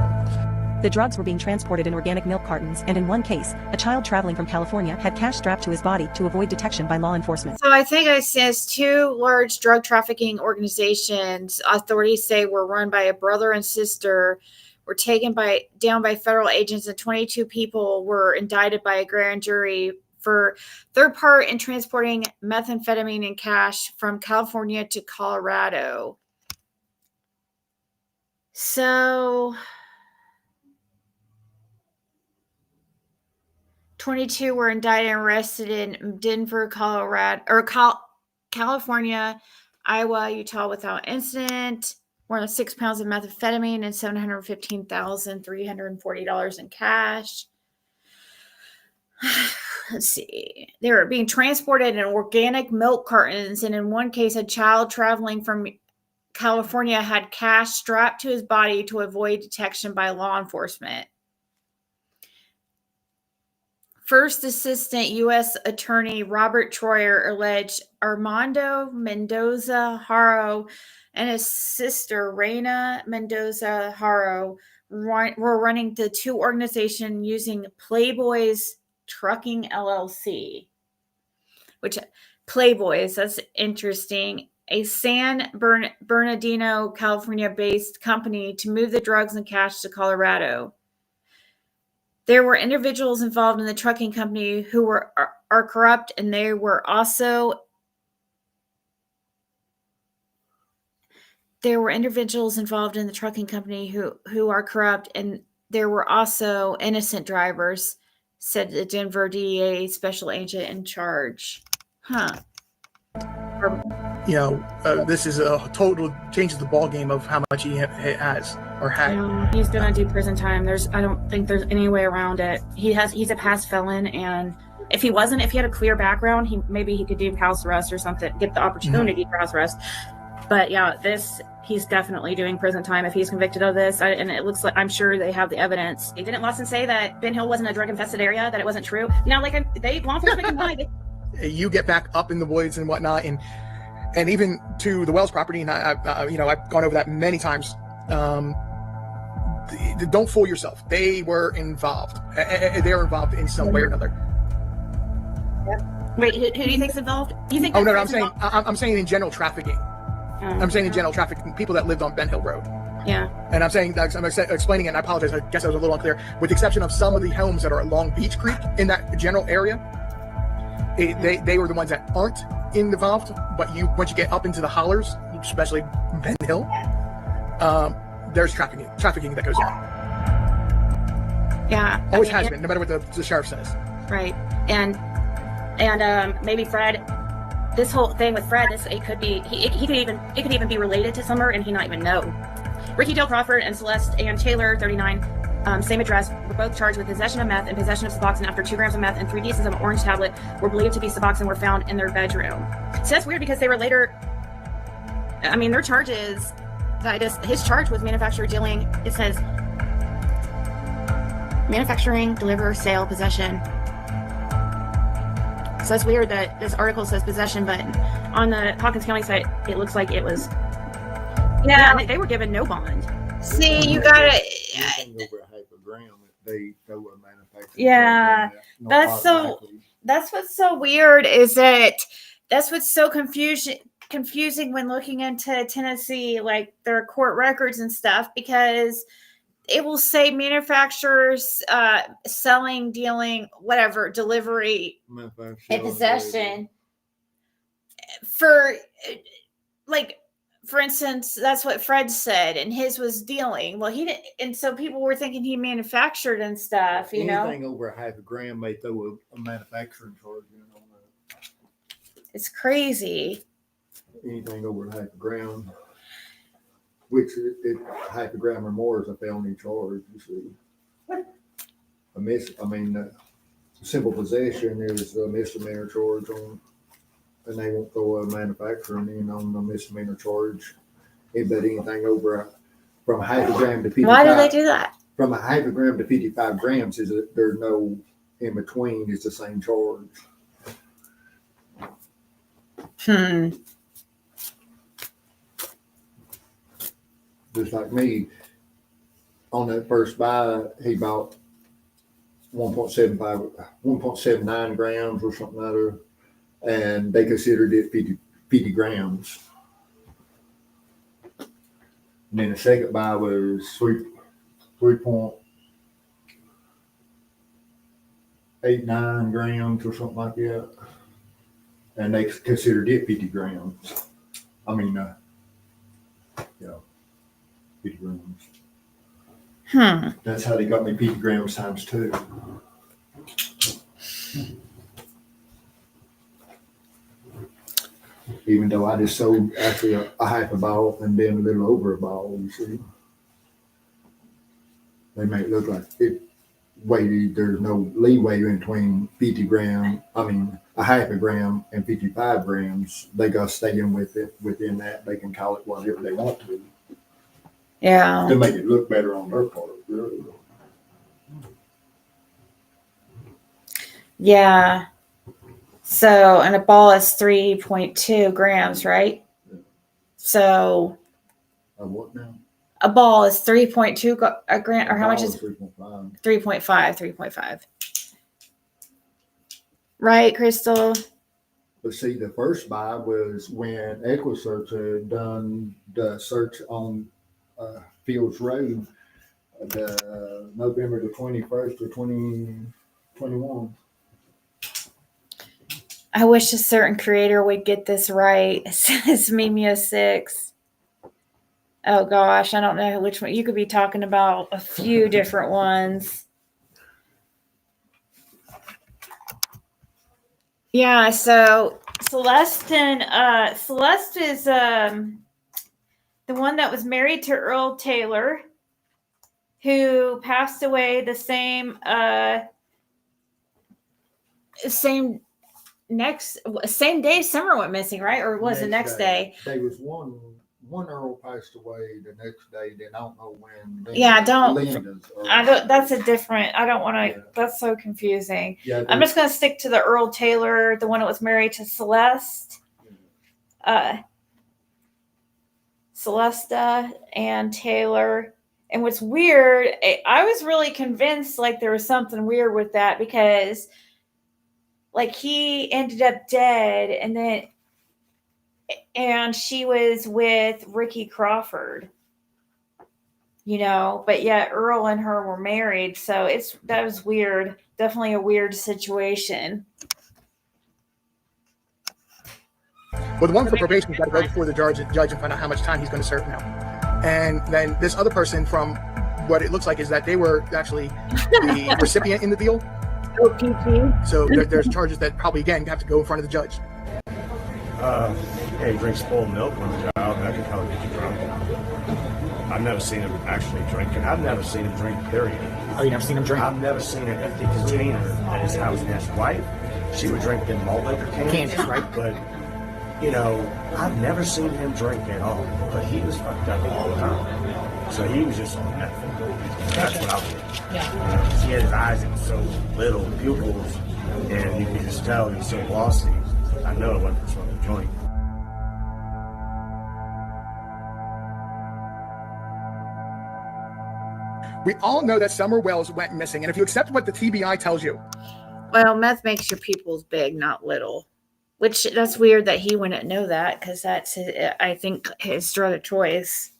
Speaker 27: The drugs were being transported in organic milk cartons, and in one case, a child traveling from California had cash strapped to his body to avoid detection by law enforcement.
Speaker 9: So I think it says 2 large drug trafficking organizations, authorities say, were run by a brother and sister, were taken down by federal agents, and 22 people were indicted by a grand jury for their part in transporting methamphetamine and cash from California to Colorado. So 22 were indicted and arrested in Denver, Colorado, or California, Iowa, Utah without incident. More than 6 pounds of methamphetamine and $715,340 in cash. Let's see. They were being transported in organic milk cartons, and in one case, a child traveling from California had cash strapped to his body to avoid detection by law enforcement. First Assistant U.S. Attorney Robert Troyer alleged Armando Mendoza Haro and his sister Reina Mendoza Haro were running the 2 organizations using Playboys Trucking LLC, which Playboys, that's interesting, a San Bernardino, California-based company to move the drugs and cash to Colorado. There were individuals involved in the trucking company who are corrupt, and they were also individuals involved in the trucking company who are corrupt, and there were also innocent drivers, said the Denver DEA special agent in charge.
Speaker 10: This is a total changes the ballgame of how much he has or had.
Speaker 9: He's gonna do prison time. I don't think there's any way around it. He's a past felon, and if he had a clear background, maybe he could do house arrest or something, get the opportunity for house arrest. But yeah, he's definitely doing prison time if he's convicted of this. And it looks like, I'm sure they have the evidence. Didn't Lawson say that Ben Hill wasn't a drug infested area, that it wasn't true? Law enforcement can lie.
Speaker 2: You get back up in the woods and whatnot, and even to the Wells property, and I've gone over that many times. Don't fool yourself. They were involved. They're involved in some way or another.
Speaker 9: Wait, who do you think's involved? You think?
Speaker 2: Oh no, I'm saying in general trafficking. I'm saying in general trafficking, people that lived on Ben Hill Road.
Speaker 9: Yeah.
Speaker 2: And I'm explaining it, and I apologize. I guess I was a little unclear. With the exception of some of the homes that are along Beach Creek in that general area, they were the ones that aren't involved. But once you get up into the hollers, especially Ben Hill, there's trafficking that goes on.
Speaker 9: Yeah.
Speaker 2: Always has been, no matter what the sheriff says.
Speaker 9: Right. And maybe Fred. This whole thing with Fred, it could even be related to Summer, and he not even know. Ricky Dale Crawford and Celeste Ann Taylor, 39, same address, were both charged with possession of meth and possession of Suboxone after 2 grams of meth and 3 pieces of an orange tablet were believed to be Suboxone were found in their bedroom. So that's weird because they were later. I mean, their charges. His charge was manufacturer dealing. It says manufacturing, deliver, sale, possession. So it's weird that this article says possession, but on the Hawkins County site, it looks like it was. Yeah, they were given no bond.
Speaker 1: See, you gotta.
Speaker 17: Over a half a gram, they were manufactured.
Speaker 1: Yeah, that's what's so weird is that that's what's so confusing when looking into Tennessee, like their court records and stuff, because it will say manufacturers, selling, dealing, whatever, delivery, and possession. For instance, that's what Fred said, and his was dealing. Well, he didn't, and so people were thinking he manufactured and stuff.
Speaker 17: Anything over a half a gram may throw a manufacturing charge in on that.
Speaker 1: It's crazy.
Speaker 17: Anything over a half a gram. Which half a gram or more is a felony charge, you see. Simple possession is a misdemeanor charge on, and they won't throw a manufacturing in on a misdemeanor charge. But anything over from a half a gram to 55.
Speaker 1: Why do they do that?
Speaker 17: From a half a gram to 55 grams, there's no in between. It's the same charge. Just like me, on that first buy, he bought 1.79 grams or something other, and they considered it 50 grams. And then the second buy was 3.89 grams or something like that, and they considered it 50 grams. 50 grams. That's how they got me 50 grams times 2. Even though I just sold actually a half a ball and then a little over a ball, you see. They make it look like there's no leeway in between 50 grams, a half a gram and 55 grams. They got to stay in within that. They can call it whatever they want to.
Speaker 1: Yeah.
Speaker 17: To make it look better on their part, really.
Speaker 1: Yeah. So, and a ball is 3.2 grams, right? So.
Speaker 17: What now?
Speaker 1: A ball is 3.2 a gram, or how much is
Speaker 17: 3.5?
Speaker 1: 3.5. Right, Crystal?
Speaker 17: But see, the first buy was when EquiSearch had done the search on Fields Road, the November the 21st of 2021.
Speaker 1: I wish a certain creator would get this right. It says Mimeo 6. Oh gosh, I don't know which one. You could be talking about a few different ones. Yeah, so Celeste is the one that was married to Earl Taylor, who passed away the same
Speaker 9: same day Summer went missing, right? Or was it next day?
Speaker 17: There was one Earl passed away the next day. Then I don't know when.
Speaker 9: Yeah,
Speaker 17: Linda's
Speaker 9: that's a different. I don't want to. Yeah. That's so confusing.
Speaker 17: Yeah,
Speaker 9: I'm just gonna stick to the Earl Taylor, the one that was married to Celeste. Celesta and Taylor. And what's weird, I was really convinced like there was something weird with that because like he ended up dead and she was with Ricky Crawford, but yet Earl and her were married. So that was weird. Definitely a weird situation.
Speaker 2: Well, the one for probation has got to go before the judge and find out how much time he's going to serve now. And then this other person, from what it looks like, is that they were actually the recipient in the deal.
Speaker 9: OPT.
Speaker 2: So there's charges that probably, again, have to go in front of the judge.
Speaker 6: He drinks spoiled milk when a child. That can probably get you drunk. I've never seen him actually drinking. I've never seen him drink, period.
Speaker 2: Oh, you never seen him drink?
Speaker 6: I've never seen an empty container at his house. And his wife, she would drink in malt liquor cans.
Speaker 2: Right?
Speaker 6: But I've never seen him drink at all. But he was fucked up all the time. So he was just on that. That's what I was. Yeah. He had his eyes that were so little, pupils, and you could just tell he was so glossy. I know it wasn't from the joint.
Speaker 2: We all know that Summer Wells went missing, and if you accept what the TBI tells you,
Speaker 9: well, meth makes your pupils big, not little. Which that's weird that he wouldn't know that because that's, I think, his drug of choice.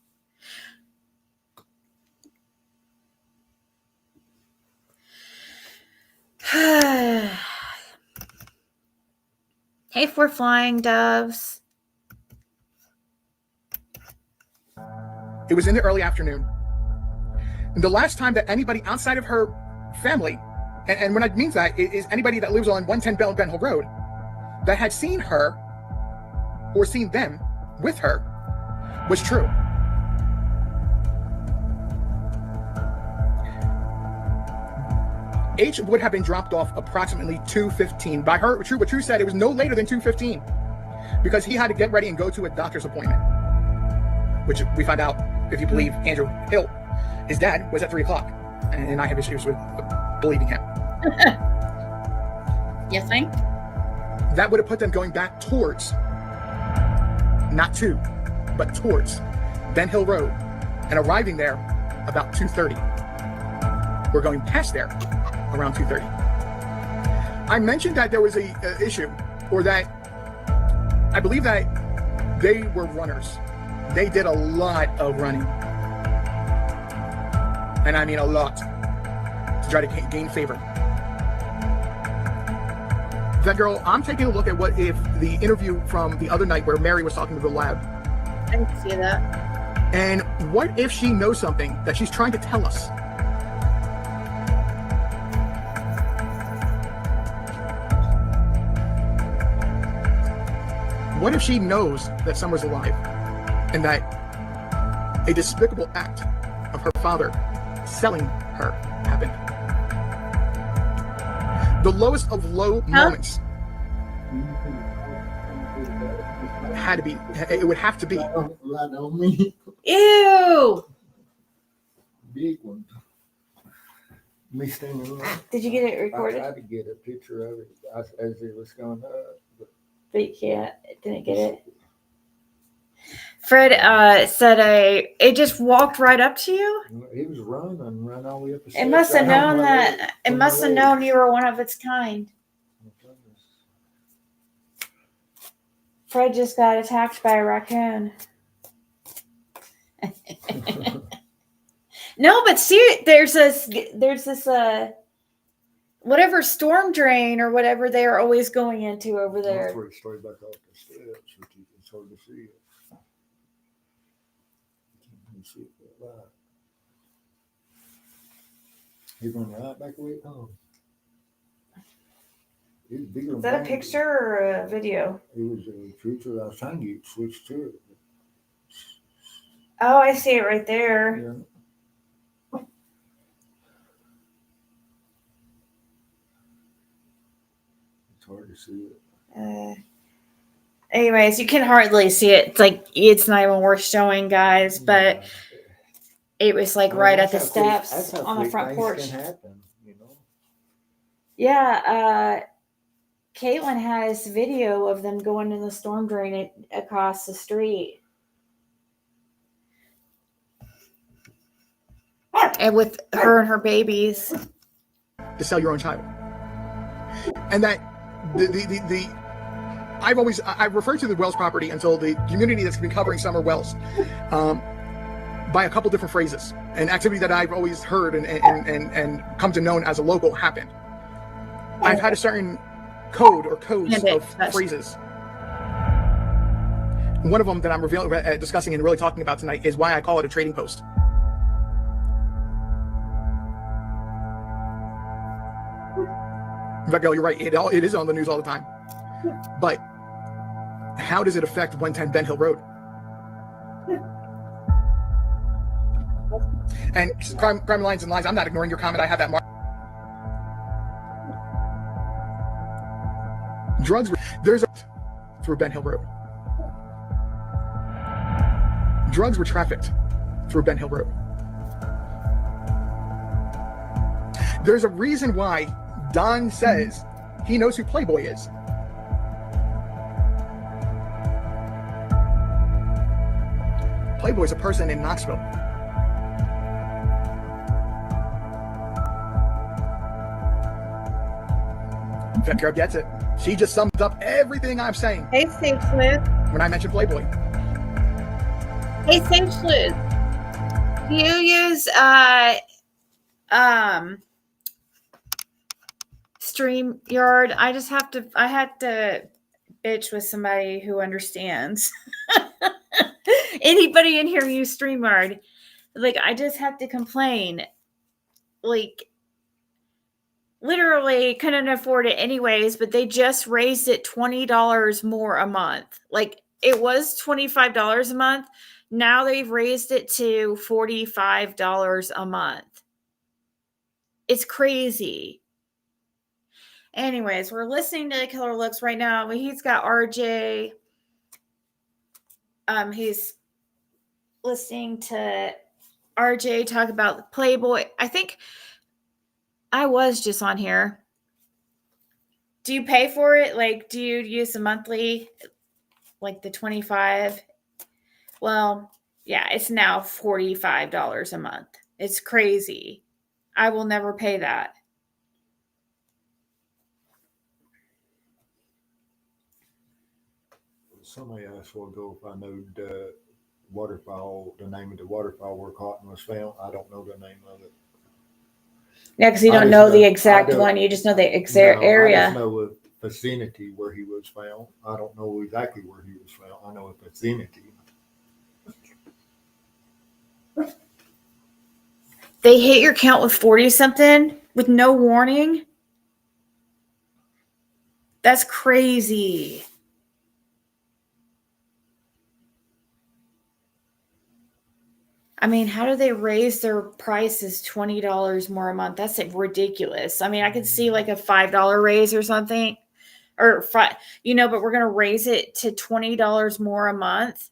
Speaker 9: Hey, for flying doves.
Speaker 2: It was in the early afternoon. And the last time that anybody outside of her family, and when I mean that, is anybody that lives on 110 Ben Hill Road, that had seen her or seen them with her, was true. H would have been dropped off approximately 2:15. By her, what True said, it was no later than 2:15 because he had to get ready and go to a doctor's appointment, which we find out, if you believe Andrew Hill, his dad, was at 3 o'clock. And I have issues with believing him.
Speaker 9: You think?
Speaker 2: That would have put them going back towards, not to, but towards Ben Hill Road and arriving there about 2:30. We're going past there around 2:30. I mentioned that there was a issue, or that I believe that they were runners. They did a lot of running. And I mean a lot, to try to gain favor. That girl, I'm taking a look at what if the interview from the other night where Mary was talking to the lab.
Speaker 9: I can see that.
Speaker 2: And what if she knows something that she's trying to tell us? What if she knows that Summer's alive and that a despicable act of her father selling her happened? The lowest of low moments had to be, it would have to be.
Speaker 17: Right on me.
Speaker 9: Ew!
Speaker 17: Big one. Me standing around.
Speaker 9: Did you get it recorded?
Speaker 17: I tried to get a picture of it as it was going up.
Speaker 9: But you can't, didn't get it. Fred said it just walked right up to you?
Speaker 17: It was running all the way up the
Speaker 9: It must have known that. It must have known you were one of its kind. Fred just got attacked by a raccoon. No, but see, there's this whatever storm drain or whatever they are always going into over there.
Speaker 17: That's where it started back off the steps, which it's hard to see it. You see it right. He went right back away home. It was bigger.
Speaker 9: Is that a picture or a video?
Speaker 17: It was a picture. I was trying to get switched to it.
Speaker 9: Oh, I see it right there.
Speaker 17: Yeah. hard to see it.
Speaker 9: Anyways, you can hardly see it. It's like it's not even worth showing, guys. But it was like right at the steps on the front porch.
Speaker 17: Can happen, you know.
Speaker 9: Yeah, Caitlin has video of them going in the storm drain across the street. And with her and her babies.
Speaker 2: To sell your own child. And that I've referred to the Wells property until the community that's been covering summer Wells by a couple different phrases. An activity that I've always heard and come to know as a local happened. I've had a certain code or codes of phrases. One of them that I'm discussing and really talking about tonight is why I call it a trading post. In fact, you're right. It is on the news all the time. But how does it affect 110 Ben Hill Road? And crime lines and lines. I'm not ignoring your comment. I have that mark. Drugs. There's through Ben Hill Road. Drugs were trafficked through Ben Hill Road. There's a reason why Don says he knows who Playboy is. Playboy's a person in Knoxville. In fact, Carol gets it. She just summed up everything I'm saying.
Speaker 9: Hey, Sage Sleuth.
Speaker 2: When I mentioned Playboy.
Speaker 9: Hey, Sage Sleuth. Do you use StreamYard? I had to bitch with somebody who understands. Anybody in here use StreamYard? Like, I just have to complain. Like, literally couldn't afford it anyways, but they just raised it $20 more a month. Like, it was $25 a month. Now they've raised it to $45 a month. It's crazy. Anyways, we're listening to the Killer Looks right now. He's got RJ. He's listening to RJ talk about the Playboy. I think I was just on here. Do you pay for it? Like, do you use a monthly, like the 25? Well, yeah, it's now $45 a month. It's crazy. I will never pay that.
Speaker 17: Somebody asked for ago if I know the waterfowl, the name of the waterfowl where cotton was found. I don't know the name of it.
Speaker 9: Yeah, because you don't know the exact one. You just know the exact area.
Speaker 17: I just know the vicinity where he was found. I don't know exactly where he was found. I know the vicinity.
Speaker 9: They hit your count with 40-something with no warning? That's crazy. I mean, how do they raise their prices $20 more a month? That's ridiculous. I mean, I could see like a $5 raise or something, or but we're going to raise it to $20 more a month.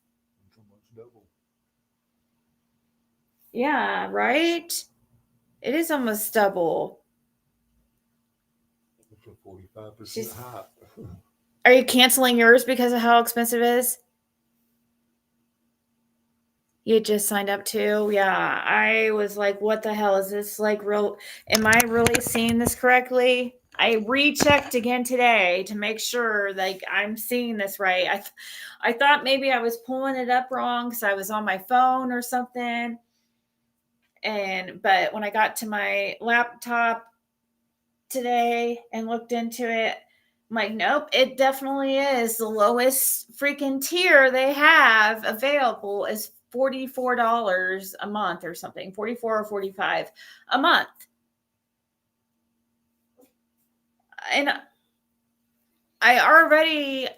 Speaker 9: Yeah, right? It is almost double.
Speaker 17: It's a 45% high.
Speaker 9: Are you canceling yours because of how expensive it is? You just signed up too? Yeah, I was like, what the hell is this? Like, real? Am I really seeing this correctly? I rechecked again today to make sure like I'm seeing this right. I thought maybe I was pulling it up wrong because I was on my phone or something. But when I got to my laptop today and looked into it, I'm like, nope, it definitely is. The lowest freaking tier they have available is $44 a month or something, 44 or $45 a month. And I already,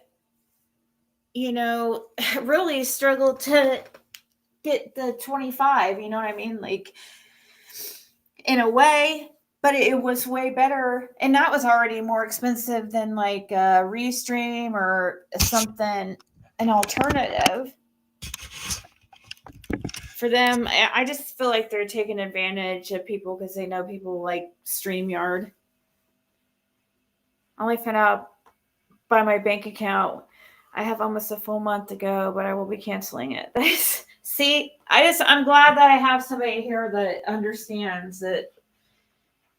Speaker 9: really struggled to get the 25, you know what I mean? Like, in a way, But it was way better, and that was already more expensive than like Restream or something, an alternative. For them, I just feel like they're taking advantage of people because they know people like StreamYard. I only found out by my bank account. I have almost a full month to go, but I will be canceling it. See, I'm glad that I have somebody here that understands that,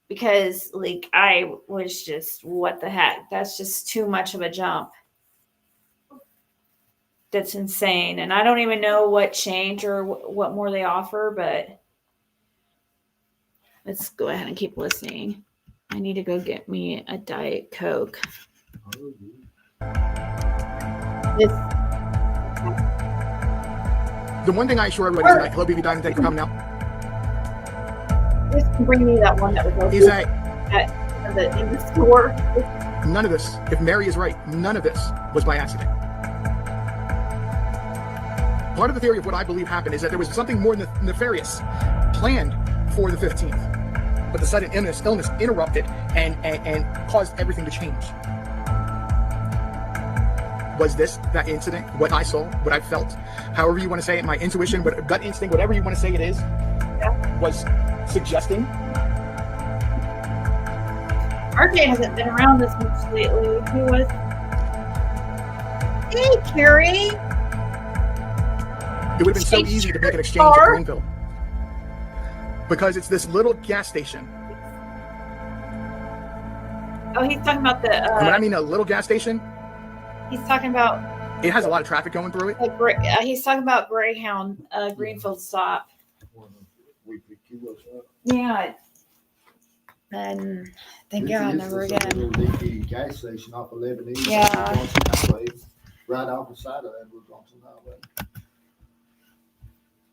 Speaker 9: because like I was just, what the heck? That's just too much of a jump. That's insane. And I don't even know what change or what more they offer, but let's go ahead and keep listening. I need to go get me a Diet Coke.
Speaker 2: The one thing I assure everybody tonight, hello, BB Diamond, thank you for coming out.
Speaker 9: Just bring me that one that was open
Speaker 2: Is that
Speaker 9: in the store.
Speaker 2: None of this, if Mary is right, none of this was by accident. Part of the theory of what I believe happened is that there was something more nefarious planned for the 15th, but the sudden illness interrupted and caused everything to change. Was this that incident? What I saw, what I felt, however you want to say it, my intuition, gut instinct, whatever you want to say it is, was suggesting.
Speaker 9: RJ hasn't been around this much lately. He was. Hey, Carrie.
Speaker 2: It would have been so easy to make an exchange at Greenville. Because it's this little gas station.
Speaker 9: Oh, he's talking about the...
Speaker 2: and when I mean a little gas station...
Speaker 9: He's talking about...
Speaker 2: It has a lot of traffic going through it.
Speaker 9: He's talking about Greyhound, Greenfield stop. Yeah. And thank God, never again.
Speaker 17: This is a little DP gas station off of Lebanese.
Speaker 9: Yeah.
Speaker 17: Right off the side of Edward Johnson Highway,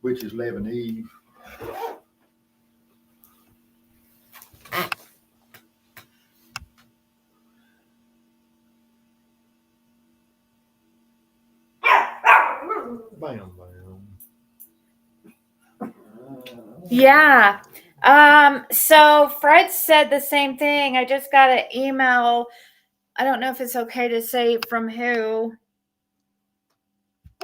Speaker 17: which is Lebanese. Bam, bam.
Speaker 9: Yeah. So Fred said the same thing. I just got an email. I don't know if it's okay to say from who,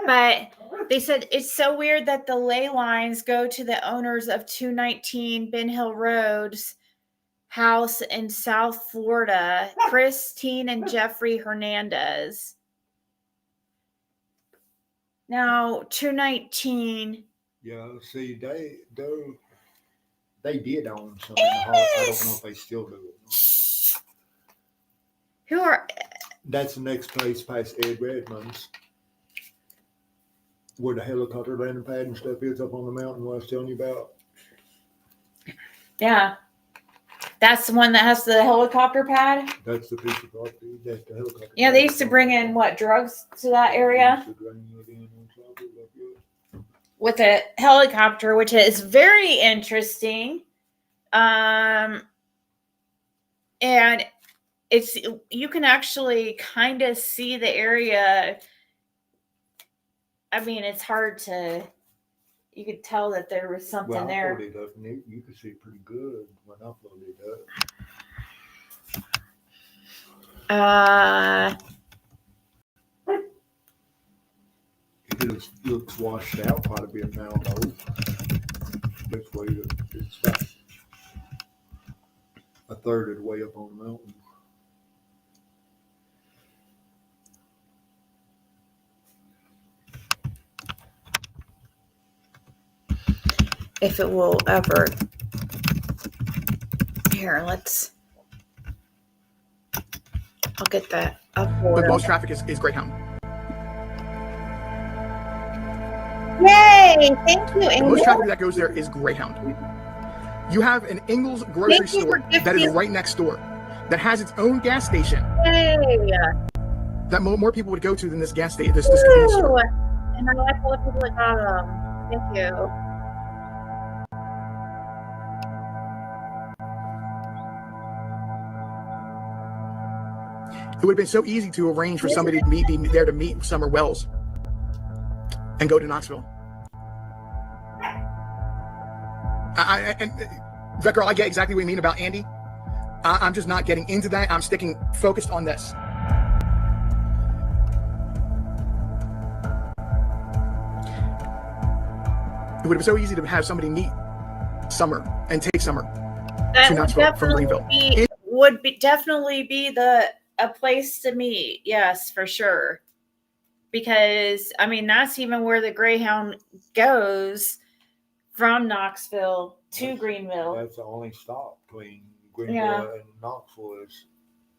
Speaker 9: but they said it's so weird that the ley lines go to the owners of 219 Ben Hill Road's house in South Florida, Christine and Jeffrey Hernandez. Now, 219.
Speaker 17: Yeah, see, they did own some in the heart. I don't know if they still do it.
Speaker 9: Who are?
Speaker 17: That's the next place past Ed Redmond's, where the helicopter landing pad and stuff is up on the mountain. What I was telling you about.
Speaker 9: Yeah, that's the one that has the helicopter pad.
Speaker 17: That's the piece of property. That's the helicopter.
Speaker 9: Yeah, they used to bring in drugs to that area with a helicopter, which is very interesting. And you can actually kind of see the area. I mean, it's hard to. You could tell that there was something there.
Speaker 17: I up, and you could see it pretty good when I floated up. It looks washed out quite a bit now, though. This way, it's about a third of the way up on the mountain.
Speaker 9: If it will ever. Here, I'll get that up.
Speaker 2: But most traffic is Greyhound.
Speaker 9: Yay! Thank you,
Speaker 2: The most traffic that goes there is Greyhound. You have an Ingles grocery store that is right next door that has its own gas station.
Speaker 9: Yay!
Speaker 2: That more people would go to than this gas station, this convenience store.
Speaker 9: And I like all the people that got them. Thank you.
Speaker 2: It would have been so easy to arrange for somebody to be there to meet Summer Wells and go to Knoxville. And that girl, I get exactly what you mean about Andy. I'm just not getting into that. I'm sticking focused on this. It would have been so easy to have somebody meet Summer and take Summer
Speaker 9: That
Speaker 2: to
Speaker 9: would
Speaker 2: Knoxville from
Speaker 9: definitely
Speaker 2: Greenville.
Speaker 9: definitely be a place to meet. Yes, for sure. Because I mean, that's even where the Greyhound goes from Knoxville to Greenville.
Speaker 18: That's the only stop between Greenville
Speaker 9: Yeah.
Speaker 18: and Knoxville is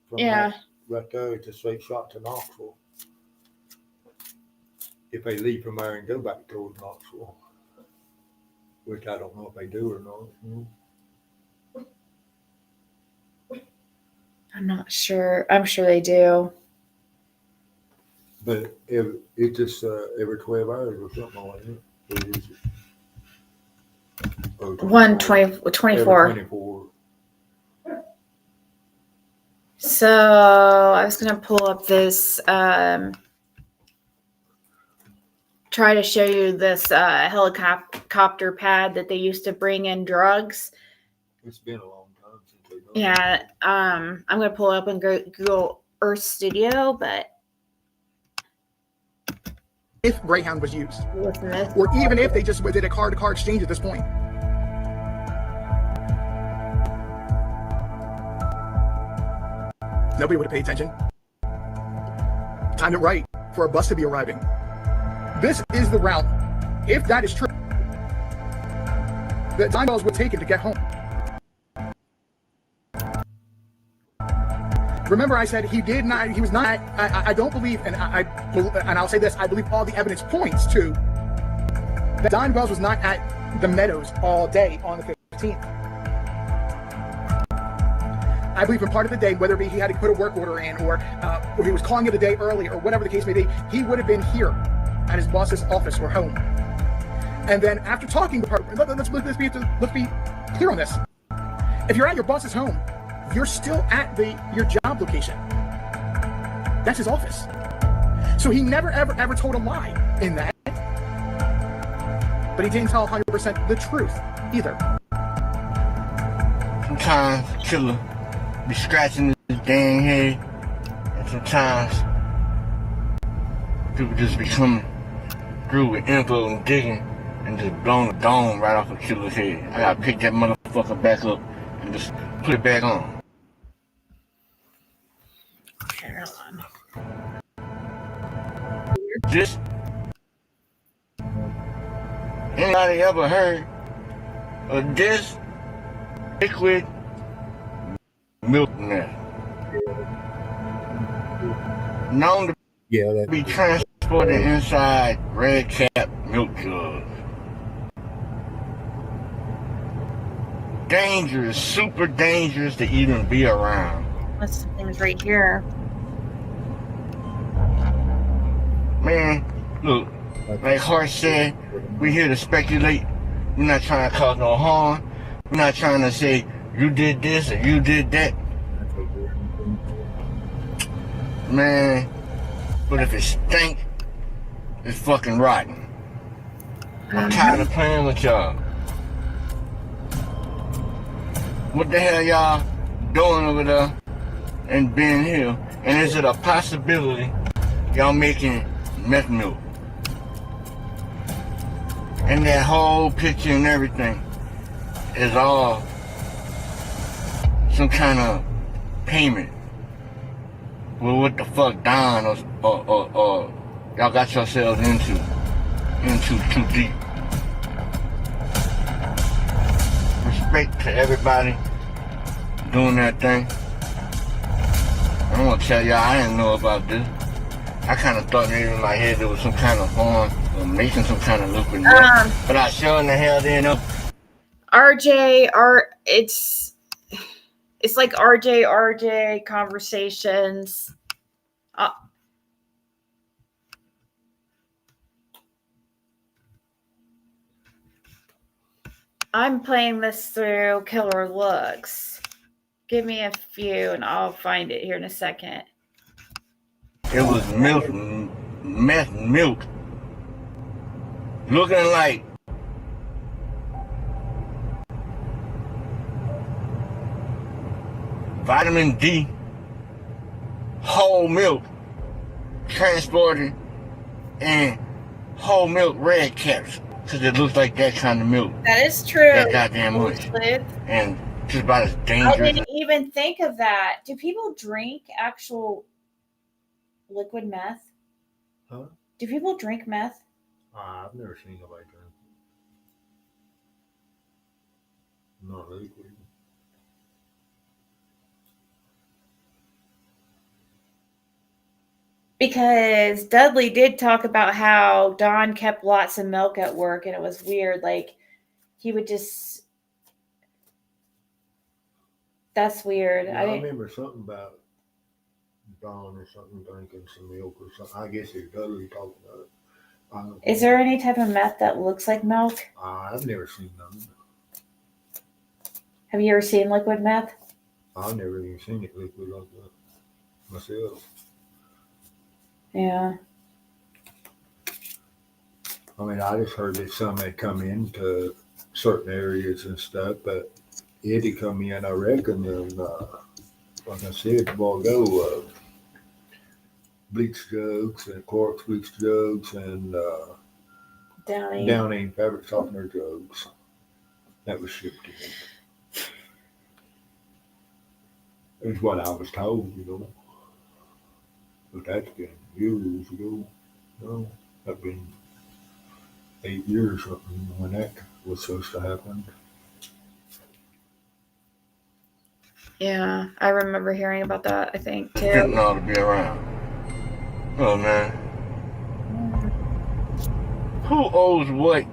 Speaker 18: from
Speaker 9: Yeah.
Speaker 18: that right there. It's a straight shot to Knoxville. If they leave from there and go back towards Knoxville, which I don't know if they do or not.
Speaker 9: I'm not sure. I'm sure they do.
Speaker 18: But it's just every 12 hours or something like that. What is it? Oh,
Speaker 9: 24.
Speaker 18: Every 24.
Speaker 9: So I was gonna pull up this try to show you this helicopter pad that they used to bring in drugs.
Speaker 18: It's been a long time since they done
Speaker 9: Yeah, I'm gonna pull it up and go Google Earth Studio, but
Speaker 2: If Greyhound was used, or even if they just did a card-to-card exchange at this point. Nobody would have paid attention. Timed it right for a bus to be arriving. This is the route, if that is true, that time bells were taken to get home. Remember, I said he was not. I don't believe, and I'll say this: I believe all the evidence points to that Don Wells was not at the Meadows all day on the 15th. I believe in part of the day, whether he had to put a work order in, or he was calling it a day early, or whatever the case may be, he would have been here at his boss's office or home. And then after talking to her, let's be clear on this: if you're at your boss's home, you're still at your job location. That's his office. So he never, ever told a lie in that. But he didn't tell 100% the truth either.
Speaker 7: Sometimes the killer be scratching his dang head, and sometimes people just be coming through with info and digging and just blowing the dome right off a killer's head. I gotta pick that motherfucker back up and just put it back on. This, anybody ever heard of this liquid milk meth? Known to be transported inside red cap milk jugs. Dangerous, super dangerous to even be around.
Speaker 9: that's some things right here.
Speaker 7: Man, look, like Hart said, we're here to speculate. We're not trying to cause no harm. We're not trying to say you did this or you did that. Man, but if it stink, it's fucking rotten. I'm tired of playing with y'all. What the hell y'all doing over there in Ben Hill? And is it a possibility y'all making meth milk? And that whole picture and everything is all some kind of payment. Well, what the fuck Don or y'all got yourselves into too deep. Respect to everybody doing that thing. I'm gonna tell y'all, I didn't know about this. I kind of thought maybe in my head there was some kind of form of making some kind of liquid milk, but I sure in the hell didn't know.
Speaker 9: It's like RJ conversations. I'm playing this through Killer Looks. Give me a few and I'll find it here in a second.
Speaker 7: It was meth milk. Looking like vitamin D, whole milk, transported, and whole milk red caps, because it looks like that kind of milk.
Speaker 9: That is true.
Speaker 7: That goddamn much. And just about as
Speaker 9: I
Speaker 7: dangerous.
Speaker 9: didn't even think of that. Do people drink actual liquid meth?
Speaker 17: Huh?
Speaker 9: Do people drink meth?
Speaker 17: I've never seen nobody drink it. Not liquid.
Speaker 9: Because Dudley did talk about how Don kept lots of milk at work, and it was weird. Like, he would just. That's weird.
Speaker 17: Yeah, I remember something about Don or something drinking some milk or something. I guess it's Dudley talking about it.
Speaker 9: Is there any type of meth that looks like milk?
Speaker 17: I've never seen none.
Speaker 9: Have you ever seen liquid meth?
Speaker 17: I've never even seen it liquid like that myself.
Speaker 9: Yeah.
Speaker 17: I mean, I just heard that some had come into certain areas and stuff, but it had come in, I reckon, and like I said a while ago, bleach jugs and Clorox bleach jugs and Downy fabric softener jugs. That was shipped in. Is what I was told, you know. But that's been years ago. No, that's been 8 years or something when that was supposed to happen.
Speaker 9: Yeah, I remember hearing about that, I think, too.
Speaker 7: Getting all to be around. Oh, man. Who owes what?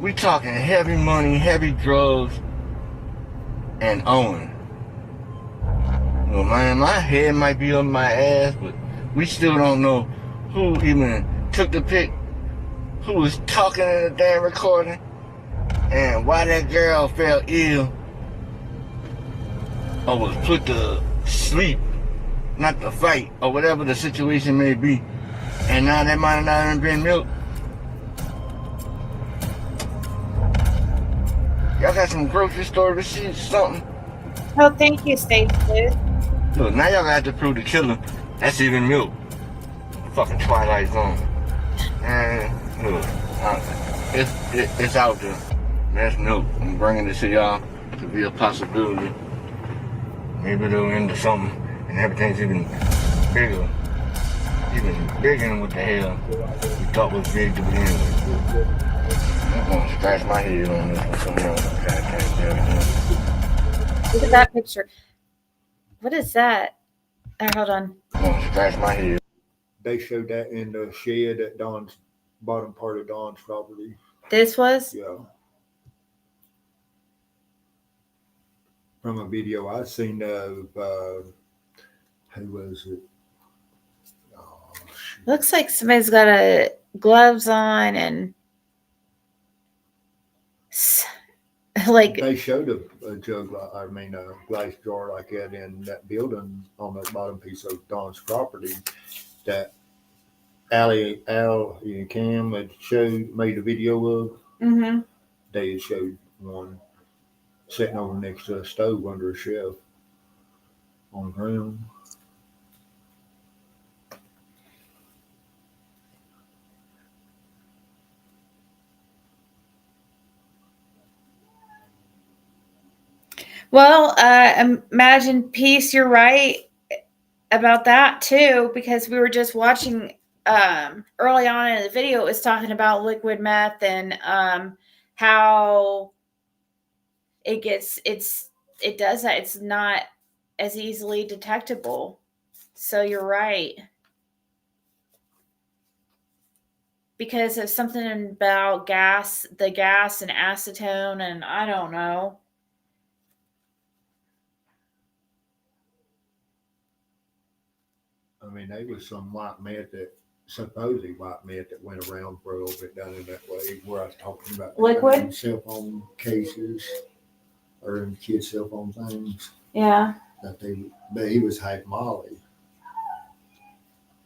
Speaker 7: We talking heavy money, heavy drugs, and owing. Well, man, my head might be on my ass, but we still don't know who even took the pic, who was talking in the damn recording, and why that girl fell ill or was put to sleep, not to fight, or whatever the situation may be. And now that might have not even been milk. Y'all got some grocery store receipts, something?
Speaker 9: Oh, thank you, Stage Blue.
Speaker 7: Look, now y'all got to prove the killer. That's even milk. Fucking Twilight Zone. And look, it's out there. That's milk. I'm bringing it to y'all to be a possibility. Maybe they'll into something, and everything's even bigger. Even bigger than what the hell we thought was big to begin with. I'm gonna scratch my head on this one somewhere else.
Speaker 9: Look at that picture. What is that? Hold on.
Speaker 7: I'm gonna scratch my head.
Speaker 17: They showed that in the shed at Don's bottom part of Don's property.
Speaker 9: This was?
Speaker 17: Yeah. From a video I seen of who was it? Oh, shit.
Speaker 9: Looks like somebody's got gloves on and like
Speaker 17: they showed a jug, a glass jar like that in that building on the bottom piece of Don's property that Al and Cam had made a video of.
Speaker 9: Mm-hmm.
Speaker 17: They had showed one sitting over next to a stove under a shelf on the ground.
Speaker 9: Well, imagine peace. You're right about that too, because we were just watching early on in the video. It was talking about liquid meth and how it does that. It's not as easily detectable. So you're right. Because of something about the gas and acetone, and I don't know.
Speaker 17: I mean, there was some white meth supposedly white meth that went around for a little bit down in that way where I was talking about
Speaker 9: liquid
Speaker 17: cell phone cases or in kids' cell phone things.
Speaker 9: Yeah.
Speaker 17: But he was half Molly.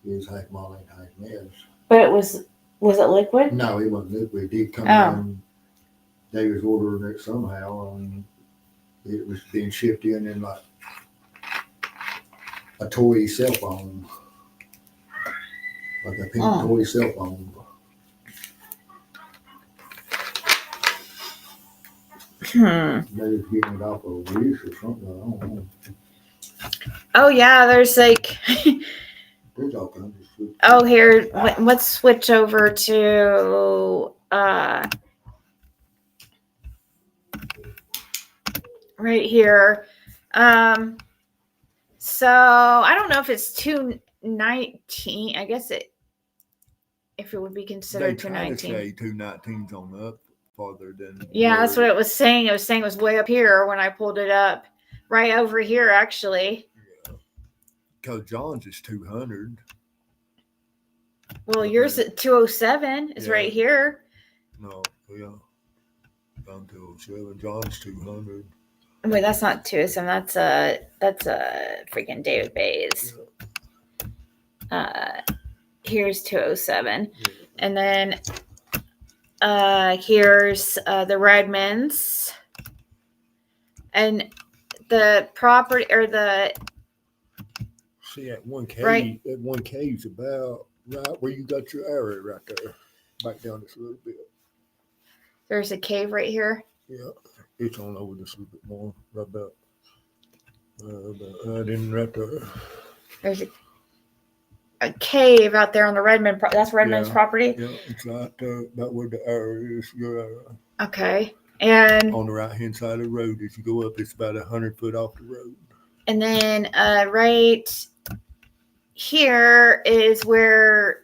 Speaker 17: He was half Molly and half meth.
Speaker 9: But was it liquid?
Speaker 17: No, it wasn't liquid. It did come in. They was ordering it somehow. It was being shipped in like a toy cell phone, like a pink toy cell phone. They was getting it off a wish or something. I don't know.
Speaker 9: Oh yeah, there's like.
Speaker 17: There's all kinds of stuff.
Speaker 9: Oh, here. Let's switch over to right here. So I don't know if it's 219. I guess if it would be considered 219.
Speaker 17: They try to say 219's on up farther than.
Speaker 9: Yeah, that's what it was saying. It was saying it was way up here when I pulled it up. Right over here, actually.
Speaker 17: Yeah. Because John's is 200.
Speaker 9: Well, yours at 207 is right here.
Speaker 17: No, yeah. Down 207. John's 200.
Speaker 9: Wait, that's not 207. That's a freaking David Bayes. Here's 207. Yeah. And then here's the Redmonds. And the property or the
Speaker 17: see at 1K
Speaker 9: right.
Speaker 17: At 1K is about right where you got your area right there. Back down just a little bit.
Speaker 9: There's a cave right here.
Speaker 17: Yeah. It's on over just a little bit more. Right about right in right there.
Speaker 9: There's a cave out there on the Redmond. That's Redmond's property.
Speaker 17: Yeah, it's right there, about where the area is. Your area.
Speaker 9: Okay, and
Speaker 17: on the right hand side of the road, as you go up, it's about 100 foot off the road.
Speaker 9: And then right here is where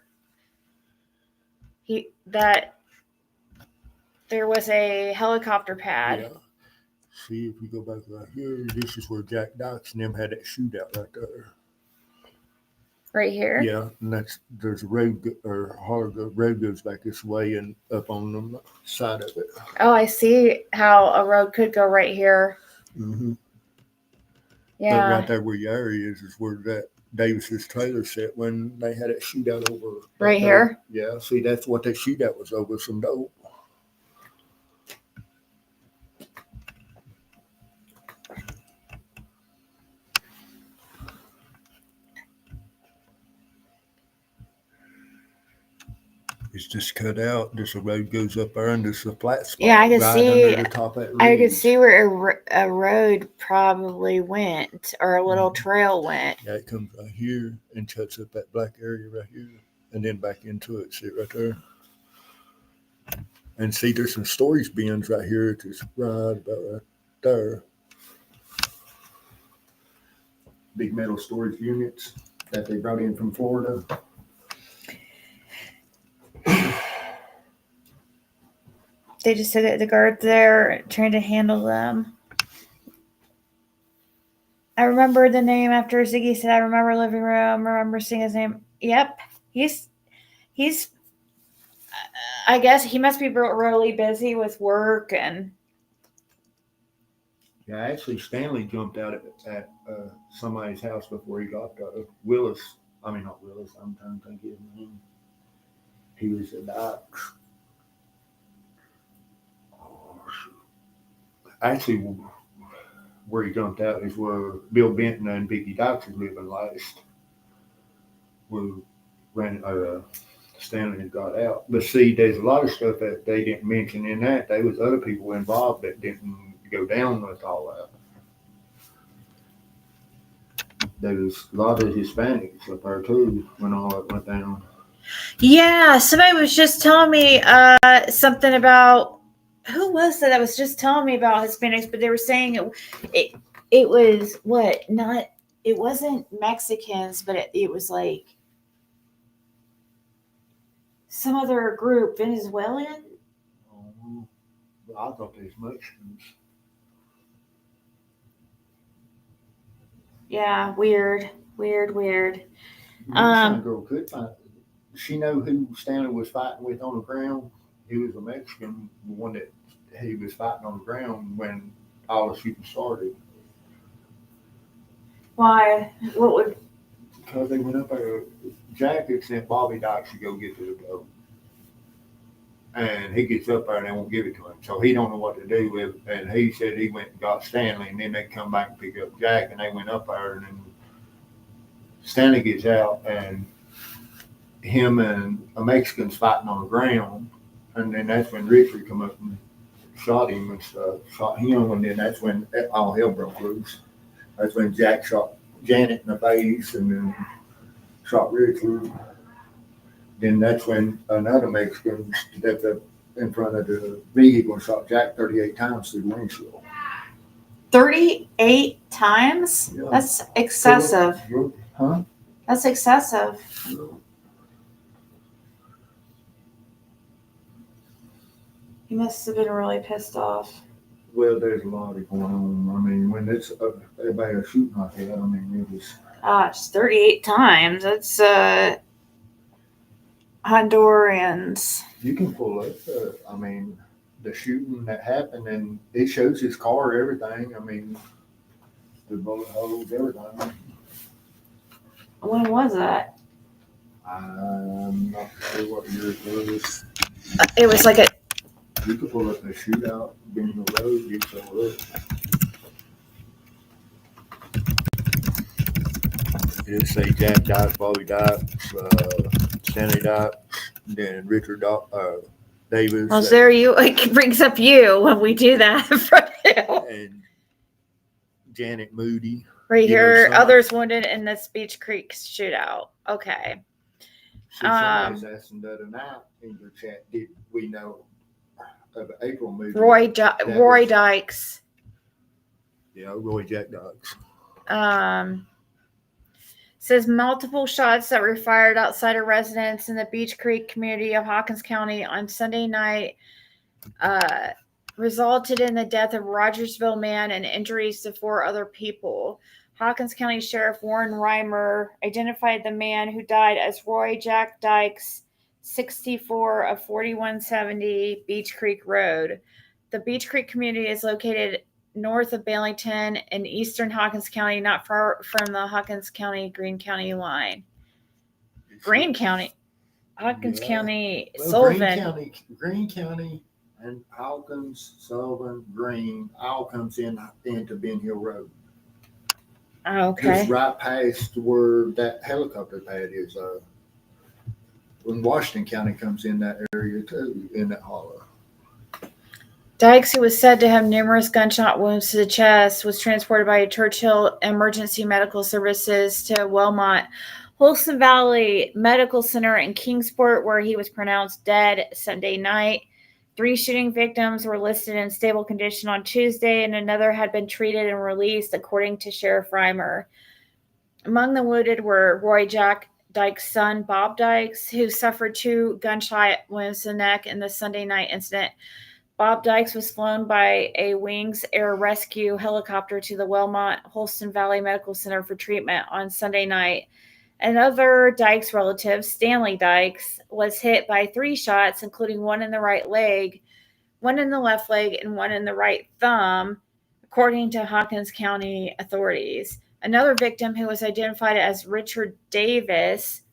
Speaker 9: there was a helicopter pad.
Speaker 17: Yeah. See, if you go back right here, this is where Jack Dykes and them had that shootout right there.
Speaker 9: Right here?
Speaker 17: Yeah, and there's a road, or road goes back this way and up on the side of it.
Speaker 9: Oh, I see how a road could go right here.
Speaker 17: Mm-hmm.
Speaker 9: Yeah.
Speaker 17: But right there where your area is where that Davis's trailer set when they had that shootout over.
Speaker 9: Right here?
Speaker 17: Yeah, see, that's what that shootout was over, some dope. It's just cut out. Just a road goes up there and there's a flat spot.
Speaker 9: Yeah, I can
Speaker 17: right
Speaker 9: see.
Speaker 17: Under the top of that
Speaker 9: I
Speaker 17: ridge.
Speaker 9: could see where a road probably went, or a little trail went.
Speaker 17: Yeah, it comes right here and cuts up that black area right here, and then back into it. See it right there. And see, there's some storage bins right here. It's right about right there. Big metal storage units that they brought in from Florida.
Speaker 9: They just said that the guards there trying to handle them. I remember the name after Ziggy said, I remember living room, remember seeing his name. Yep. He's I guess he must be really busy with work and.
Speaker 17: Yeah, actually Stanley jumped out at somebody's house before he got Willis. I mean, not Willis. I'm trying to think of his name. He was at Dykes. Actually, where he jumped out is where Bill Benton and Vicky Dykes was living last. Where Stanley had got out. But see, there's a lot of stuff that they didn't mention in that. There was other people involved that didn't go down with all that. There was a lot of Hispanics up there too when all that went down.
Speaker 9: Yeah, somebody was just telling me something about. Who was that was just telling me about Hispanics, but they were saying it was what? Not, it wasn't Mexicans, but it was like some other group, Venezuelan.
Speaker 17: I thought they was Mexicans.
Speaker 9: Yeah, weird.
Speaker 17: Some girl could find. She know who Stanley was fighting with on the ground. He was a Mexican, the one that he was fighting on the ground when all the shooting started.
Speaker 9: Why? What would?
Speaker 17: Because they went up there. Jack had sent Bobby Dykes to go get to the boat. And he gets up there and they won't give it to him. So he don't know what to do with it. And he said he went and got Stanley, and then they come back and pick up Jack, and they went up there, and then Stanley gets out, and him and a Mexican's fighting on the ground. And then that's when Richard come up and shot him and stuff, shot him, and then that's when all hell broke loose. That's when Jack shot Janet in the face and then shot Richard. Then that's when another Mexican stepped up in front of the vehicle and shot Jack 38 times through the windshield.
Speaker 9: 38 times?
Speaker 17: Yeah.
Speaker 9: That's excessive.
Speaker 17: Huh?
Speaker 9: That's excessive. He must have been really pissed off.
Speaker 17: Well, there's a lot of going on. I mean, when it's everybody is shooting like that, I mean, it was.
Speaker 9: Gosh, 38 times. That's Hondurans.
Speaker 17: You can pull up. I mean, the shooting that happened, and it shows his car, everything. I mean, the bullet holes, everything.
Speaker 9: When was that?
Speaker 17: I'm not sure what year it was.
Speaker 9: It was like a.
Speaker 17: You could pull up a shootout, Ben Hill Road, you can pull up. It'll say Jack Dykes, Bobby Dykes, Stanley Dykes, then Richard Davis.
Speaker 9: Well, there you, it brings up you when we do that from him.
Speaker 17: And Janet Moody.
Speaker 9: Right here, others wounded in this Beach Creek shootout. Okay.
Speaker 17: Somebody's asking the other night in your chat, did we know of April Moody?
Speaker 9: Roy Dykes.
Speaker 17: Yeah, Roy Jack Dykes.
Speaker 9: Says multiple shots that were fired outside a residence in the Beach Creek community of Hawkins County on Sunday night resulted in the death of Rogersville man and injuries to 4 other people. Hawkins County Sheriff Warren Reimer identified the man who died as Roy Jack Dykes, 64 of 4170 Beach Creek Road. The Beach Creek community is located north of Billington in eastern Hawkins County, not far from the Hawkins County-Greene County line. Greene County, Hawkins County,
Speaker 17: well,
Speaker 9: Sullivan.
Speaker 17: Greene County and Hawkins, Sullivan, Greene all comes into Ben Hill Road.
Speaker 9: Oh, okay.
Speaker 17: Just right past where that helicopter pad is. When Washington County comes in that area too, in that hollow.
Speaker 9: Dykes, who was said to have numerous gunshot wounds to the chest, was transported by Churchill Emergency Medical Services to Wellmont Holston Valley Medical Center in Kingsport, where he was pronounced dead Sunday night. 3 shooting victims were listed in stable condition on Tuesday, and another had been treated and released, according to Sheriff Reimer. Among the wounded were Roy Jack Dykes' son, Bob Dykes, who suffered 2 gunshot wounds to the neck in the Sunday night incident. Bob Dykes was flown by a Wings Air Rescue helicopter to the Wellmont Holston Valley Medical Center for treatment on Sunday night. Another Dykes relative, Stanley Dykes, was hit by 3 shots, including 1 in the right leg, 1 in the left leg, and 1 in the right thumb, according to Hawkins County authorities. Another victim, who was identified as Richard Davis,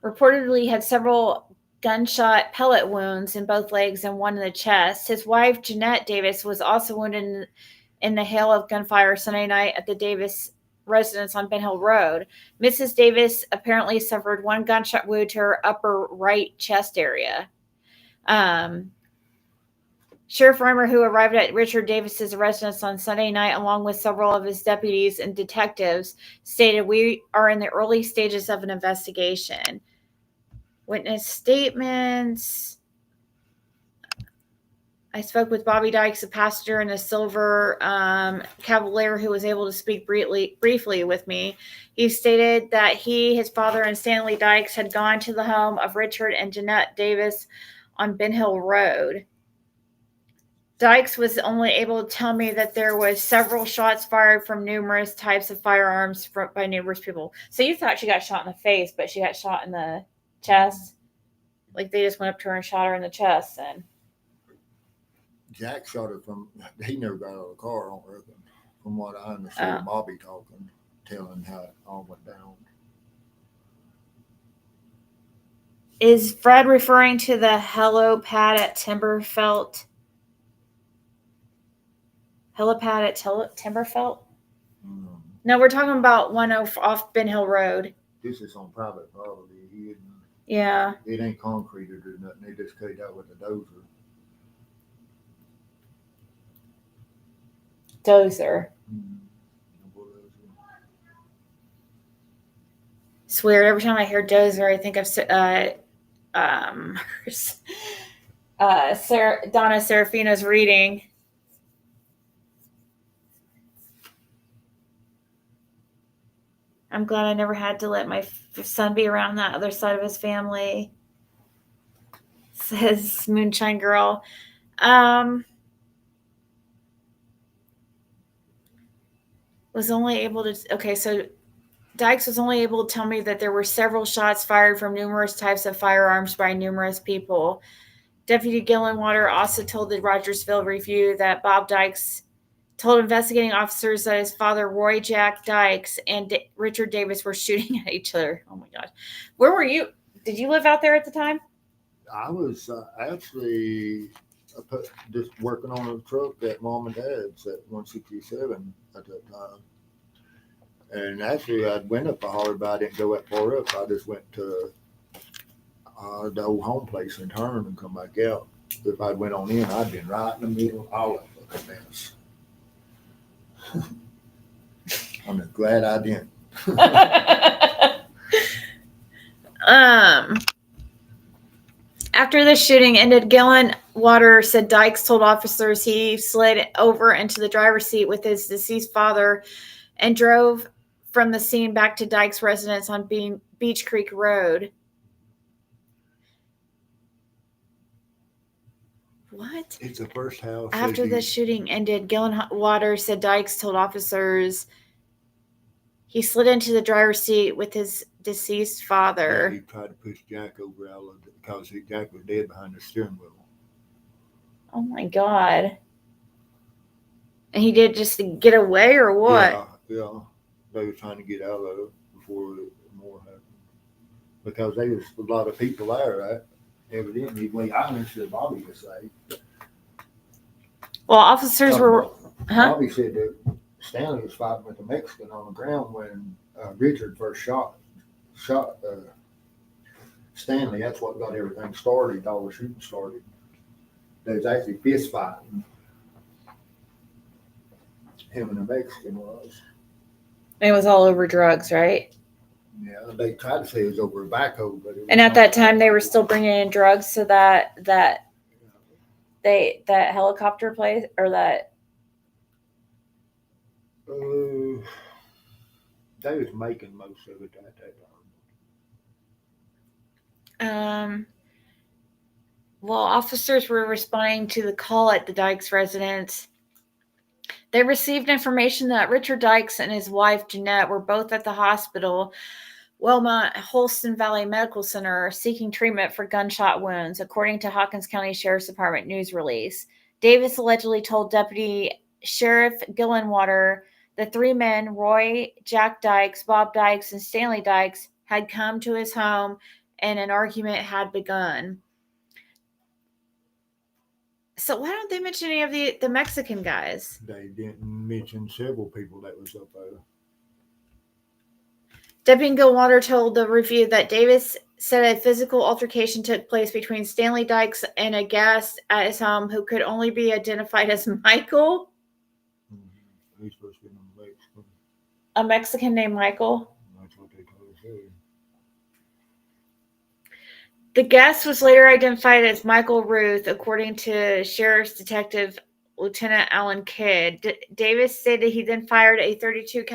Speaker 9: reportedly had several gunshot pellet wounds in both legs and 1 in the chest. His wife, Jeanette Davis, was also wounded in the hail of gunfire Sunday night at the Davis residence on Ben Hill Road. Mrs. Davis apparently suffered 1 gunshot wound to her upper right chest area. Sheriff Reimer, who arrived at Richard Davis's residence on Sunday night along with several of his deputies and detectives, stated, "We are in the early stages of an investigation." Witness statements. I spoke with Bobby Dykes, a passenger in a silver Cavalier, who was able to speak briefly with me. He stated that he, his father, and Stanley Dykes had gone to the home of Richard and Jeanette Davis on Ben Hill Road. Dykes was only able to tell me that there was several shots fired from numerous types of firearms by numerous people. So you thought she got shot in the face, but she got shot in the chest? Like they just went up to her and shot her in the chest and...
Speaker 17: Jack shot her from, he never got out of the car, I don't reckon. From what I understand, Bobby talking, telling how it all went down.
Speaker 9: Is Fred referring to the helipad at Timberfelt? Helipad at Timberfelt? No, we're talking about one off Ben Hill Road.
Speaker 18: This is on private property.
Speaker 9: Yeah.
Speaker 18: It ain't concreted or nothing. They just cut it out with a dozer.
Speaker 9: Dozer. It's weird. Every time I hear dozer, I think of Donna Serafino's reading. I'm glad I never had to let my son be around that other side of his family, says Moonshine Girl. Was only able to, okay, so Dykes was only able to tell me that there were several shots fired from numerous types of firearms by numerous people. Deputy Gillenwater also told the Rogersville Review that Bob Dykes told investigating officers that his father, Roy Jack Dykes, and Richard Davis were shooting at each other. Oh my God. Where were you? Did you live out there at the time?
Speaker 18: I was actually just working on a truck at Mom and Dad's at 167 at that time. And actually, I went up the holler, but I didn't go that far up. I just went to the old home place and turned and come back out. If I'd went on in, I'd been right in the middle of all that fucking mess. I'm glad I didn't.
Speaker 9: After the shooting ended, Gillenwater said Dykes told officers he slid over into the driver's seat with his deceased father and drove from the scene back to Dykes' residence on Beach Creek Road. What?
Speaker 18: It's the first house.
Speaker 9: After the shooting ended, Gillenwater said Dykes told officers he slid into the driver's seat with his deceased father.
Speaker 18: Yeah, he tried to push Jack over out of it because Jack was dead behind the steering wheel.
Speaker 9: Oh my God. And he did just to get away or what?
Speaker 18: Yeah. They were trying to get out of it before more happened. Because there was a lot of people there, right? Evidently, I understood Bobby to say.
Speaker 9: Well, officers were.
Speaker 18: Bobby said that Stanley was fighting with the Mexican on the ground when Richard first shot Stanley. That's what got everything started. All the shooting started. There was actually fist fighting. Him and the Mexican was.
Speaker 9: It was all over drugs, right?
Speaker 18: Yeah, they tried to say it was over a backhoe, but
Speaker 9: and at that time they were still bringing in drugs, so that helicopter place or that.
Speaker 18: They was making most of it at that
Speaker 9: time. Well, officers were responding to the call at the Dykes residence. They received information that Richard Dykes and his wife, Jeanette, were both at the hospital, Wilmot Holston Valley Medical Center, seeking treatment for gunshot wounds, according to Hawkins County Sheriff's Department news release. Davis allegedly told Deputy Sheriff Gillenwater the three men, Roy Jack Dykes, Bob Dykes, and Stanley Dykes, had come to his home and an argument had begun. So why don't they mention any of the Mexican guys?
Speaker 18: They didn't mention several people that was up there.
Speaker 9: Deputy Gillenwater told the Review that Davis said a physical altercation took place between Stanley Dykes and a guest at his home who could only be identified as Michael.
Speaker 18: He's supposed to be Mexican.
Speaker 9: A Mexican named Michael?
Speaker 18: That's what they told us.
Speaker 9: The guest was later identified as Michael Ruth, according to Sheriff's Detective Lieutenant Alan Kidd. Davis stated he then fired a .32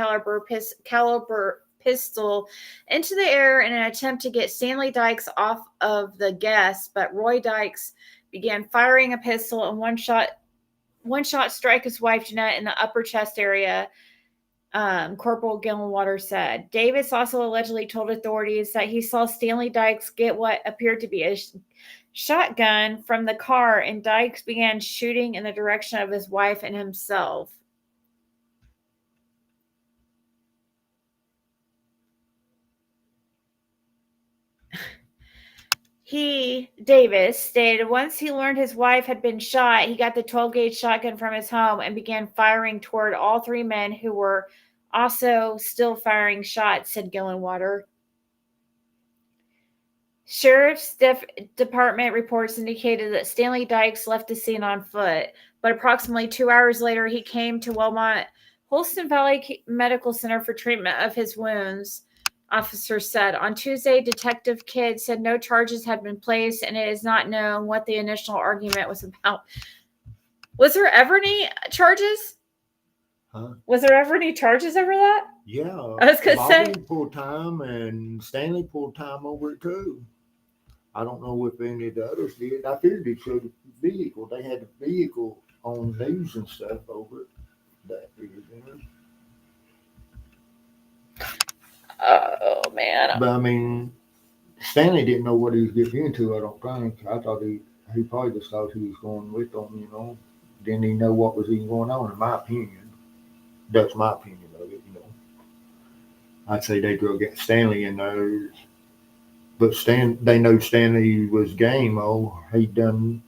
Speaker 9: caliber pistol into the air in an attempt to get Stanley Dykes off of the guest, but Roy Dykes began firing a pistol and one shot strike his wife Jeanette in the upper chest area. Corporal Gillenwater said. Davis also allegedly told authorities that he saw Stanley Dykes get what appeared to be a shotgun from the car, and Dykes began shooting in the direction of his wife and himself. Davis, stated once he learned his wife had been shot, he got the 12-gauge shotgun from his home and began firing toward all three men who were also still firing shots, said Gillenwater. Sheriff's Department reports indicated that Stanley Dykes left the scene on foot, but approximately 2 hours later, he came to Wilmot Holston Valley Medical Center for treatment of his wounds, officers said. On Tuesday, Detective Kidd said no charges had been placed, and it is not known what the initial argument was about. Was there ever any charges?
Speaker 17: Huh?
Speaker 9: Was there ever any charges over that?
Speaker 17: Yeah.
Speaker 9: I was going to say.
Speaker 17: Bobby pulled time and Stanley pulled time over it too. I don't know if any of the others did. I figured they showed the vehicle. They had the vehicle on news and stuff over it. That figured in.
Speaker 9: Oh, man.
Speaker 17: But I mean, Stanley didn't know what he was getting into, I don't think. I thought he probably just thought he was going with them, you know. Didn't he know what was even going on, in my opinion. That's my opinion of it, you know. I'd say they drug Stanley in there. But they know Stanley was game. Oh, he'd done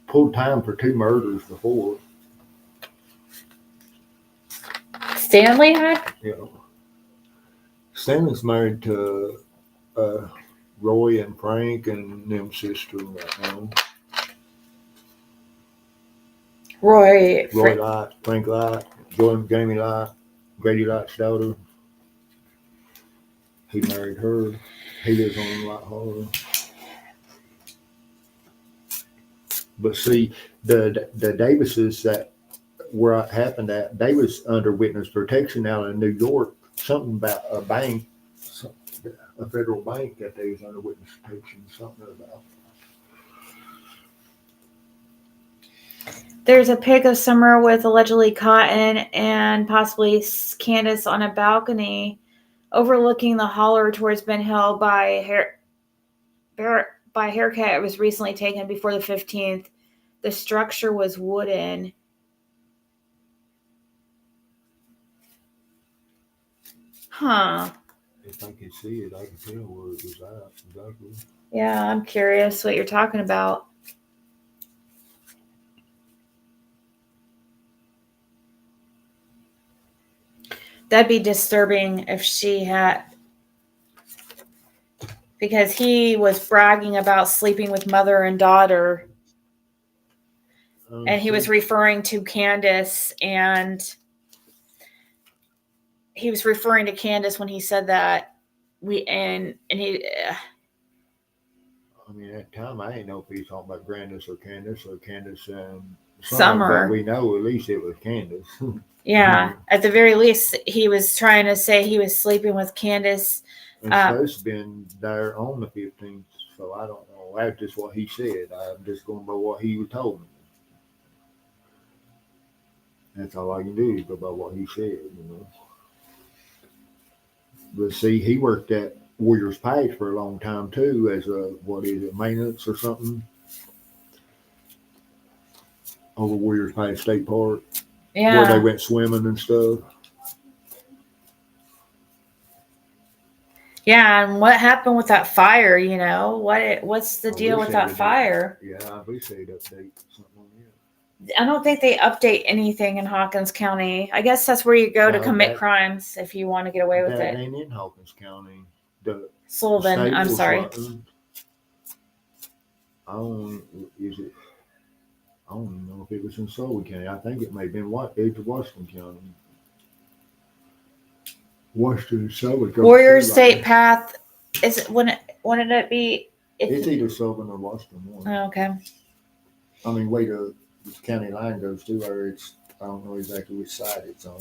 Speaker 17: pulled time for 2 murders before.
Speaker 9: Stanley had?
Speaker 17: Yeah. Stanley's married to Roy and Frank and them sisters right now.
Speaker 9: Roy
Speaker 17: Light, Frank Light, Jamie Light, Grady Light's daughter. He married her. He lives on Light Harbor. But see, the Davises that where it happened at, they was under witness protection out in New York. Something about a bank, a federal bank that they was under witness protection. Something about.
Speaker 9: There's a pic of Summer with allegedly Cotton and possibly Candace on a balcony overlooking the holler towards Ben Hill by haircut. It was recently taken before the 15th. The structure was wooden. Huh.
Speaker 17: If I could see it, I could tell where it was at exactly.
Speaker 9: Yeah, I'm curious what you're talking about. That'd be disturbing if she had, because he was bragging about sleeping with mother and daughter. And he was referring to Candace, and he was referring to Candace when he said that. I mean,
Speaker 17: at the time, I didn't know if he was talking about Candace and
Speaker 9: Summer.
Speaker 17: But we know at least it was Candace.
Speaker 9: Yeah, at the very least, he was trying to say he was sleeping with Candace.
Speaker 17: It's supposed to been there on the 15th, so I don't know. That's just what he said. I'm just going by what he told me. That's all I can do is go by what he said, you know. But see, he worked at Warriors Pass for a long time too, as maintenance or something over Warriors Pass State Park.
Speaker 9: Yeah.
Speaker 17: Where they went swimming and stuff.
Speaker 9: Yeah, and what happened with that fire, you know? What's the deal with that fire?
Speaker 17: Yeah, we say update something on it.
Speaker 9: I don't think they update anything in Hawkins County. I guess that's where you go to commit crimes if you want to get away with
Speaker 17: that
Speaker 9: it.
Speaker 17: Ain't in Hawkins County.
Speaker 9: Sullivan, I'm sorry.
Speaker 17: I don't know if it was in Sullivan County. I think it may have been Washington County. Washington, Sullivan.
Speaker 9: Warrior State Path. Is it when did it be?
Speaker 17: It's either Sullivan or Washington one.
Speaker 9: Oh, okay.
Speaker 17: I mean, where the county line goes to, or I don't know exactly which side it's on.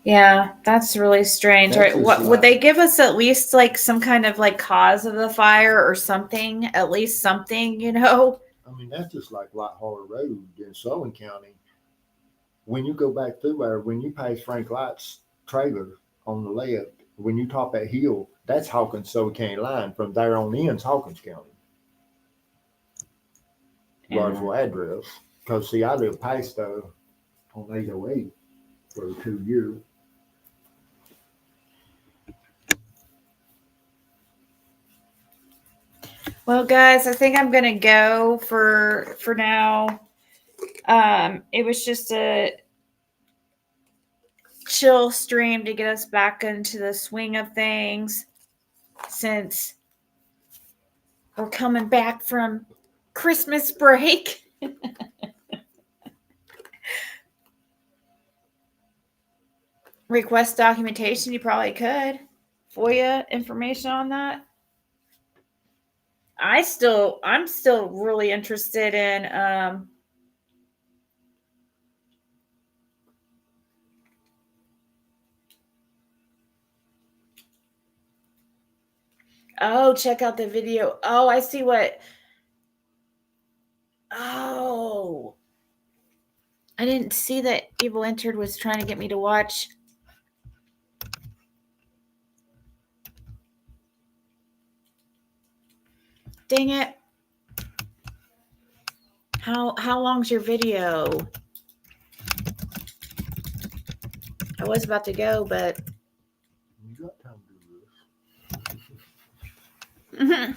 Speaker 9: Yeah, that's really strange. Right? What would they give us at least like some kind of like cause of the fire or something? At least something, you know?
Speaker 17: I mean, that's just like Light Harbor Road in Sullivan County. When you go back through there, when you pass Frank Light's trailer on the left, when you top that hill, that's Hawkins Sullivan County line. From there on in's Hawkins County. Largeville address. Because see, I lived past on 808 for 2 years.
Speaker 9: Well, guys, I think I'm gonna go for now. It was just a chill stream to get us back into the swing of things since we're coming back from Christmas break. Request documentation, you probably could. FOIA information on that. I'm still really interested in oh, check out the video. Oh, I see what. Oh, I didn't see that Evil Entered was trying to get me to watch. Dang it. How long's your video? I was about to go, but
Speaker 17: You got time to do this.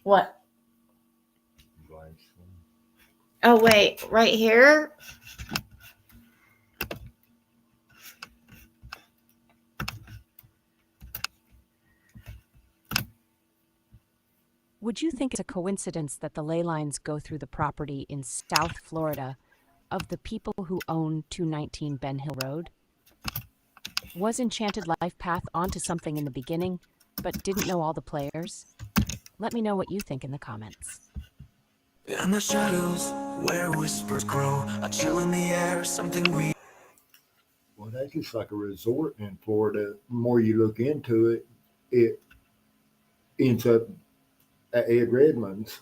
Speaker 9: What? Oh, wait, right here?
Speaker 11: Would you think it's a coincidence that the ley lines go through the property in South Florida of the people who own 219 Ben Hill Road? Was Enchanted Life Path onto something in the beginning, but didn't know all the players? Let me know what you think in the comments.
Speaker 12: In the shadows, where whispers grow, a chill in the air, something we...
Speaker 17: Well, that's just like a resort in Florida. The more you look into it, it ends up at Ed Redmond's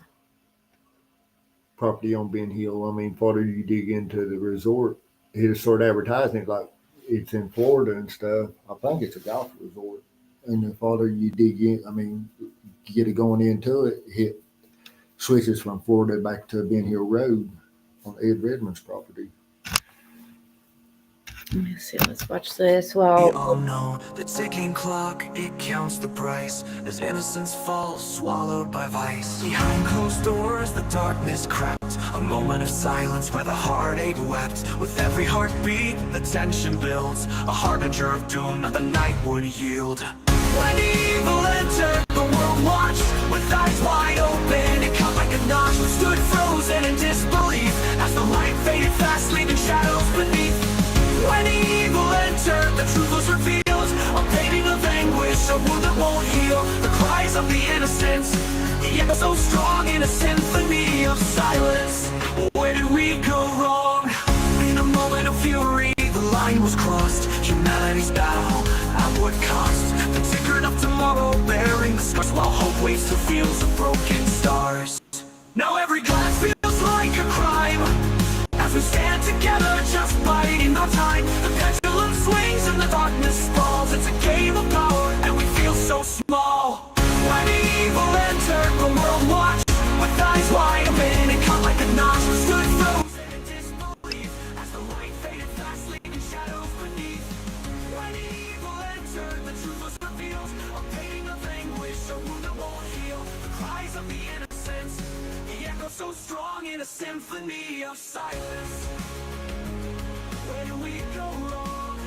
Speaker 17: property on Ben Hill. I mean, farther you dig into the resort, he'll start advertising it like it's in Florida and stuff. I think it's a golf resort. And the farther you dig in, I mean, you get it going into it, it switches from Florida back to Ben Hill Road on Ed Redmond's property.
Speaker 9: Let me see, let's watch this.
Speaker 12: We
Speaker 9: Well,
Speaker 12: all know the ticking clock, it counts the price as innocence falls, swallowed by vice. Behind closed doors, the darkness crept, a moment of silence where the heartache wept. With every heartbeat, the tension builds, a harbinger of doom that the night would yield. When evil entered, the world watched with eyes wide open. It caught like a notch, stood frozen in disbelief as the light faded fast, leaving shadows beneath. When evil entered, the truth was revealed, a painting of anguish, a wound that won't heal. The cries of the innocent, yet so strong in a symphony of silence. Where did we go wrong? In a moment of fury, the line was crossed. Humanity's battle, at what cost? The ticker of tomorrow, bearing the scars, while hope waits to fields of broken stars. Now every glance feels like a crime, as we stand together, just biding our time. The pendulum swings and the darkness falls. It's a game of power, and we feel so small. When evil entered, the world watched with eyes wide open. It caught like a notch, stood frozen in disbelief as the light faded fast, leaving shadows beneath. When evil entered, the truth was revealed, a painting of anguish, a wound that won't heal. The cries of the innocent, the echo so strong in a symphony of silence. Where do we go wrong?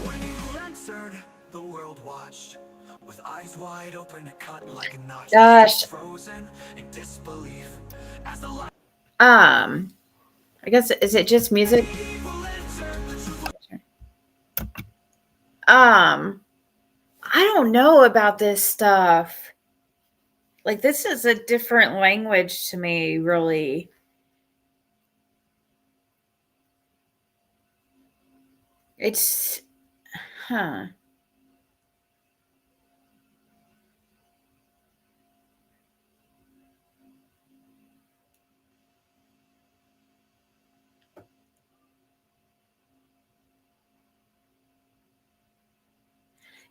Speaker 12: When evil entered, the world watched with eyes wide open, cut like a notch.
Speaker 9: Gosh.
Speaker 12: Frozen in disbelief as the light.
Speaker 9: I guess, is it just music? I don't know about this stuff. Like, this is a different language to me, really. It's, huh.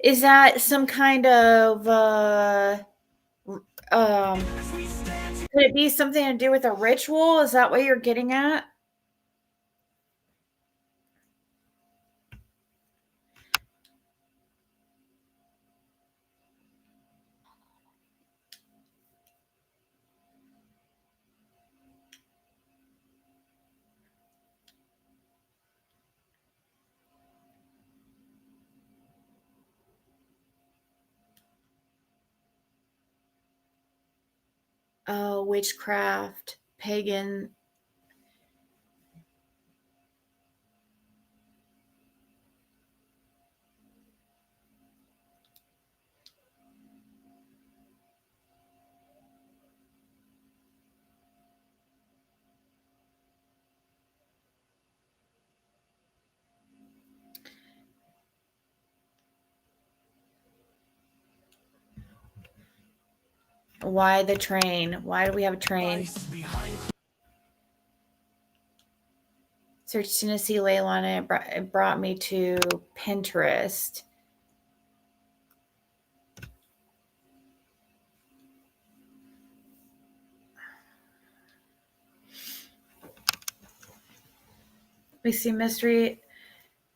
Speaker 9: Is that some kind of, could it be something to do with a ritual? Is that what you're getting at? Oh, witchcraft, pagan. Why the train? Why do we have a train? Search Tennessee ley line, and it brought me to Pinterest. We see Mystery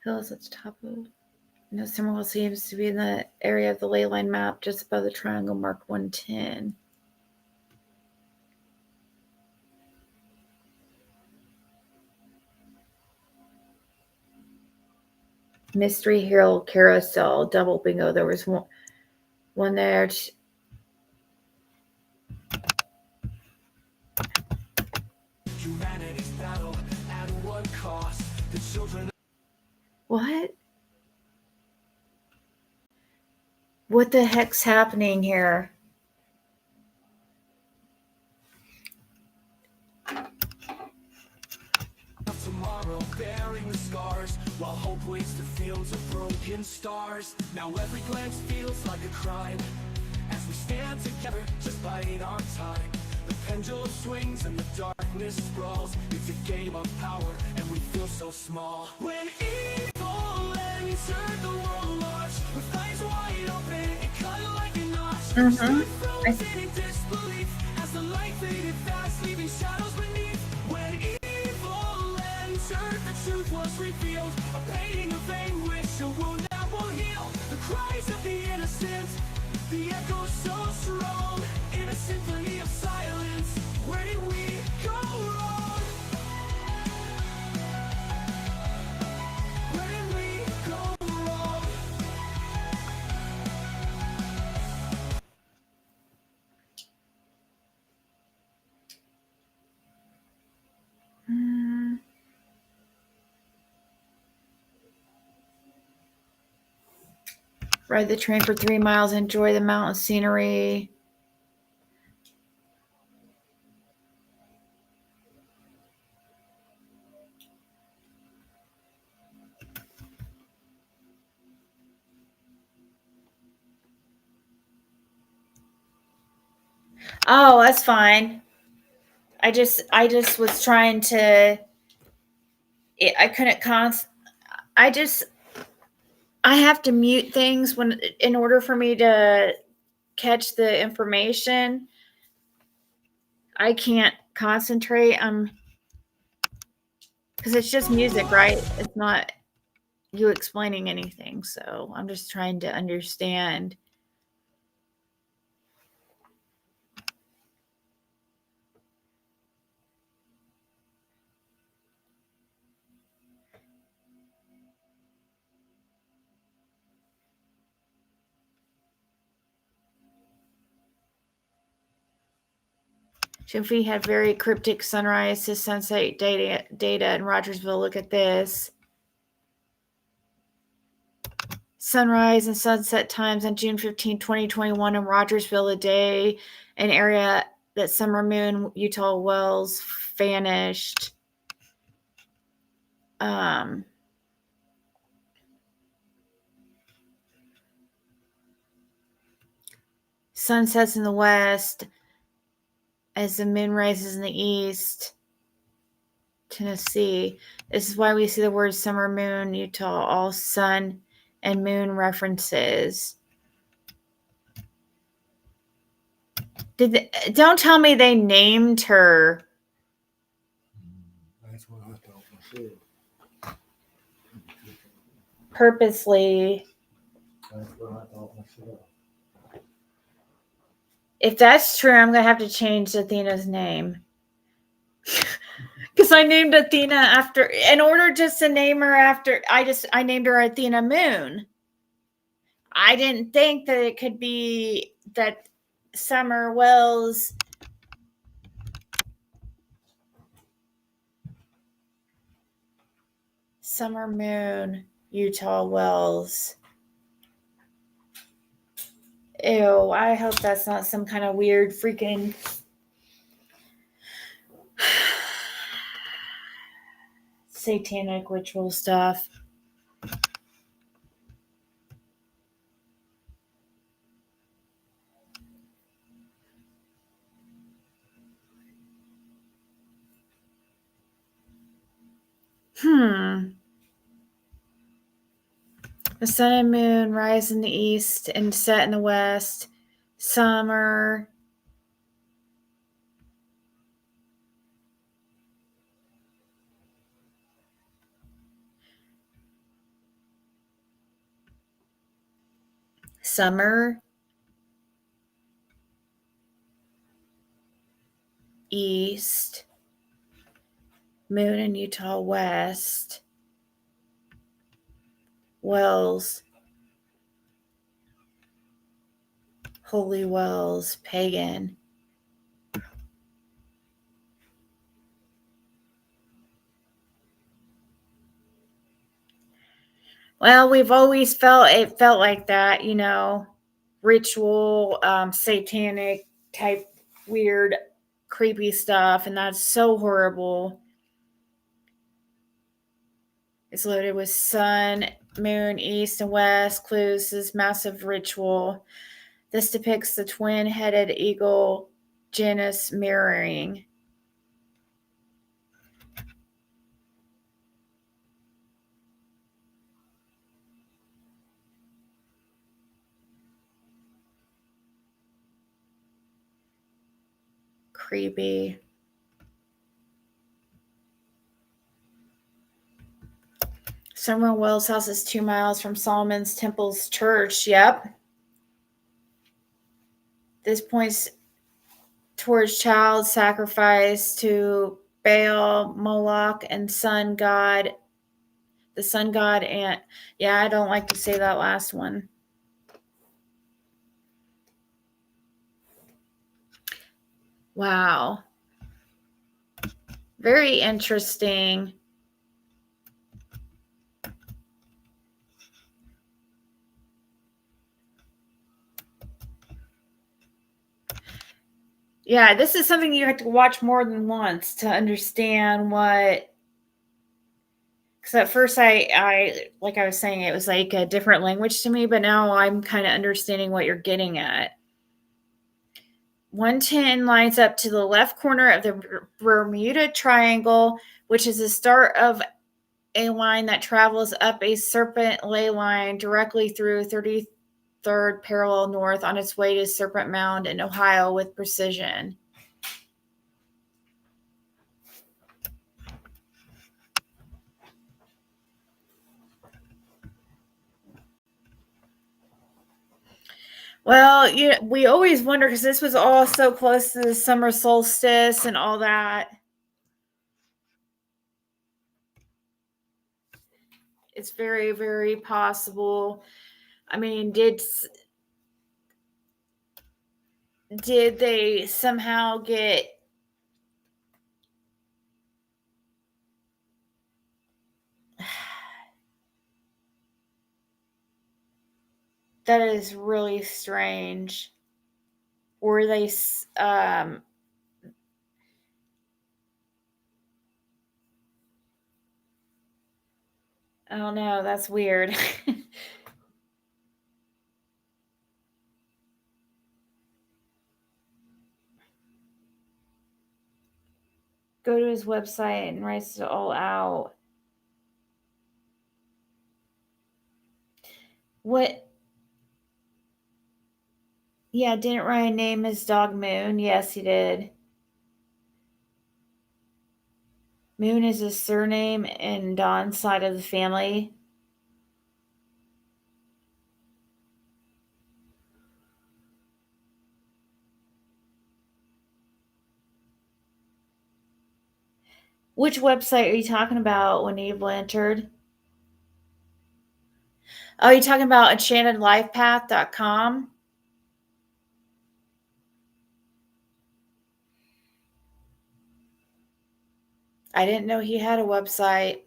Speaker 9: Hills at the top of. No, Summerville seems to be in the area of the ley line map just above the triangle marked 110. Mystery Hill Carousel, double bingo. There was one there.
Speaker 12: Humanity's battle at what cost? The children.
Speaker 9: What? What the heck's happening here?
Speaker 12: Tomorrow bearing the scars while hope waits the fields of broken stars. Now every glance feels like a crime as we stand together just biding our time. The pendulum swings and the darkness sprawls. It's a game of power and we feel so small. When evil entered the world march with eyes wide open and cut like a notch. Stood frozen in disbelief as the light faded fast, leaving shadows beneath. When evil entered, the truth was revealed. A painting of anguish, a wound that will heal. The cries of the innocent, the echo so strong. In a symphony of silence, where did we go wrong? Where did we go wrong?
Speaker 9: Ride the train for 3 miles, enjoy the mountain scenery. Oh, that's fine. I just was trying to. I couldn't I have to mute things in order for me to catch the information. I can't concentrate. Because it's just music, right? It's not you explaining anything. So I'm just trying to understand. Shinfi had very cryptic sunrise to sunset data in Rogersville. Look at this. Sunrise and sunset times on June 15, 2021 in Rogersville, a day, an area that summer moon, Utah Wells vanished. Sunsets in the west as the moon rises in the east. Tennessee. This is why we see the word summer moon, Utah, all sun and moon references. Don't tell me they named her.
Speaker 17: That's what I thought myself.
Speaker 9: Purposely.
Speaker 17: That's what I thought myself.
Speaker 9: If that's true, I'm going to have to change Athena's name. Because I named Athena after, in order just to name her after, I named her Athena Moon. I didn't think that it could be that Summer Wells Summer moon, Utah wells. Ew, I hope that's not some kind of weird freaking satanic ritual stuff. The sun and moon rise in the east and set in the west. Summer. Summer. East. Moon in Utah west. Wells. Holy wells. Pagan. Well, we've always felt like that, you know, ritual, satanic type weird, creepy stuff, and that's so horrible. It's loaded with sun, moon, east, and west clues. This massive ritual. This depicts the twin-headed eagle Janus mirroring. Creepy. Summer Wells House is 2 miles from Solomon's Temple's church. Yep. This points towards child sacrifice to Baal, Moloch, and sun god. The sun god and yeah, I don't like to say that last one. Wow. Very interesting. Yeah, this is something you have to watch more than once to understand what. Because at first I like I was saying, it was like a different language to me, but now I'm kind of understanding what you're getting at. 110 lines up to the left corner of the Bermuda Triangle, which is the start of a line that travels up a serpent ley line directly through 33rd parallel north on its way to Serpent Mound in Ohio with precision. Well, we always wonder because this was all so close to the summer solstice and all that. It's very, very possible. I mean, did they somehow get that is really strange. Or they I don't know, that's weird. Go to his website and writes it all out. What? Yeah, didn't Ryan name his dog Moon? Yes, he did. Moon is his surname in Don's side of the family. Which website are you talking about when Eve entered? Oh, you're talking about enchantedlifepath.com? I didn't know he had a website.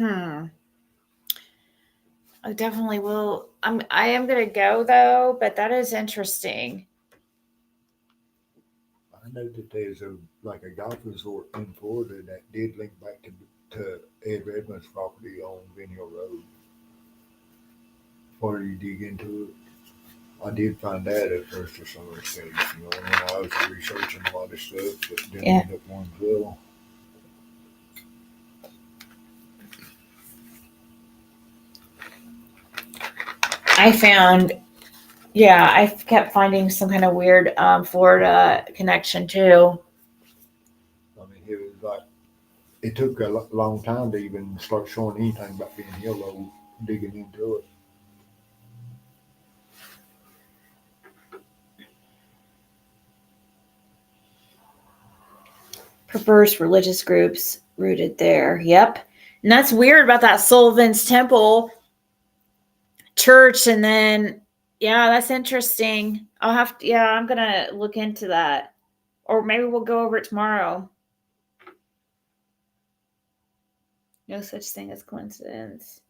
Speaker 9: I definitely will. I am gonna go though, but that is interesting.
Speaker 17: I know that there's a golf resort in Florida that did link back to Ed Redmond's property on Van Hill Road. Before you dig into it, I did find that at first of summer stage, and I was researching a lot of stuff that didn't end up going well.
Speaker 9: I found, I kept finding some kind of weird Florida connection too.
Speaker 17: I mean, it was it took a long time to even start showing anything about Van Hill Road, digging into it.
Speaker 9: Perverse religious groups rooted there. Yep. And that's weird about that Sullivan's Temple church. And then, that's interesting. I'm going to look into that. Or maybe we'll go over it tomorrow. No such thing as coincidence.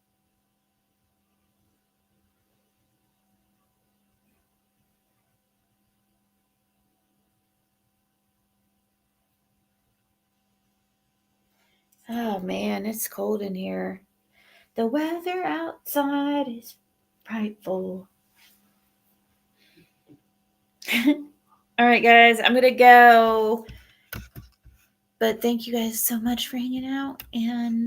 Speaker 9: Oh man, it's cold in here. The weather outside is frightful. All right, guys, I'm going to go. But thank you guys so much for hanging out, and